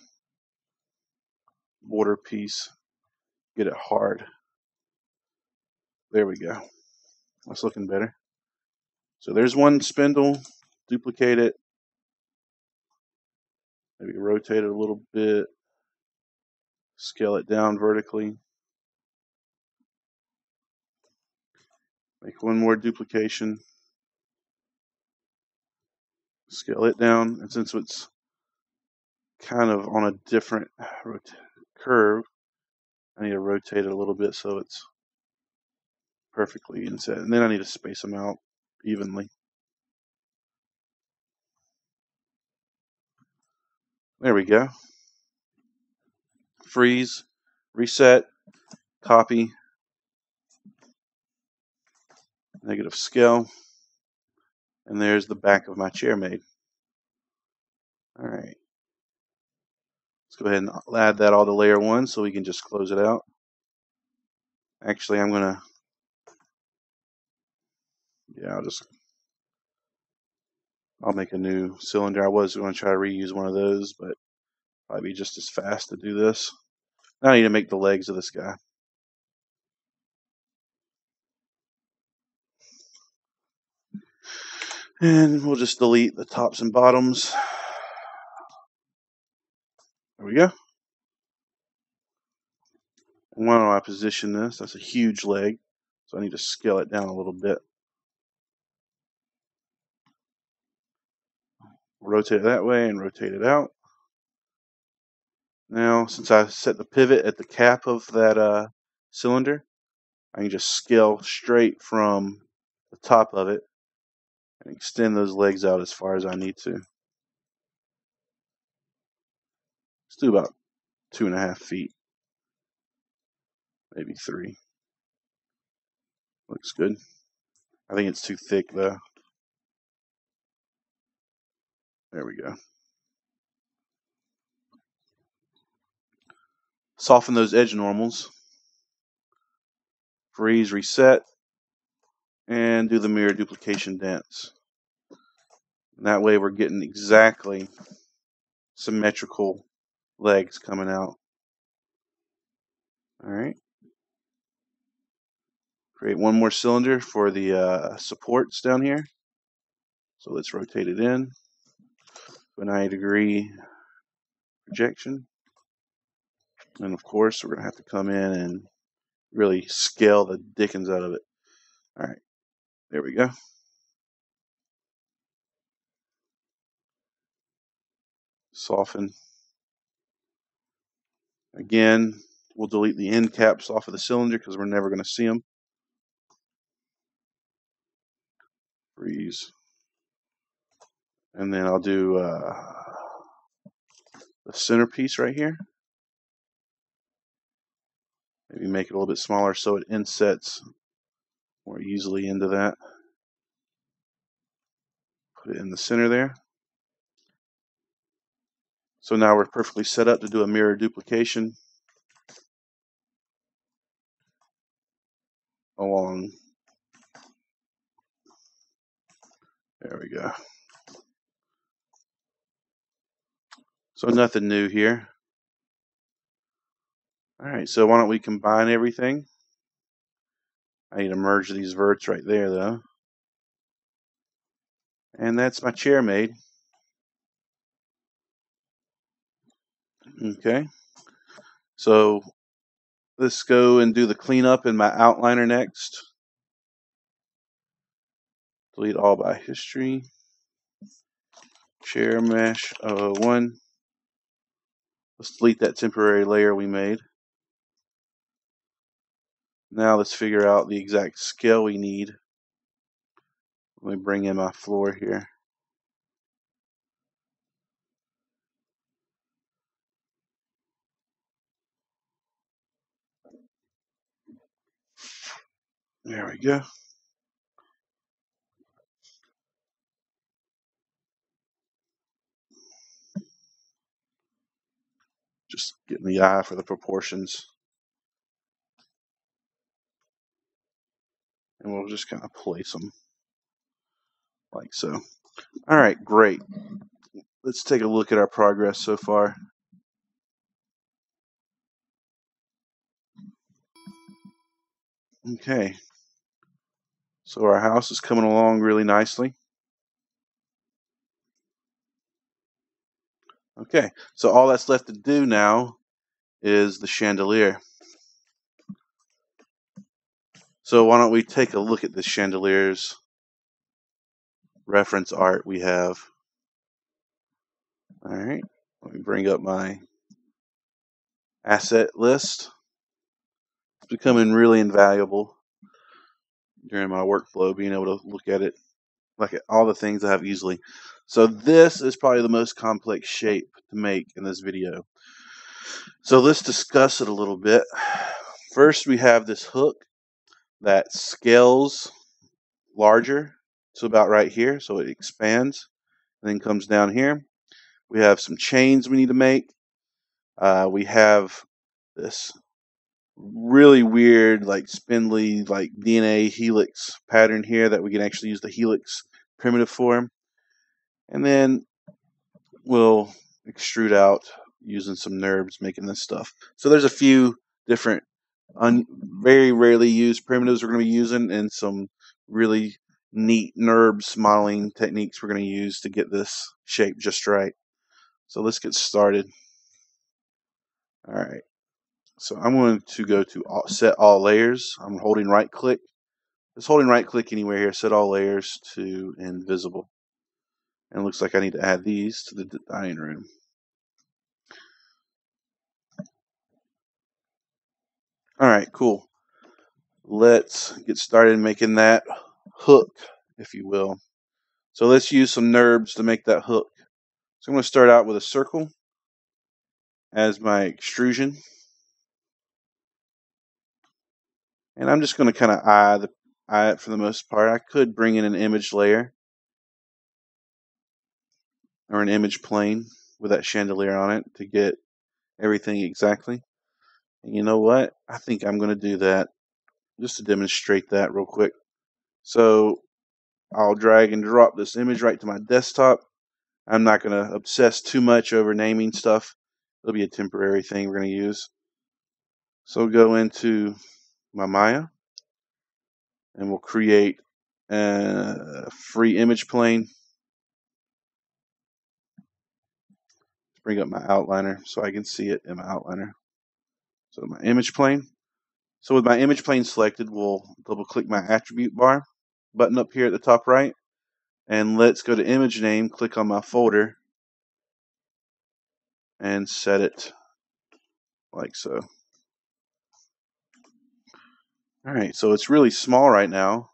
Speaker 1: border piece. Get it hard. There we go. That's looking better. So there's one spindle. Duplicate it. Maybe rotate it a little bit. Scale it down vertically. Make one more duplication. Scale it down. And since it's kind of on a different curve, I need to rotate it a little bit so it's perfectly inset. And then I need to space them out evenly. There we go. Freeze, reset, copy, negative scale, and there's the back of my chair made. All right. Let's go ahead and add that all to layer one so we can just close it out. Actually, I'm gonna, yeah, I'll make a new cylinder. I was going to try to reuse one of those, but probably be just as fast to do this. Now I need to make the legs of this guy. And we'll just delete the tops and bottoms. There we go. And why don't I position this? That's a huge leg, so I need to scale it down a little bit. Rotate it that way and rotate it out. Now, since I set the pivot at the cap of that cylinder, I can just scale straight from the top of it and extend those legs out as far as I need to. Let's do about 2.5 feet, maybe 3. Looks good. I think it's too thick though. There we go. Soften those edge normals. Freeze, reset, and do the mirror duplication dance. And that way we're getting exactly symmetrical legs coming out. All right. Create one more cylinder for the supports down here. So let's rotate it in to a 90-degree projection. And of course, we're going to have to come in and really scale the dickens out of it. All right, there we go. Soften. Again, we'll delete the end caps off of the cylinder because we're never going to see them. Freeze. And then I'll do the centerpiece right here. Maybe make it a little bit smaller so it insets more easily into that. Put it in the center there. So now we're perfectly set up to do a mirror duplication along. There we go. So nothing new here. All right, so why don't we combine everything? I need to merge these verts right there though. And that's my chair made. Okay. So let's go and do the cleanup in my outliner next. Delete all by history. Chair mesh 001. Let's delete that temporary layer we made. Now let's figure out the exact scale we need. Let me bring in my floor here. There we go. Just getting the eye for the proportions. And we'll just kind of place them like so. All right, great. Let's take a look at our progress so far. Okay. So our house is coming along really nicely. Okay, so all that's left to do now is the chandelier. So why don't we take a look at the chandelier's reference art we have. All right, let me bring up my asset list. It's becoming really invaluable during my workflow, being able to look at it, like at all the things I have easily. So this is probably the most complex shape to make in this video. So let's discuss it a little bit. First, we have this hook that scales larger to about right here, so it expands and then comes down here. We have some chains we need to make. We have this really weird, like spindly, like DNA helix pattern here that we can actually use the helix primitive for. And then we'll extrude out using some NURBs making this stuff. So there's a few different very rarely used primitives we're going to be using, and some really neat NURBs modeling techniques we're going to use to get this shape just right. So let's get started. All right. So I'm going to go to set all layers. I'm holding right click. Just holding right click anywhere here. Set all layers to invisible. And it looks like I need to add these to the dining room. All right, cool. Let's get started making that hook, if you will. So let's use some NURBs to make that hook. So I'm going to start out with a circle as my extrusion. And I'm just going to kind of eye it for the most part. I could bring in an image layer or an image plane with that chandelier on it to get everything exactly. And you know what? I think I'm going to do that just to demonstrate that real quick. So I'll drag and drop this image right to my desktop. I'm not going to obsess too much over naming stuff. It'll be a temporary thing we're going to use. So go into my Maya and we'll create a free image plane. Bring up my outliner so I can see it in my outliner. So my image plane. So with my image plane selected, we'll double click my attribute bar button up here at the top right. And let's go to image name, click on my folder, and set it like so. Alright, so it's really small right now.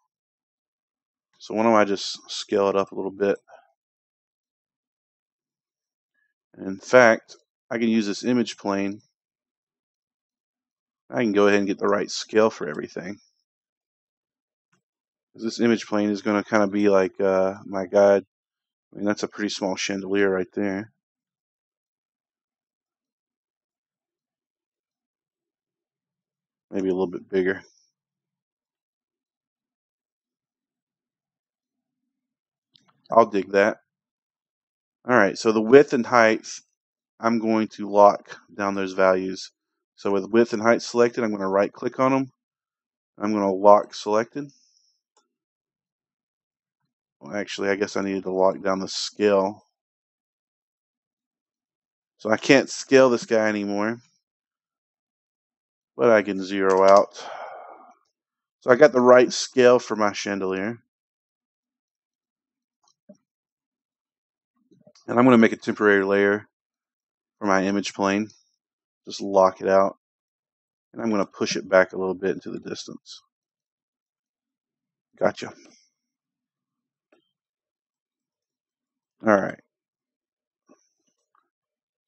Speaker 1: So why don't I just scale it up a little bit. In fact, I can use this image plane. I can go ahead and get the right scale for everything. This image plane is going to kind of be like my guide. I mean, that's a pretty small chandelier right there. Maybe a little bit bigger. I'll dig that. Alright, so the width and height, I'm going to lock down those values. So with width and height selected, I'm going to right click on them. I'm going to lock selected. Well, actually, I guess I needed to lock down the scale. So I can't scale this guy anymore, but I can zero out. So I got the right scale for my chandelier. And I'm going to make a temporary layer for my image plane. Just lock it out. And I'm going to push it back a little bit into the distance. Gotcha. Alright.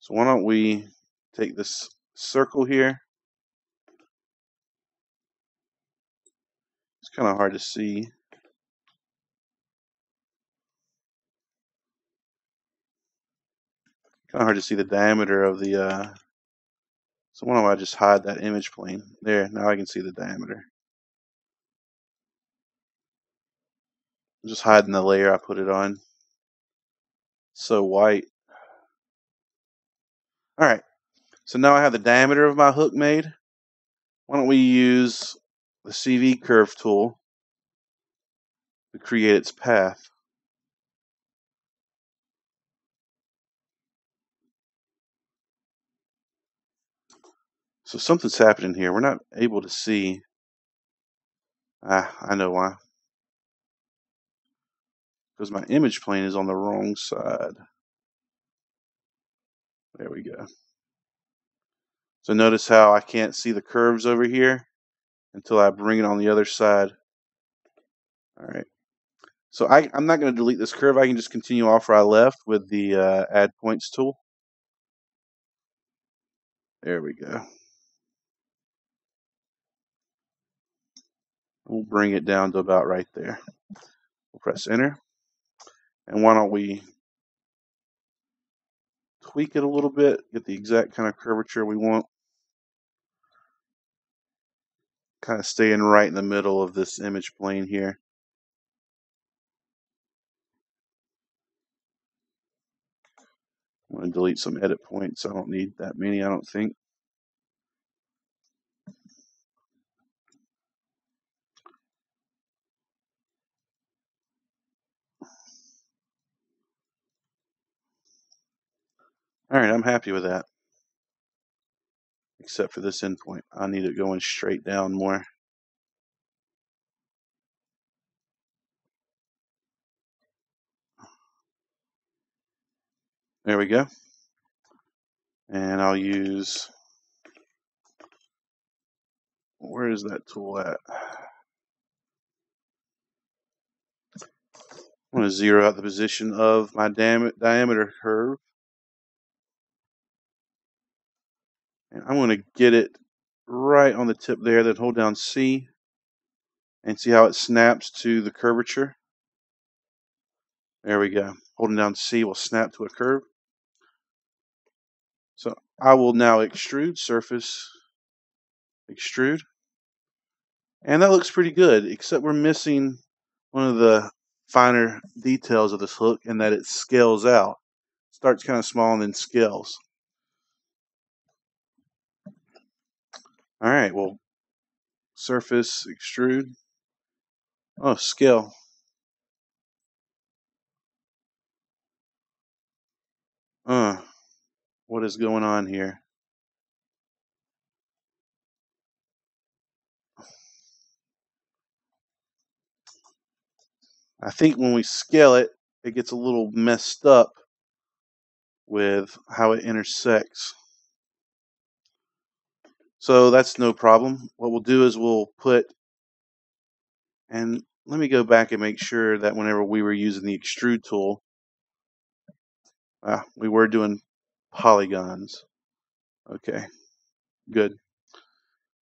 Speaker 1: So why don't we take this circle here. It's kind of hard to see. Kind of hard to see the diameter of the, so why don't I just hide that image plane? There, now I can see the diameter. I'm just hiding the layer I put it on. So white. Alright, so now I have the diameter of my hook made. Why don't we use the CV curve tool to create its path. So something's happening here. We're not able to see. I know why. Because my image plane is on the wrong side. There we go. So notice how I can't see the curves over here until I bring it on the other side. Alright. So I'm not going to delete this curve. I can just continue off where I left with the add points tool. There we go. We'll bring it down to about right there. We'll press enter. And why don't we tweak it a little bit, get the exact kind of curvature we want. kind of staying right in the middle of this image plane here. I'm going to delete some edit points. I don't need that many, I don't think. Alright, I'm happy with that. Except for this endpoint. I need it going straight down more. There we go. And I'll use, where is that tool at? I'm going to zero out the position of my diameter curve. And I'm going to get it right on the tip there, then hold down C and see how it snaps to the curvature. There we go. Holding down C will snap to a curve. So I will now extrude, surface, extrude. And that looks pretty good, except we're missing one of the finer details of this hook, in that it scales out. Starts kind of small and then scales. Alright, well, surface, extrude. Oh, scale. What is going on here? I think when we scale it, it gets a little messed up with how it intersects. So that's no problem. What we'll do is we'll put, and let me go back and make sure that whenever we were using the extrude tool, we were doing polygons. Okay, good.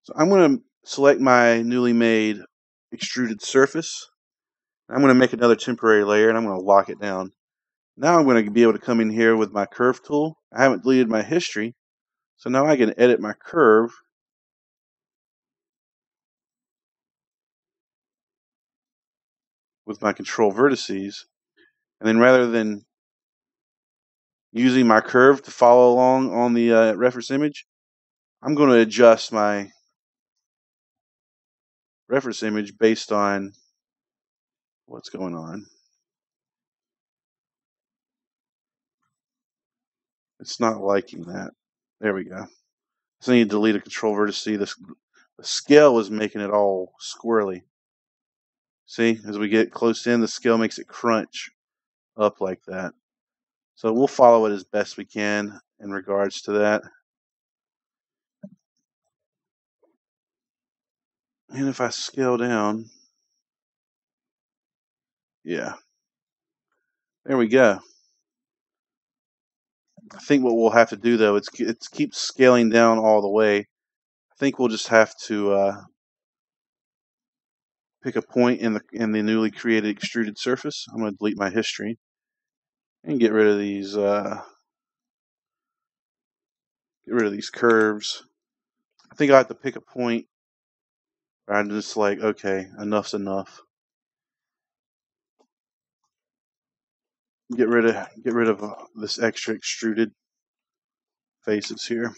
Speaker 1: So I'm going to select my newly made extruded surface. I'm going to make another temporary layer and I'm going to lock it down. Now I'm going to be able to come in here with my curve tool. I haven't deleted my history, so now I can edit my curve with my control vertices. And then rather than using my curve to follow along on the reference image, I'm going to adjust my reference image based on what's going on. It's not liking that. There we go. So I need to delete a control vertex. The scale is making it all squirrely. See, as we get close in, the scale makes it crunch up like that. So we'll follow it as best we can in regards to that. And if I scale down, yeah, there we go. I think what we'll have to do, though, it's keep scaling down all the way. I think we'll just have to pick a point in the newly created extruded surface. I'm going to delete my history and get rid of these curves. I think I have to pick a point where I'm just like, okay, enough's enough. Get rid of this extra extruded faces here.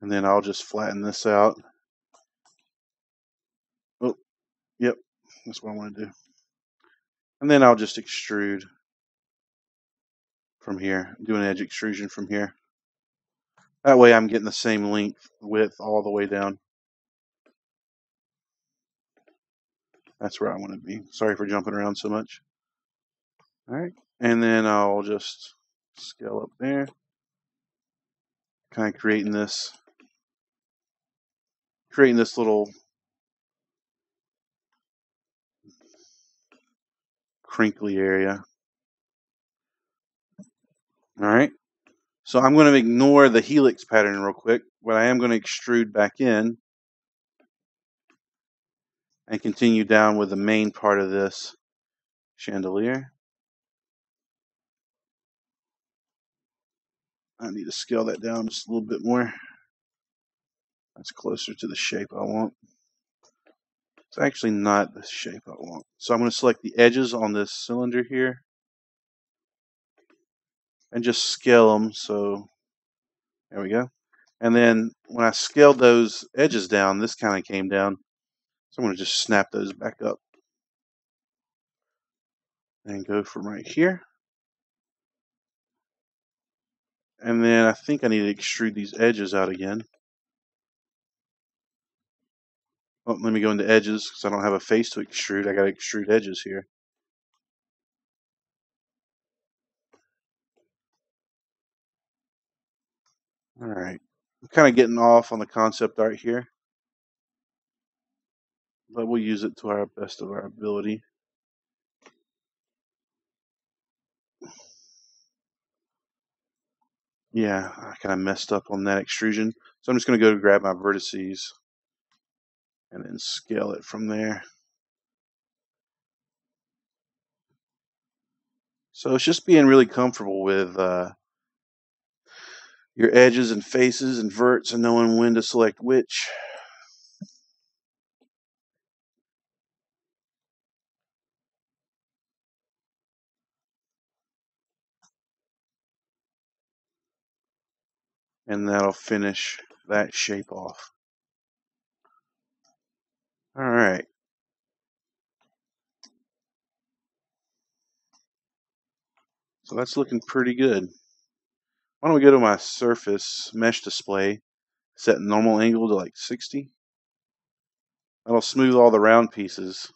Speaker 1: And then I'll just flatten this out. Oh, yep, that's what I want to do. And then I'll just extrude from here, do an edge extrusion from here. That way I'm getting the same length, width all the way down. That's where I want to be. Sorry for jumping around so much. All right, and then I'll just scale up there, kind of creating this little crinkly area. All right, so I'm going to ignore the helix pattern real quick, but I am going to extrude back in and continue down with the main part of this chandelier. I need to scale that down just a little bit more. That's closer to the shape I want. It's actually not the shape I want. So I'm going to select the edges on this cylinder here and just scale them. So there we go. And then when I scaled those edges down, this kind of came down. So I'm going to just snap those back up and go from right here. And then I think I need to extrude these edges out again. Oh, let me go into edges because I don't have a face to extrude. I got to extrude edges here. All right. I'm kind of getting off on the concept art here, but we'll use it to our best of our ability. Yeah, I kind of messed up on that extrusion. So I'm just going to go grab my vertices and then scale it from there. So it's just being really comfortable with your edges and faces and verts and knowing when to select which. And that'll finish that shape off. All right. So that's looking pretty good. Why don't we go to my surface mesh display, set normal angle to like 60. That'll smooth all the round pieces.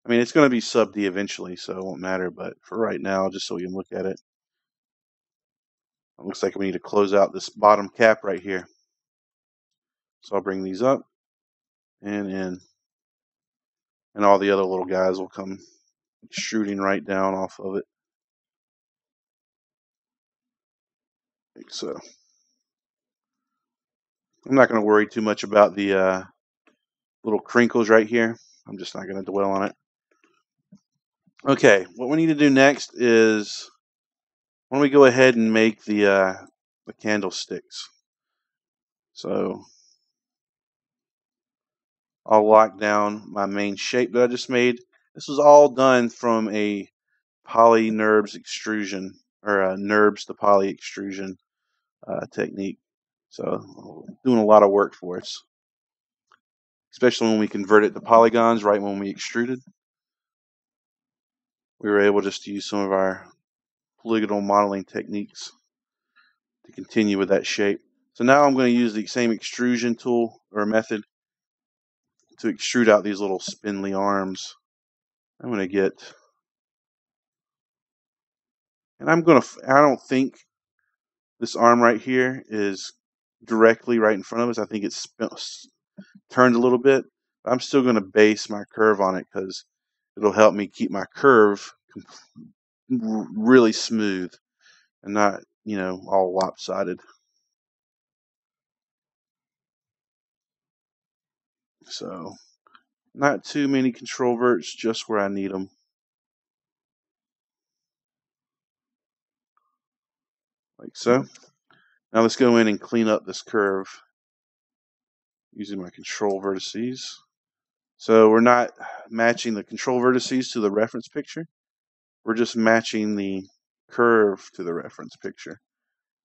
Speaker 1: I mean, it's going to be sub D eventually, so it won't matter, but for right now, just so we can look at it. It looks like we need to close out this bottom cap right here. So I'll bring these up and in. And all the other little guys will come shooting right down off of it. Like so. I'm not going to worry too much about the little crinkles right here. I'm just not going to dwell on it. Okay, what we need to do next is why don't we go ahead and make the candlesticks. So I'll lock down my main shape that I just made. This was all done from a poly NURBS extrusion, or a NURBS to poly extrusion technique. So doing a lot of work for us, especially when we convert it to polygons right when we extruded. We were able just to use some of our polygonal modeling techniques to continue with that shape. So now I'm going to use the same extrusion tool or method to extrude out these little spindly arms. I'm going to get, and I don't think this arm right here is directly right in front of us. I think it's turned a little bit. I'm still going to base my curve on it because it'll help me keep my curve really smooth and not, all lopsided. So not too many control verts, just where I need them. Like so. Now let's go in and clean up this curve using my control vertices. So we're not matching the control vertices to the reference picture. We're just matching the curve to the reference picture.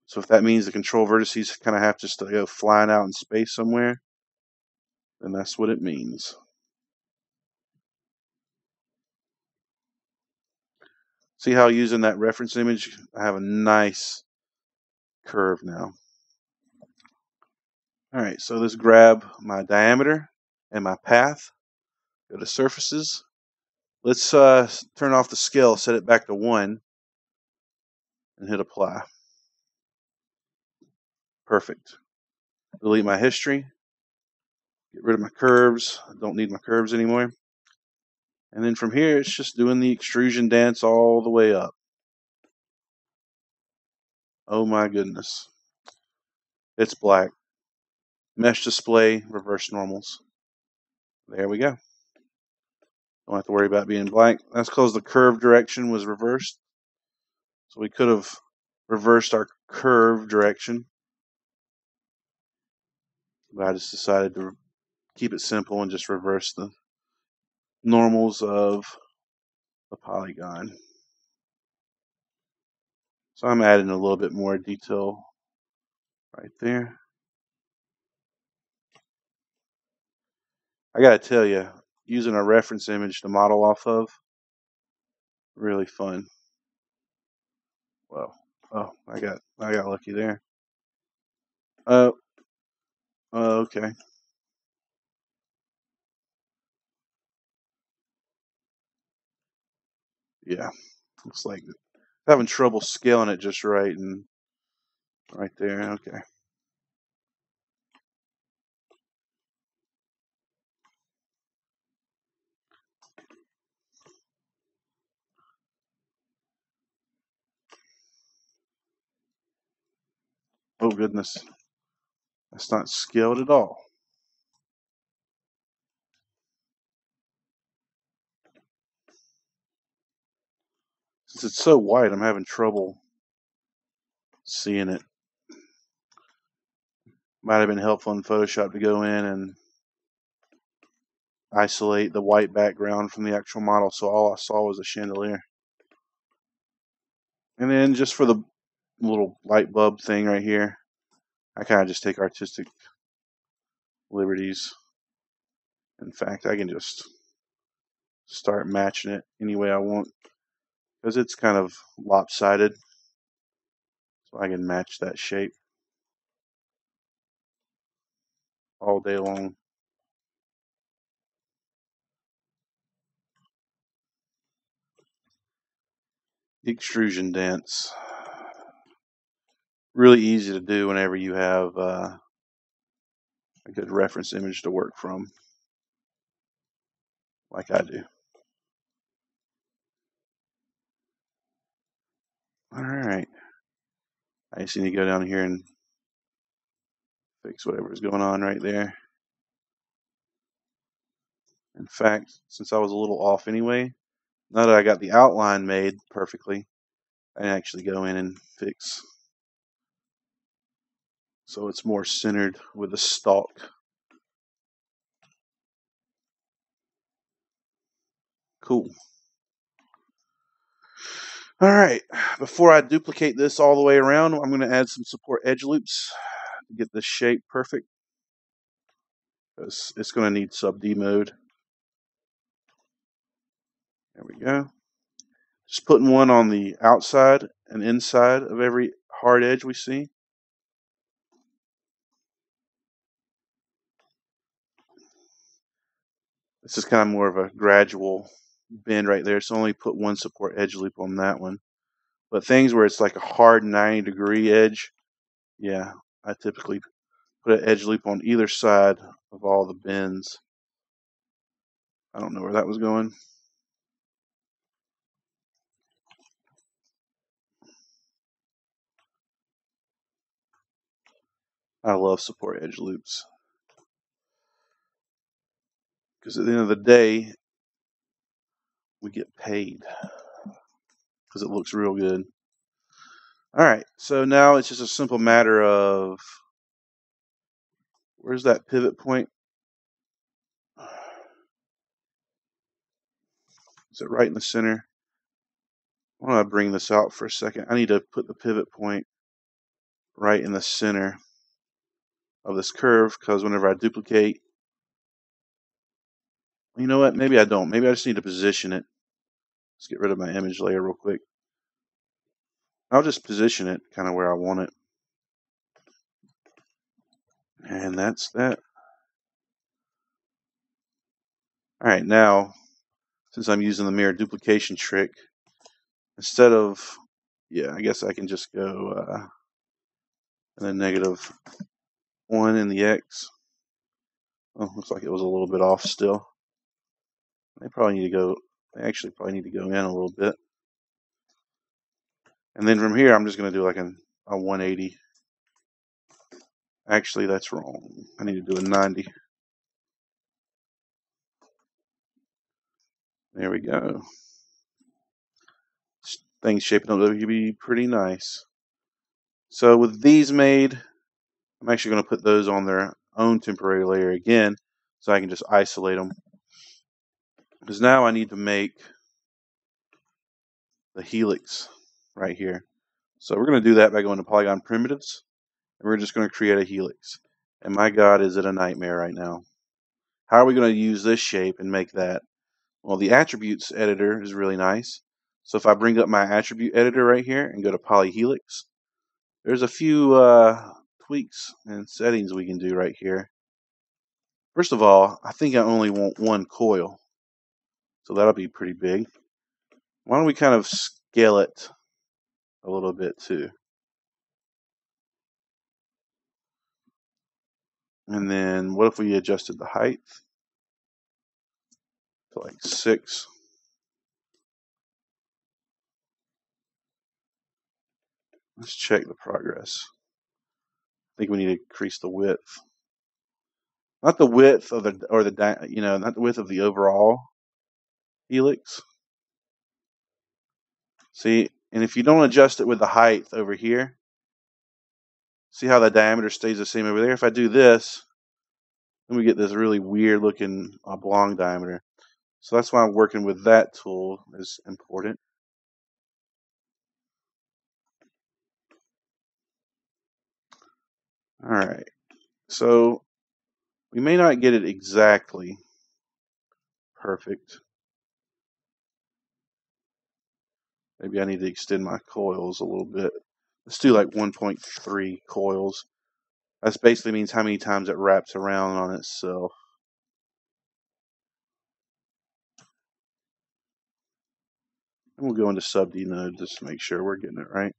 Speaker 1: So if that means the control vertices kind of have just to go flying out in space somewhere, then that's what it means. See how using that reference image, I have a nice curve now. All right, so let's grab my diameter and my path. Go to surfaces. Let's turn off the scale, set it back to 1, and hit apply. Perfect. Delete my history. Get rid of my curves. I don't need my curves anymore. And then from here, it's just doing the extrusion dance all the way up. Oh my goodness. It's black. Mesh display, reverse normals. There we go. Don't have to worry about being black. That's because the curve direction was reversed. So we could have reversed our curve direction. But I just decided to keep it simple and just reverse the normals of the polygon. So I'm adding a little bit more detail right there. I gotta tell you, using a reference image to model off of, really fun. Well, oh, I got lucky there. Okay. Yeah, looks like having trouble scaling it just right, and right there. Okay. Oh goodness, that's not scaled at all. Since it's so white, I'm having trouble seeing it. Might have been helpful in Photoshop to go in and isolate the white background from the actual model, so all I saw was a chandelier. And then just for the little light bulb thing right here, I kind of just take artistic liberties. In fact, I can just start matching it any way I want, because it's kind of lopsided, so I can match that shape all day long. Extrusion dents. Really easy to do whenever you have a good reference image to work from, like I do. Alright, I just need to go down here and fix whatever is going on right there. In fact, since I was a little off anyway, now that I got the outline made perfectly, I can actually go in and fix so it's more centered with the stalk. Cool. Alright, before I duplicate this all the way around, I'm going to add some support edge loops to get this shape perfect. It's going to need sub D mode. There we go. Just putting one on the outside and inside of every hard edge we see. This is kind of more of a gradual bend right there, so only put one support edge loop on that one. But things where it's like a hard 90-degree edge, yeah, I typically put an edge loop on either side of all the bends. I don't know where that was going. I love support edge loops, because at the end of the day, we get paid because it looks real good. Alright, so now it's just a simple matter of, where's that pivot point? Is it right in the center? I want to bring this out for a second. I need to put the pivot point right in the center of this curve, because whenever I duplicate, you know what, maybe I don't. Maybe I just need to position it. Let's get rid of my image layer real quick. I'll just position it kind of where I want it. And that's that. Alright, now, since I'm using the mirror duplication trick, instead of, yeah, I guess I can just go and then -1 in the X. Oh, looks like it was a little bit off still. They actually probably need to go in a little bit. And then from here, I'm just going to do like a 180. Actually, that's wrong. I need to do a 90. There we go. Things shaping up to be pretty nice. So with these made, I'm actually going to put those on their own temporary layer again, so I can just isolate them. Because now I need to make the helix right here. So we're going to do that by going to Polygon Primitives, and we're just going to create a helix. And my God, is it a nightmare right now. How are we going to use this shape and make that? Well, the attributes editor is really nice. So if I bring up my attribute editor right here and go to Polyhelix, there's a few tweaks and settings we can do right here. First of all, I think I only want one coil, so that'll be pretty big. Why don't we kind of scale it a little bit too? And then what if we adjusted the height to like 6? Let's check the progress. I think we need to increase the width. Not the width of not the width of the overall helix. See, and if you don't adjust it with the height over here, see how the diameter stays the same over there? If I do this, then we get this really weird looking oblong diameter. So that's why I'm working with that tool is important. All right, so we may not get it exactly perfect. Maybe I need to extend my coils a little bit. Let's do like 1.3 coils. That basically means how many times it wraps around on itself. And we'll go into sub D node just to make sure we're getting it right.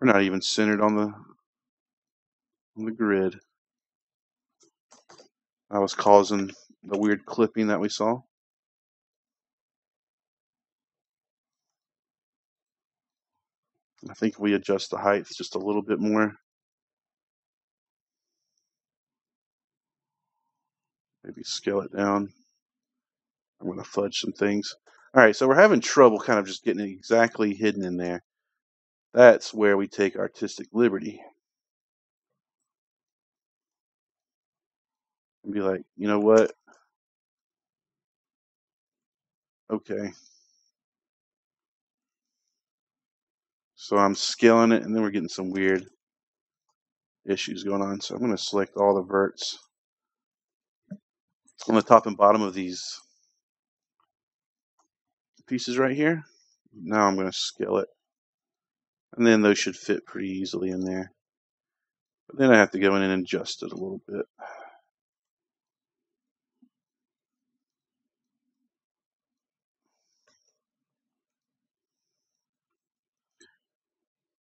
Speaker 1: We're not even centered on the grid. That was causing the weird clipping that we saw. I think if we adjust the height just a little bit more, maybe scale it down. I'm going to fudge some things. All right, so we're having trouble kind of just getting it exactly hidden in there. That's where we take artistic liberty. And be like, you know what? Okay. So I'm scaling it, and then we're getting some weird issues going on. So I'm going to select all the verts on the top and bottom of these pieces right here. Now I'm going to scale it. And then those should fit pretty easily in there. But then I have to go in and adjust it a little bit.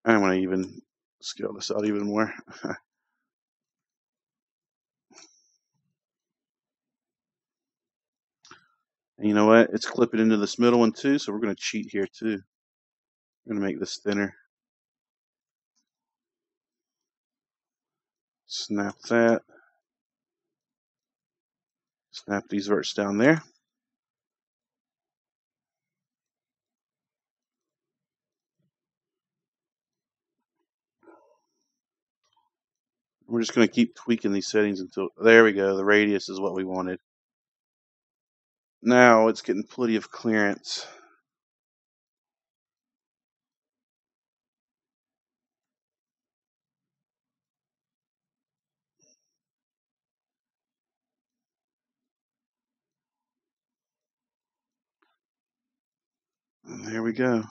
Speaker 1: I want to even scale this out even more. And you know what? It's clipping into this middle one too, so we're going to cheat here too. We're going to make this thinner. Snap that. Snap these verts down there. We're just going to keep tweaking these settings until, there we go, the radius is what we wanted. Now it's getting plenty of clearance. And there we go.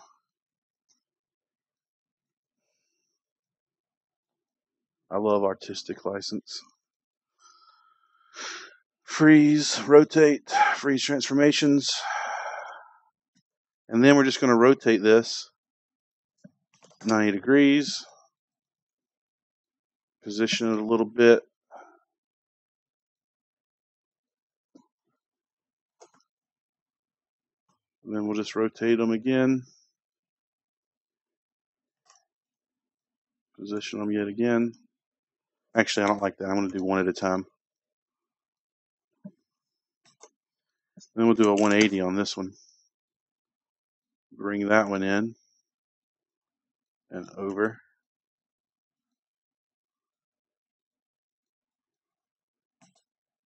Speaker 1: I love artistic license. Freeze, rotate, freeze transformations. And then we're just going to rotate this 90 degrees. Position it a little bit. And then we'll just rotate them again. Position them yet again. Actually, I don't like that. I'm going to do one at a time. Then we'll do a 180 on this one. Bring that one in and over.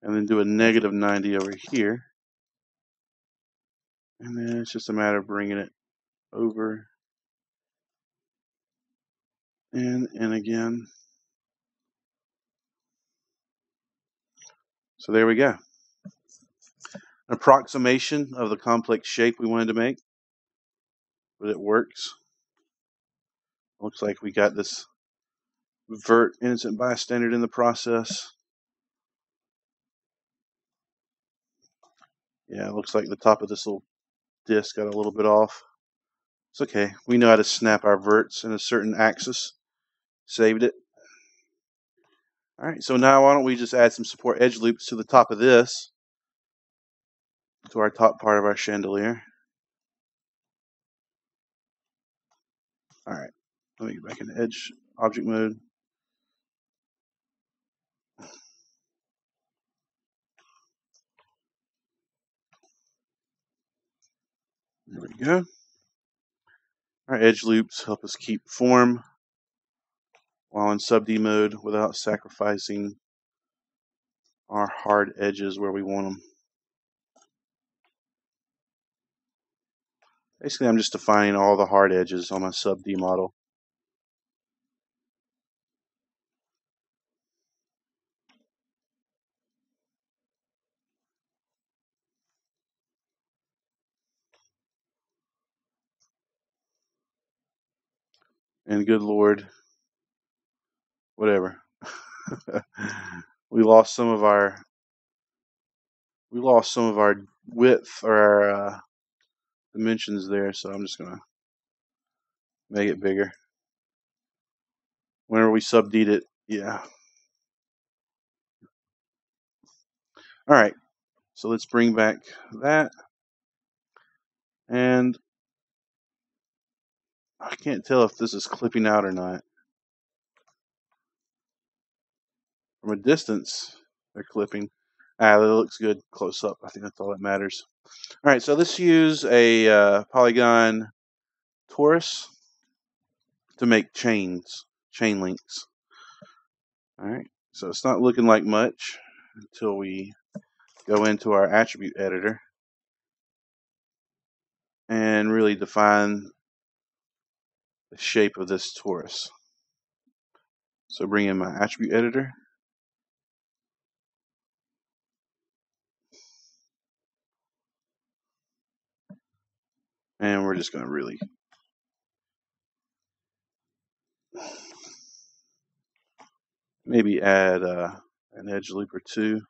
Speaker 1: And then do a negative 90 over here. And then it's just a matter of bringing it over and in again. So there we go. An approximation of the complex shape we wanted to make, but it works. Looks like we got this vert innocent bystander in the process. Yeah, it looks like the top of this little disc got a little bit off. It's okay. We know how to snap our verts in a certain axis. Saved it. All right, so now why don't we just add some support edge loops to the top of this, to our top part of our chandelier. All right, let me get back into edge object mode. There we go. Our edge loops help us keep form while in sub D mode without sacrificing our hard edges where we want them. Basically, I'm just defining all the hard edges on my sub D model. And good Lord, whatever. we lost some of our width or our dimensions there, so I'm just gonna make it bigger. Whenever we sub-D'd it, yeah. All right, so let's bring back that, and I can't tell if this is clipping out or not. From a distance, they're clipping. That looks good close up. I think that's all that matters. All right, so let's use a polygon torus to make chain links. All right, so it's not looking like much until we go into our attribute editor and really define the shape of this torus. So bring in my attribute editor. And we're just going to really maybe add an edge loop or two,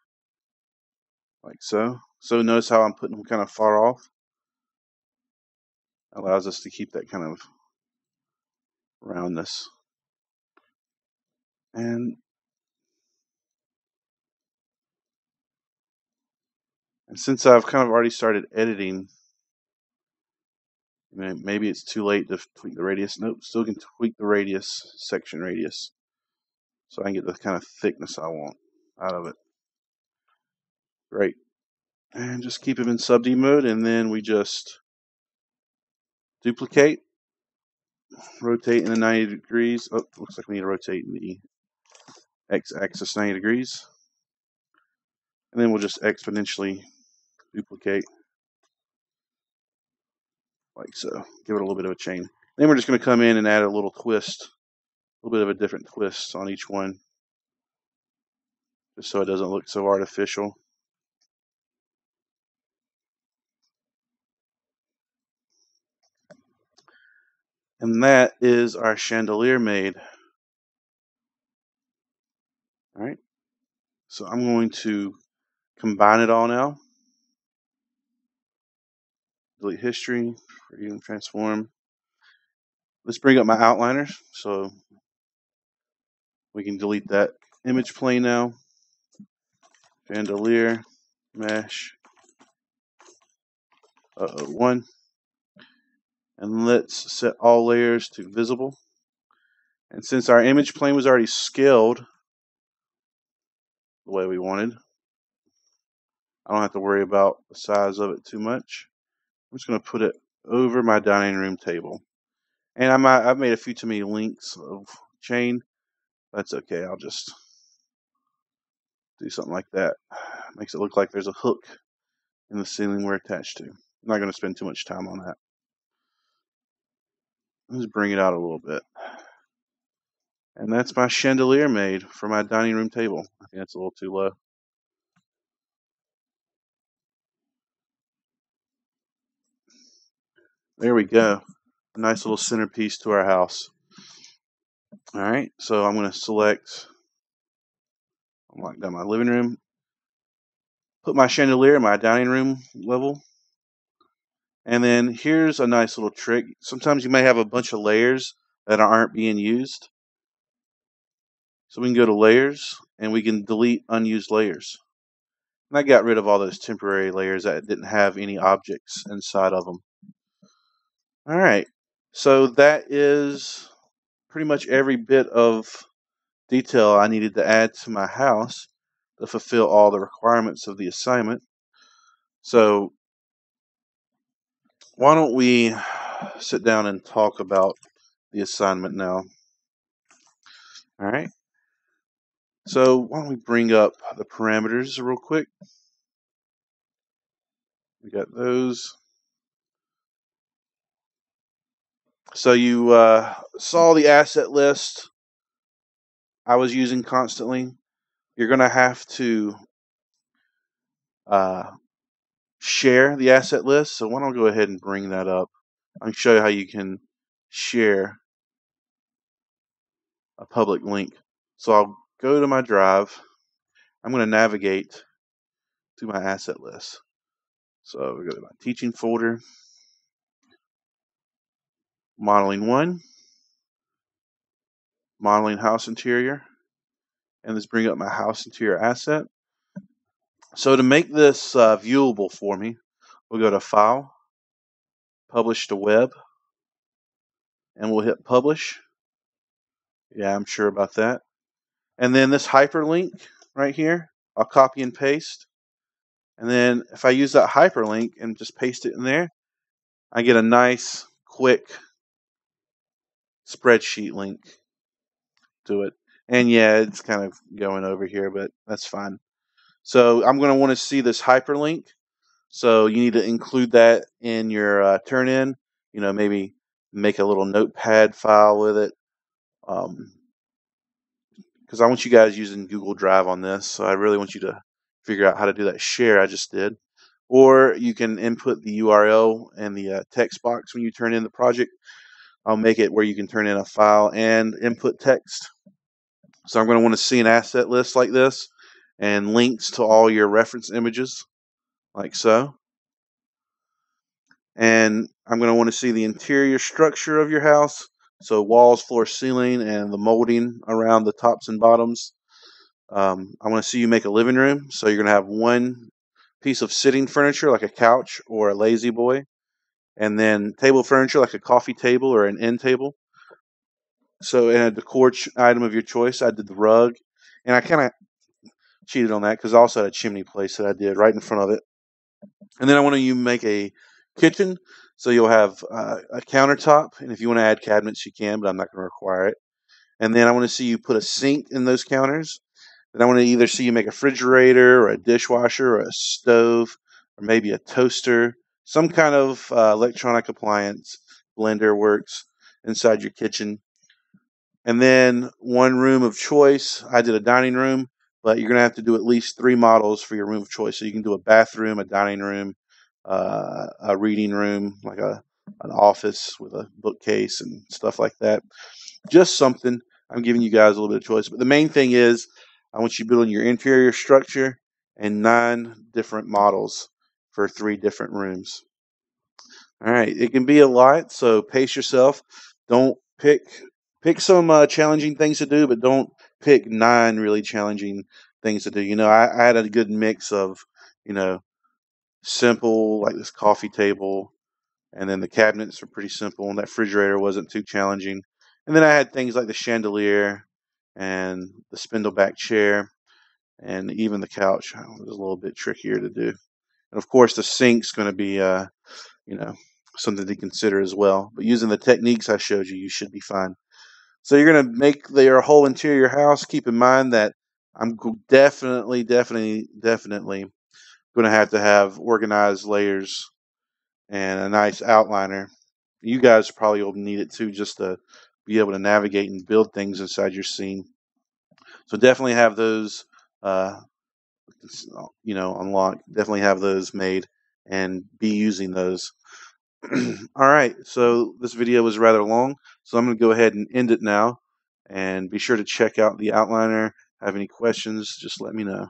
Speaker 1: like so. So notice how I'm putting them kind of far off. Allows us to keep that kind of roundness. And since I've kind of already started editing, maybe it's too late to tweak the radius. Nope, still can tweak the radius, section radius, so I can get the kind of thickness I want out of it. Great. And just keep them in sub D mode, and then we just duplicate, rotate in the 90 degrees. Oh, looks like we need to rotate in the x-axis 90 degrees. And then we'll just exponentially duplicate, like so. Give it a little bit of a chain. Then we're just going to come in and add a little twist, a little bit of a different twist on each one, just so it doesn't look so artificial. And that is our chandelier made. All right. So I'm going to combine it all now. Delete history, freedom transform. Let's bring up my outliners so we can delete that image plane now. Chandelier, mesh, 1. And let's set all layers to visible. And since our image plane was already scaled, the way we wanted. I don't have to worry about the size of it too much. I'm just going to put it over my dining room table. And I've made a few too many links of chain. That's okay. I'll just do something like that. Makes it look like there's a hook in the ceiling we're attached to. I'm not going to spend too much time on that. Let's bring it out a little bit. And that's my chandelier made for my dining room table. I think that's a little too low. There we go. A nice little centerpiece to our house. All right, so I'm going to select, lock down my living room, put my chandelier in my dining room level. And then here's a nice little trick. Sometimes you may have a bunch of layers that aren't being used. So we can go to layers and we can delete unused layers. And I got rid of all those temporary layers that didn't have any objects inside of them. All right, so that is pretty much every bit of detail I needed to add to my house to fulfill all the requirements of the assignment. So why don't we sit down and talk about the assignment now? All right. So why don't we bring up the parameters real quick? We got those. So you saw the asset list I was using constantly. You're going to have to share the asset list. So why don't I go ahead and bring that up? I can show you how you can share a public link. So I'll go to my drive. I'm going to navigate to my asset list. So we go to my teaching folder, modeling 1, modeling house interior, and let's bring up my house interior asset. So to make this viewable for me, we'll go to File, Publish to Web, and we'll hit Publish. Yeah, I'm sure about that. And then this hyperlink right here, I'll copy and paste. And then if I use that hyperlink and just paste it in there, I get a nice, quick spreadsheet link to it. And yeah, it's kind of going over here, but that's fine. So I'm going to want to see this hyperlink. So you need to include that in your turn-in. You know, maybe make a little notepad file with it. Because I want you guys using Google Drive on this. So I really want you to figure out how to do that share I just did. Or you can input the URL and the text box when you turn in the project. I'll make it where you can turn in a file and input text. So I'm going to want to see an asset list like this and links to all your reference images like so. And I'm going to want to see the interior structure of your house. So walls, floor, ceiling, and the molding around the tops and bottoms. I want to see you make a living room. So you're going to have one piece of sitting furniture like a couch or a lazy boy. And then table furniture like a coffee table or an end table. So in a decor item of your choice, I did the rug. And I kind of cheated on that because I also had a chimney place that I did right in front of it. And then I want you to make a kitchen. So you'll have a countertop. And if you want to add cabinets, you can, but I'm not going to require it. And then I want to see you put a sink in those counters. Then I want to either see you make a refrigerator or a dishwasher or a stove or maybe a toaster. Some kind of electronic appliance, blender works inside your kitchen. And then one room of choice. I did a dining room, but you're going to have to do at least 3 models for your room of choice. So you can do a bathroom, a dining room, a reading room, like an office with a bookcase and stuff like that. Just something. I'm giving you guys a little bit of choice. But the main thing is I want you building your interior structure and 9 different models for 3 different rooms. All right. It can be a lot, so pace yourself. Don't pick some challenging things to do, but don't pick 9 really challenging things to do. You know, I had a good mix of, you know, simple, like this coffee table, and then the cabinets were pretty simple, and that refrigerator wasn't too challenging. And then I had things like the chandelier and the spindle back chair. and even the couch was a little bit trickier to do. And of course, the sink's going to be, you know, something to consider as well. But using the techniques I showed you, you should be fine. So you're going to make your whole interior house. Keep in mind that I'm definitely going to have organized layers and a nice outliner. You guys probably will need it too, just to be able to navigate and build things inside your scene. So definitely have those, unlocked. Definitely have those made and be using those. All right, so this video was rather long, so I'm going to go ahead and end it now. And be sure to check out the outliner. Have any questions, just let me know.